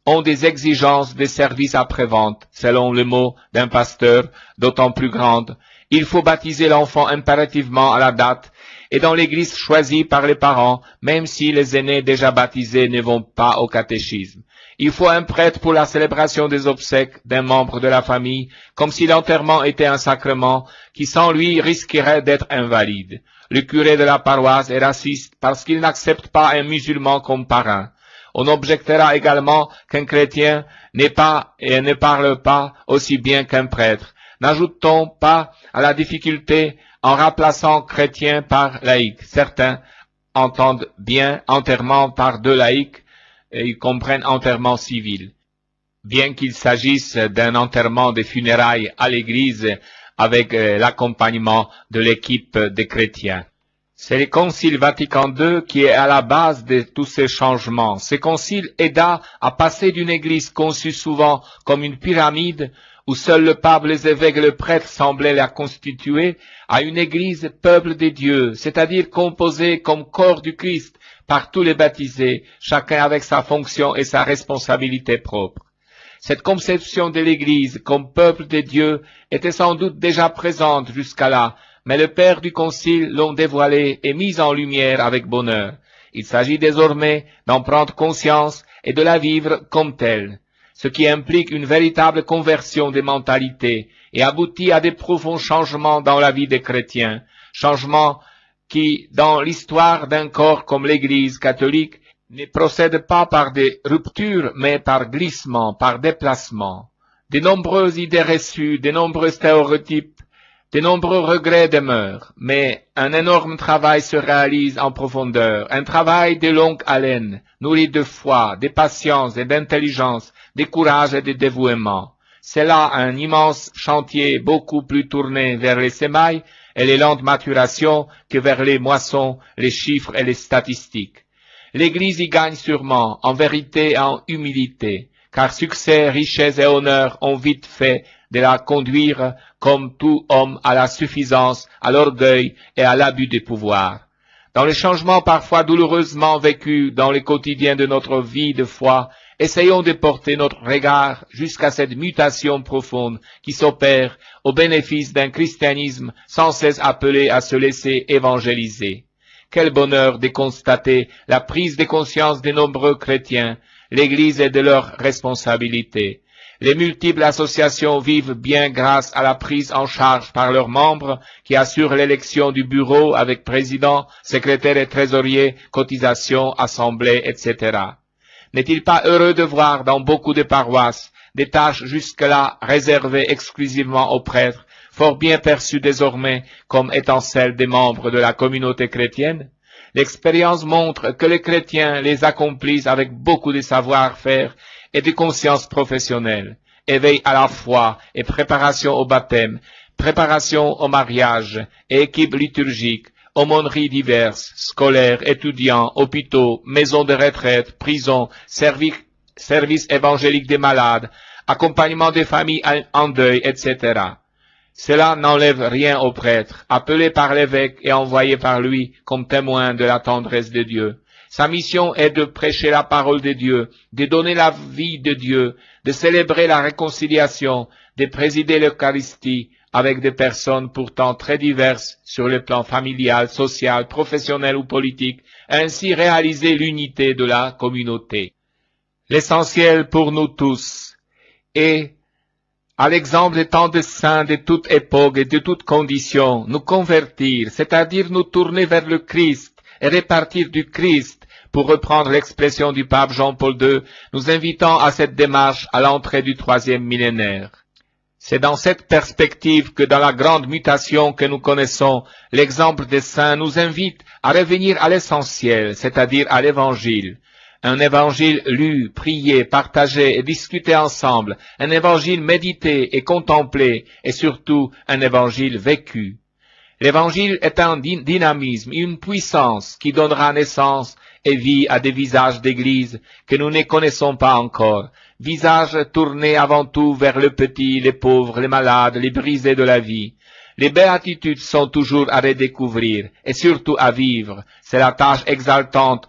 B: ont des exigences de service après-vente, selon le mot d'un pasteur, d'autant plus grandes. Il faut baptiser l'enfant impérativement à la date et dans l'église choisie par les parents, même si les aînés déjà baptisés ne vont pas au catéchisme. Il faut un prêtre pour la célébration des obsèques d'un membre de la famille, comme si l'enterrement était un sacrement qui sans lui risquerait d'être invalide. Le curé de la paroisse est raciste parce qu'il n'accepte pas un musulman comme parrain. On objectera également qu'un chrétien n'est pas et ne parle pas aussi bien qu'un prêtre. N'ajoute-t-on pas à la difficulté en remplaçant chrétien par laïc? Certains entendent bien enterrement par deux laïcs et ils comprennent enterrement civil. Bien qu'il s'agisse d'un enterrement des funérailles à l'église avec l'accompagnement de l'équipe des chrétiens. C'est le Concile Vatican II qui est à la base de tous ces changements. Ce concile aida à passer d'une église conçue souvent comme une pyramide, où seul le pape, les évêques et le prêtre semblaient la constituer, à une église peuple des dieux, c'est-à-dire composée comme corps du Christ par tous les baptisés, chacun avec sa fonction et sa responsabilité propre. Cette conception de l'église comme peuple des dieux était sans doute déjà présente jusqu'à là, mais le père du concile l'ont dévoilé et mise en lumière avec bonheur. Il s'agit désormais d'en prendre conscience et de la vivre comme telle, ce qui implique une véritable conversion des mentalités et aboutit à des profonds changements dans la vie des chrétiens, changements qui, dans l'histoire d'un corps comme l'Église catholique, ne procèdent pas par des ruptures, mais par glissement, par déplacement. De nombreuses idées reçues, de nombreux stéréotypes, de nombreux regrets demeurent, mais un énorme travail se réalise en profondeur, un travail de longue haleine, nourri de foi, de patience et d'intelligence, de courage et de dévouement. C'est là un immense chantier beaucoup plus tourné vers les semailles et les lentes maturations que vers les moissons, les chiffres et les statistiques. L'Église y gagne sûrement, en vérité et en humilité, car succès, richesse et honneur ont vite fait de la conduire comme tout homme à la suffisance, à l'orgueil et à l'abus des pouvoirs. Dans les changements parfois douloureusement vécus dans le quotidien de notre vie de foi, essayons de porter notre regard jusqu'à cette mutation profonde qui s'opère au bénéfice d'un christianisme sans cesse appelé à se laisser évangéliser. Quel bonheur de constater la prise de conscience des nombreux chrétiens, l'Église et de leurs responsabilités. Les multiples associations vivent bien grâce à la prise en charge par leurs membres qui assurent l'élection du bureau avec président, secrétaire et trésorier, cotisations, assemblées, etc. N'est-il pas heureux de voir dans beaucoup de paroisses des tâches jusque-là réservées exclusivement aux prêtres, fort bien perçues désormais comme étant celles des membres de la communauté chrétienne? L'expérience montre que les chrétiens les accomplissent avec beaucoup de savoir-faire et de conscience professionnelle. Éveil à la foi et préparation au baptême, préparation au mariage et équipe liturgique, aumôneries diverses, scolaires, étudiants, hôpitaux, maisons de retraite, prisons, services évangéliques des malades, accompagnement des familles en deuil, etc. Cela n'enlève rien au prêtre, appelé par l'évêque et envoyé par lui comme témoin de la tendresse de Dieu. Sa mission est de prêcher la parole de Dieu, de donner la vie de Dieu, de célébrer la réconciliation, de présider l'Eucharistie avec des personnes pourtant très diverses sur le plan familial, social, professionnel ou politique, ainsi réaliser l'unité de la communauté. L'essentiel pour nous tous est, à l'exemple de tant de saints de toute époque et de toute condition, nous convertir, c'est-à-dire nous tourner vers le Christ et repartir du Christ, pour reprendre l'expression du pape Jean-Paul II, nous invitant à cette démarche à l'entrée du 3e millénaire. C'est dans cette perspective que dans la grande mutation que nous connaissons, l'exemple des saints nous invite à revenir à l'essentiel, c'est-à-dire à l'Évangile. Un évangile lu, prié, partagé et discuté ensemble, un évangile médité et contemplé, et surtout un évangile vécu. L'évangile est un dynamisme, une puissance qui donnera naissance et vie à des visages d'église que nous ne connaissons pas encore, visages tournés avant tout vers le petit, les pauvres, les malades, les brisés de la vie. Les béatitudes sont toujours à redécouvrir et surtout à vivre. C'est la tâche exaltante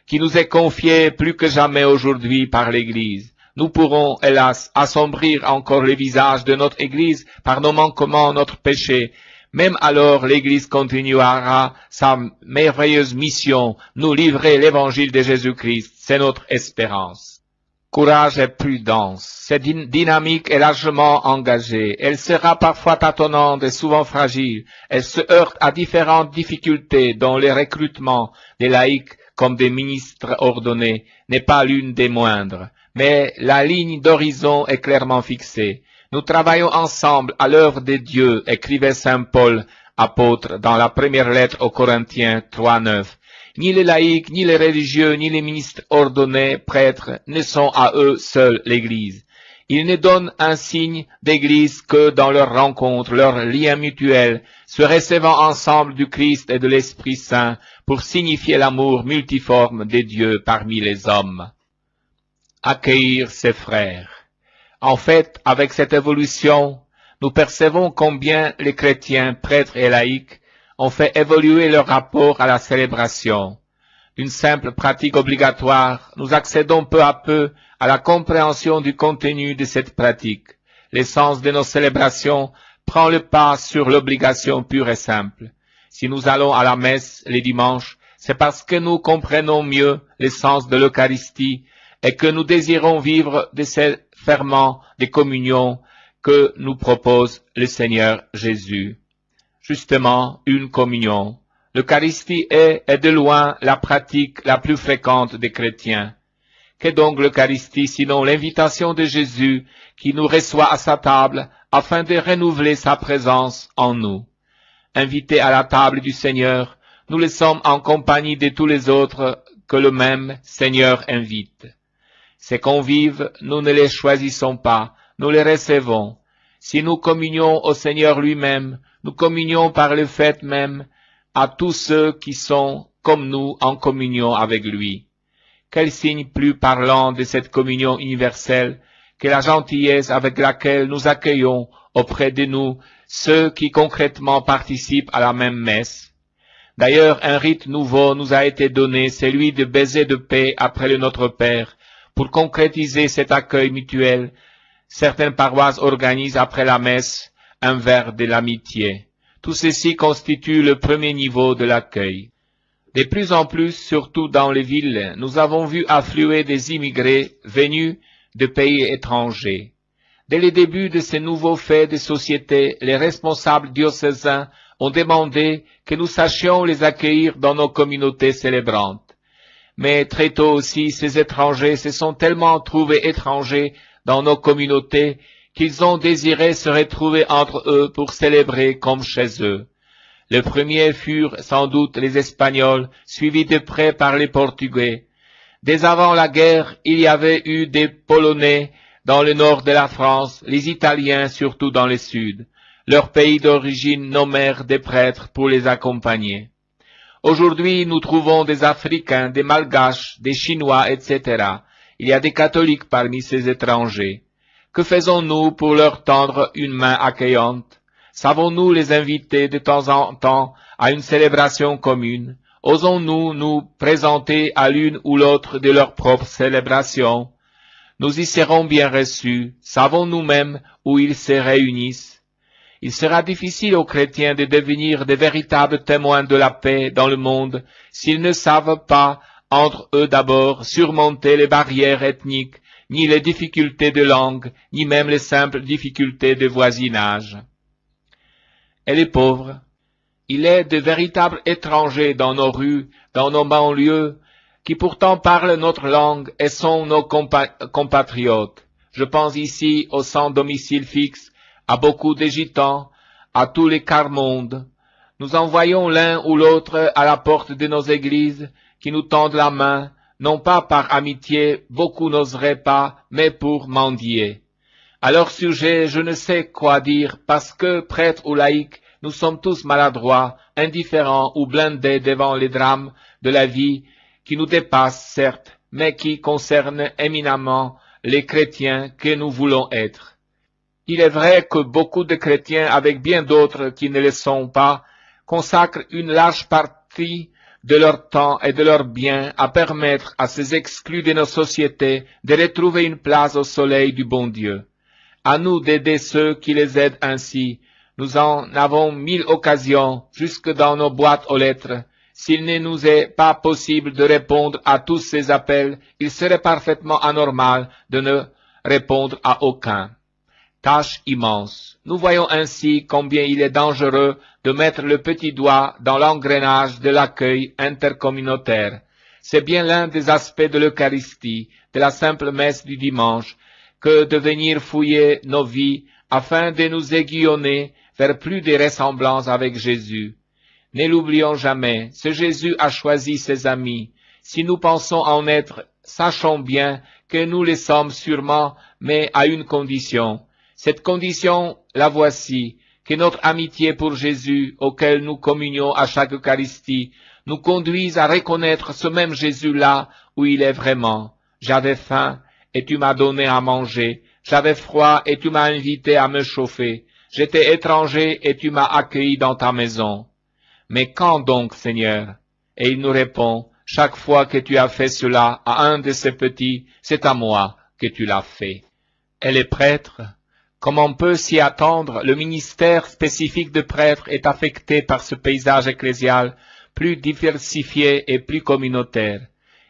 B: qui nous est confiée plus que jamais aujourd'hui par l'Église. Nous pourrons, hélas, assombrir encore le visage de notre Église par nos manquements, notre péché. Même alors, l'Église continuera sa merveilleuse mission, nous livrer l'Évangile de Jésus-Christ. C'est notre espérance. Courage et prudence. Cette dynamique est largement engagée. Elle sera parfois tâtonnante et souvent fragile. Elle se heurte à différentes difficultés dont le recrutement des laïcs comme des ministres ordonnés n'est pas l'une des moindres. Mais la ligne d'horizon est clairement fixée. Nous travaillons ensemble à l'œuvre de Dieu, écrivait saint Paul, apôtre, dans la première lettre aux Corinthiens 3:9. Ni les laïcs, ni les religieux, ni les ministres ordonnés, prêtres, ne sont à eux seuls l'Église. Ils ne donnent un signe d'Église que dans leur rencontre, leur lien mutuel, se recevant ensemble du Christ et de l'Esprit Saint pour signifier l'amour multiforme de Dieu parmi les hommes. Accueillir ses frères. En fait, avec cette évolution, nous percevons combien les chrétiens, prêtres et laïcs ont fait évoluer leur rapport à la célébration. D'une simple pratique obligatoire, nous accédons peu à peu à la compréhension du contenu de cette pratique. L'essence de nos célébrations prend le pas sur l'obligation pure et simple. Si nous allons à la messe les dimanches, c'est parce que nous comprenons mieux l'essence de l'Eucharistie et que nous désirons vivre de ces ferments de communion que nous propose le Seigneur Jésus. Justement, une communion. L'Eucharistie est de loin la pratique la plus fréquente des chrétiens. Qu'est donc l'Eucharistie sinon l'invitation de Jésus qui nous reçoit à sa table afin de renouveler sa présence en nous? Invités à la table du Seigneur, nous le sommes en compagnie de tous les autres que le même Seigneur invite. Ces convives, nous ne les choisissons pas, nous les recevons. Si nous communions au Seigneur lui-même, nous communions par le fait même à tous ceux qui sont, comme nous, en communion avec lui. Quel signe plus parlant de cette communion universelle que la gentillesse avec laquelle nous accueillons auprès de nous ceux qui concrètement participent à la même messe. D'ailleurs, un rite nouveau nous a été donné, celui de baiser de paix après le Notre Père. Pour concrétiser cet accueil mutuel, certaines paroisses organisent après la messe un verre de l'amitié. Tout ceci constitue le premier niveau de l'accueil. De plus en plus, surtout dans les villes, nous avons vu affluer des immigrés venus de pays étrangers. Dès le début de ces nouveaux faits de société, les responsables diocésains ont demandé que nous sachions les accueillir dans nos communautés célébrantes. Mais très tôt aussi, ces étrangers se sont tellement trouvés étrangers dans nos communautés qu'ils ont désiré se retrouver entre eux pour célébrer comme chez eux. Les premiers furent sans doute les Espagnols, suivis de près par les Portugais. Dès avant la guerre, il y avait eu des Polonais dans le nord de la France, les Italiens surtout dans le sud. Leur pays d'origine nommèrent des prêtres pour les accompagner. Aujourd'hui, nous trouvons des Africains, des Malgaches, des Chinois, etc. Il y a des catholiques parmi ces étrangers. Que faisons-nous pour leur tendre une main accueillante? Savons-nous les inviter de temps en temps à une célébration commune? Osons-nous nous présenter à l'une ou l'autre de leurs propres célébrations? Nous y serons bien reçus. Savons-nous même où ils se réunissent? Il sera difficile aux chrétiens de devenir de véritables témoins de la paix dans le monde s'ils ne savent pas, entre eux d'abord, surmonter les barrières ethniques, ni les difficultés de langue, ni même les simples difficultés de voisinage. Et les pauvres? Il est de véritables étrangers dans nos rues, dans nos banlieues, qui pourtant parlent notre langue et sont nos compatriotes. Je pense ici aux sans domicile fixe, à beaucoup de gitans, à tous les quart-mondes. Nous envoyons l'un ou l'autre à la porte de nos églises, qui nous tendent la main, non pas par amitié, beaucoup n'oseraient pas, mais pour mendier. À leur sujet, je ne sais quoi dire, parce que, prêtres ou laïcs, nous sommes tous maladroits, indifférents ou blindés devant les drames de la vie qui nous dépassent, certes, mais qui concernent éminemment les chrétiens que nous voulons être. Il est vrai que beaucoup de chrétiens, avec bien d'autres qui ne le sont pas, consacrent une large partie de leur temps et de leurs biens à permettre à ces exclus de nos sociétés de retrouver une place au soleil du bon Dieu. À nous d'aider ceux qui les aident ainsi. Nous en avons mille occasions, jusque dans nos boîtes aux lettres. S'il ne nous est pas possible de répondre à tous ces appels, il serait parfaitement anormal de ne répondre à aucun. Tâche immense. Nous voyons ainsi combien il est dangereux de mettre le petit doigt dans l'engrenage de l'accueil intercommunautaire. C'est bien l'un des aspects de l'Eucharistie, de la simple messe du dimanche, que de venir fouiller nos vies afin de nous aiguillonner vers plus de ressemblance avec Jésus. Ne l'oublions jamais, ce Jésus a choisi ses amis. Si nous pensons en être, sachons bien que nous le sommes sûrement, mais à une condition. Cette condition, la voici, que notre amitié pour Jésus, auquel nous communions à chaque Eucharistie, nous conduise à reconnaître ce même Jésus-là où il est vraiment. J'avais faim, et tu m'as donné à manger. J'avais froid, et tu m'as invité à me chauffer. J'étais étranger, et tu m'as accueilli dans ta maison. Mais quand donc, Seigneur? Et il nous répond, chaque fois que tu as fait cela à un de ces petits, c'est à moi que tu l'as fait. Et les prêtres? Comme on peut s'y attendre, le ministère spécifique de prêtre est affecté par ce paysage ecclésial plus diversifié et plus communautaire.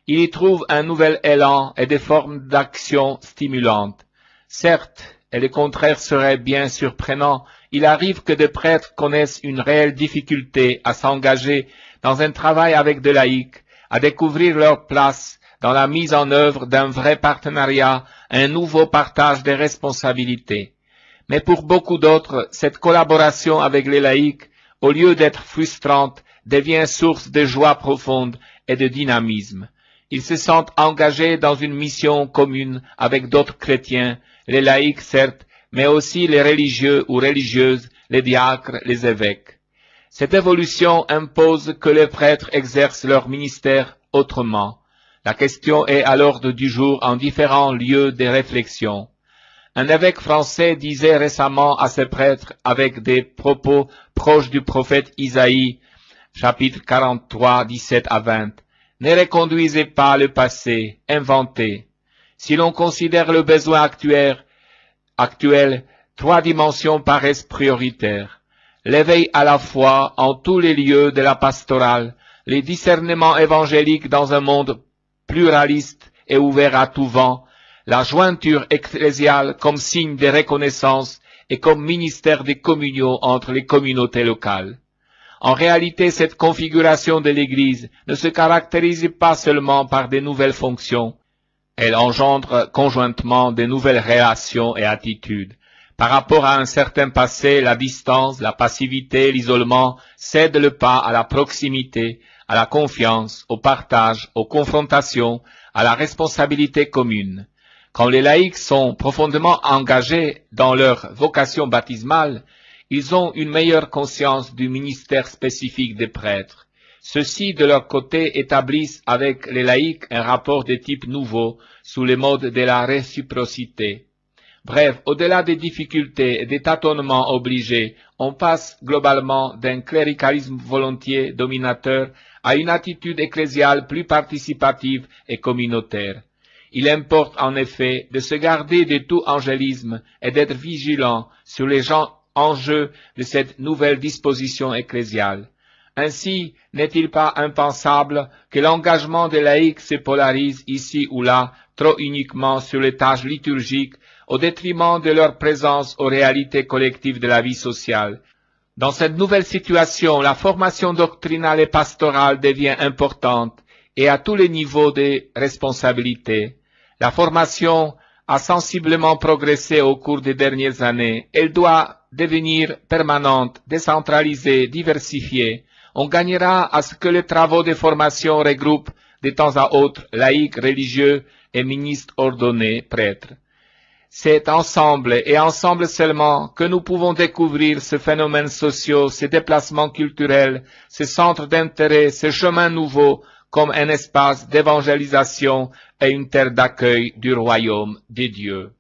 B: Il y trouve un nouvel élan et des formes d'action stimulantes. Certes, et le contraire serait bien surprenant, il arrive que des prêtres connaissent une réelle difficulté à s'engager dans un travail avec des laïcs, à découvrir leur place dans la mise en œuvre d'un vrai partenariat, un nouveau partage des responsabilités. Mais pour beaucoup d'autres, cette collaboration avec les laïcs, au lieu d'être frustrante, devient source de joie profonde et de dynamisme. Ils se sentent engagés dans une mission commune avec d'autres chrétiens, les laïcs certes, mais aussi les religieux ou religieuses, les diacres, les évêques. Cette évolution impose que les prêtres exercent leur ministère autrement. La question est à l'ordre du jour en différents lieux de réflexion. Un évêque français disait récemment à ses prêtres avec des propos proches du prophète Isaïe, chapitre 43, 17 à 20. Ne reconduisez pas le passé, inventez. Si l'on considère le besoin actuel, trois dimensions paraissent prioritaires. L'éveil à la foi en tous les lieux de la pastorale, les discernements évangéliques dans un monde pluraliste et ouvert à tout vent, la jointure ecclésiale comme signe de reconnaissance et comme ministère de communion entre les communautés locales. En réalité, cette configuration de l'Église ne se caractérise pas seulement par de nouvelles fonctions, elle engendre conjointement de nouvelles relations et attitudes. Par rapport à un certain passé, la distance, la passivité, l'isolement cèdent le pas à la proximité, à la confiance, au partage, aux confrontations, à la responsabilité commune. Quand les laïcs sont profondément engagés dans leur vocation baptismale, ils ont une meilleure conscience du ministère spécifique des prêtres. Ceux-ci, de leur côté, établissent avec les laïcs un rapport de type nouveau, sous les modes de la réciprocité. Bref, au-delà des difficultés et des tâtonnements obligés, on passe globalement d'un cléricalisme volontiers dominateur à une attitude ecclésiale plus participative et communautaire. Il importe en effet de se garder de tout angélisme et d'être vigilant sur les enjeux de cette nouvelle disposition ecclésiale. Ainsi, n'est-il pas impensable que l'engagement des laïcs se polarise ici ou là, trop uniquement sur les tâches liturgiques, au détriment de leur présence aux réalités collectives de la vie sociale. Dans cette nouvelle situation, la formation doctrinale et pastorale devient importante, et à tous les niveaux de responsabilité. La formation a sensiblement progressé au cours des dernières années. Elle doit devenir permanente, décentralisée, diversifiée. On gagnera à ce que les travaux de formation regroupent de temps à autre laïcs, religieux et ministres ordonnés, prêtres. C'est ensemble et ensemble seulement que nous pouvons découvrir ces phénomènes sociaux, ces déplacements culturels, ces centres d'intérêt, ces chemins nouveaux comme un espace d'évangélisation et une terre d'accueil du royaume des dieux.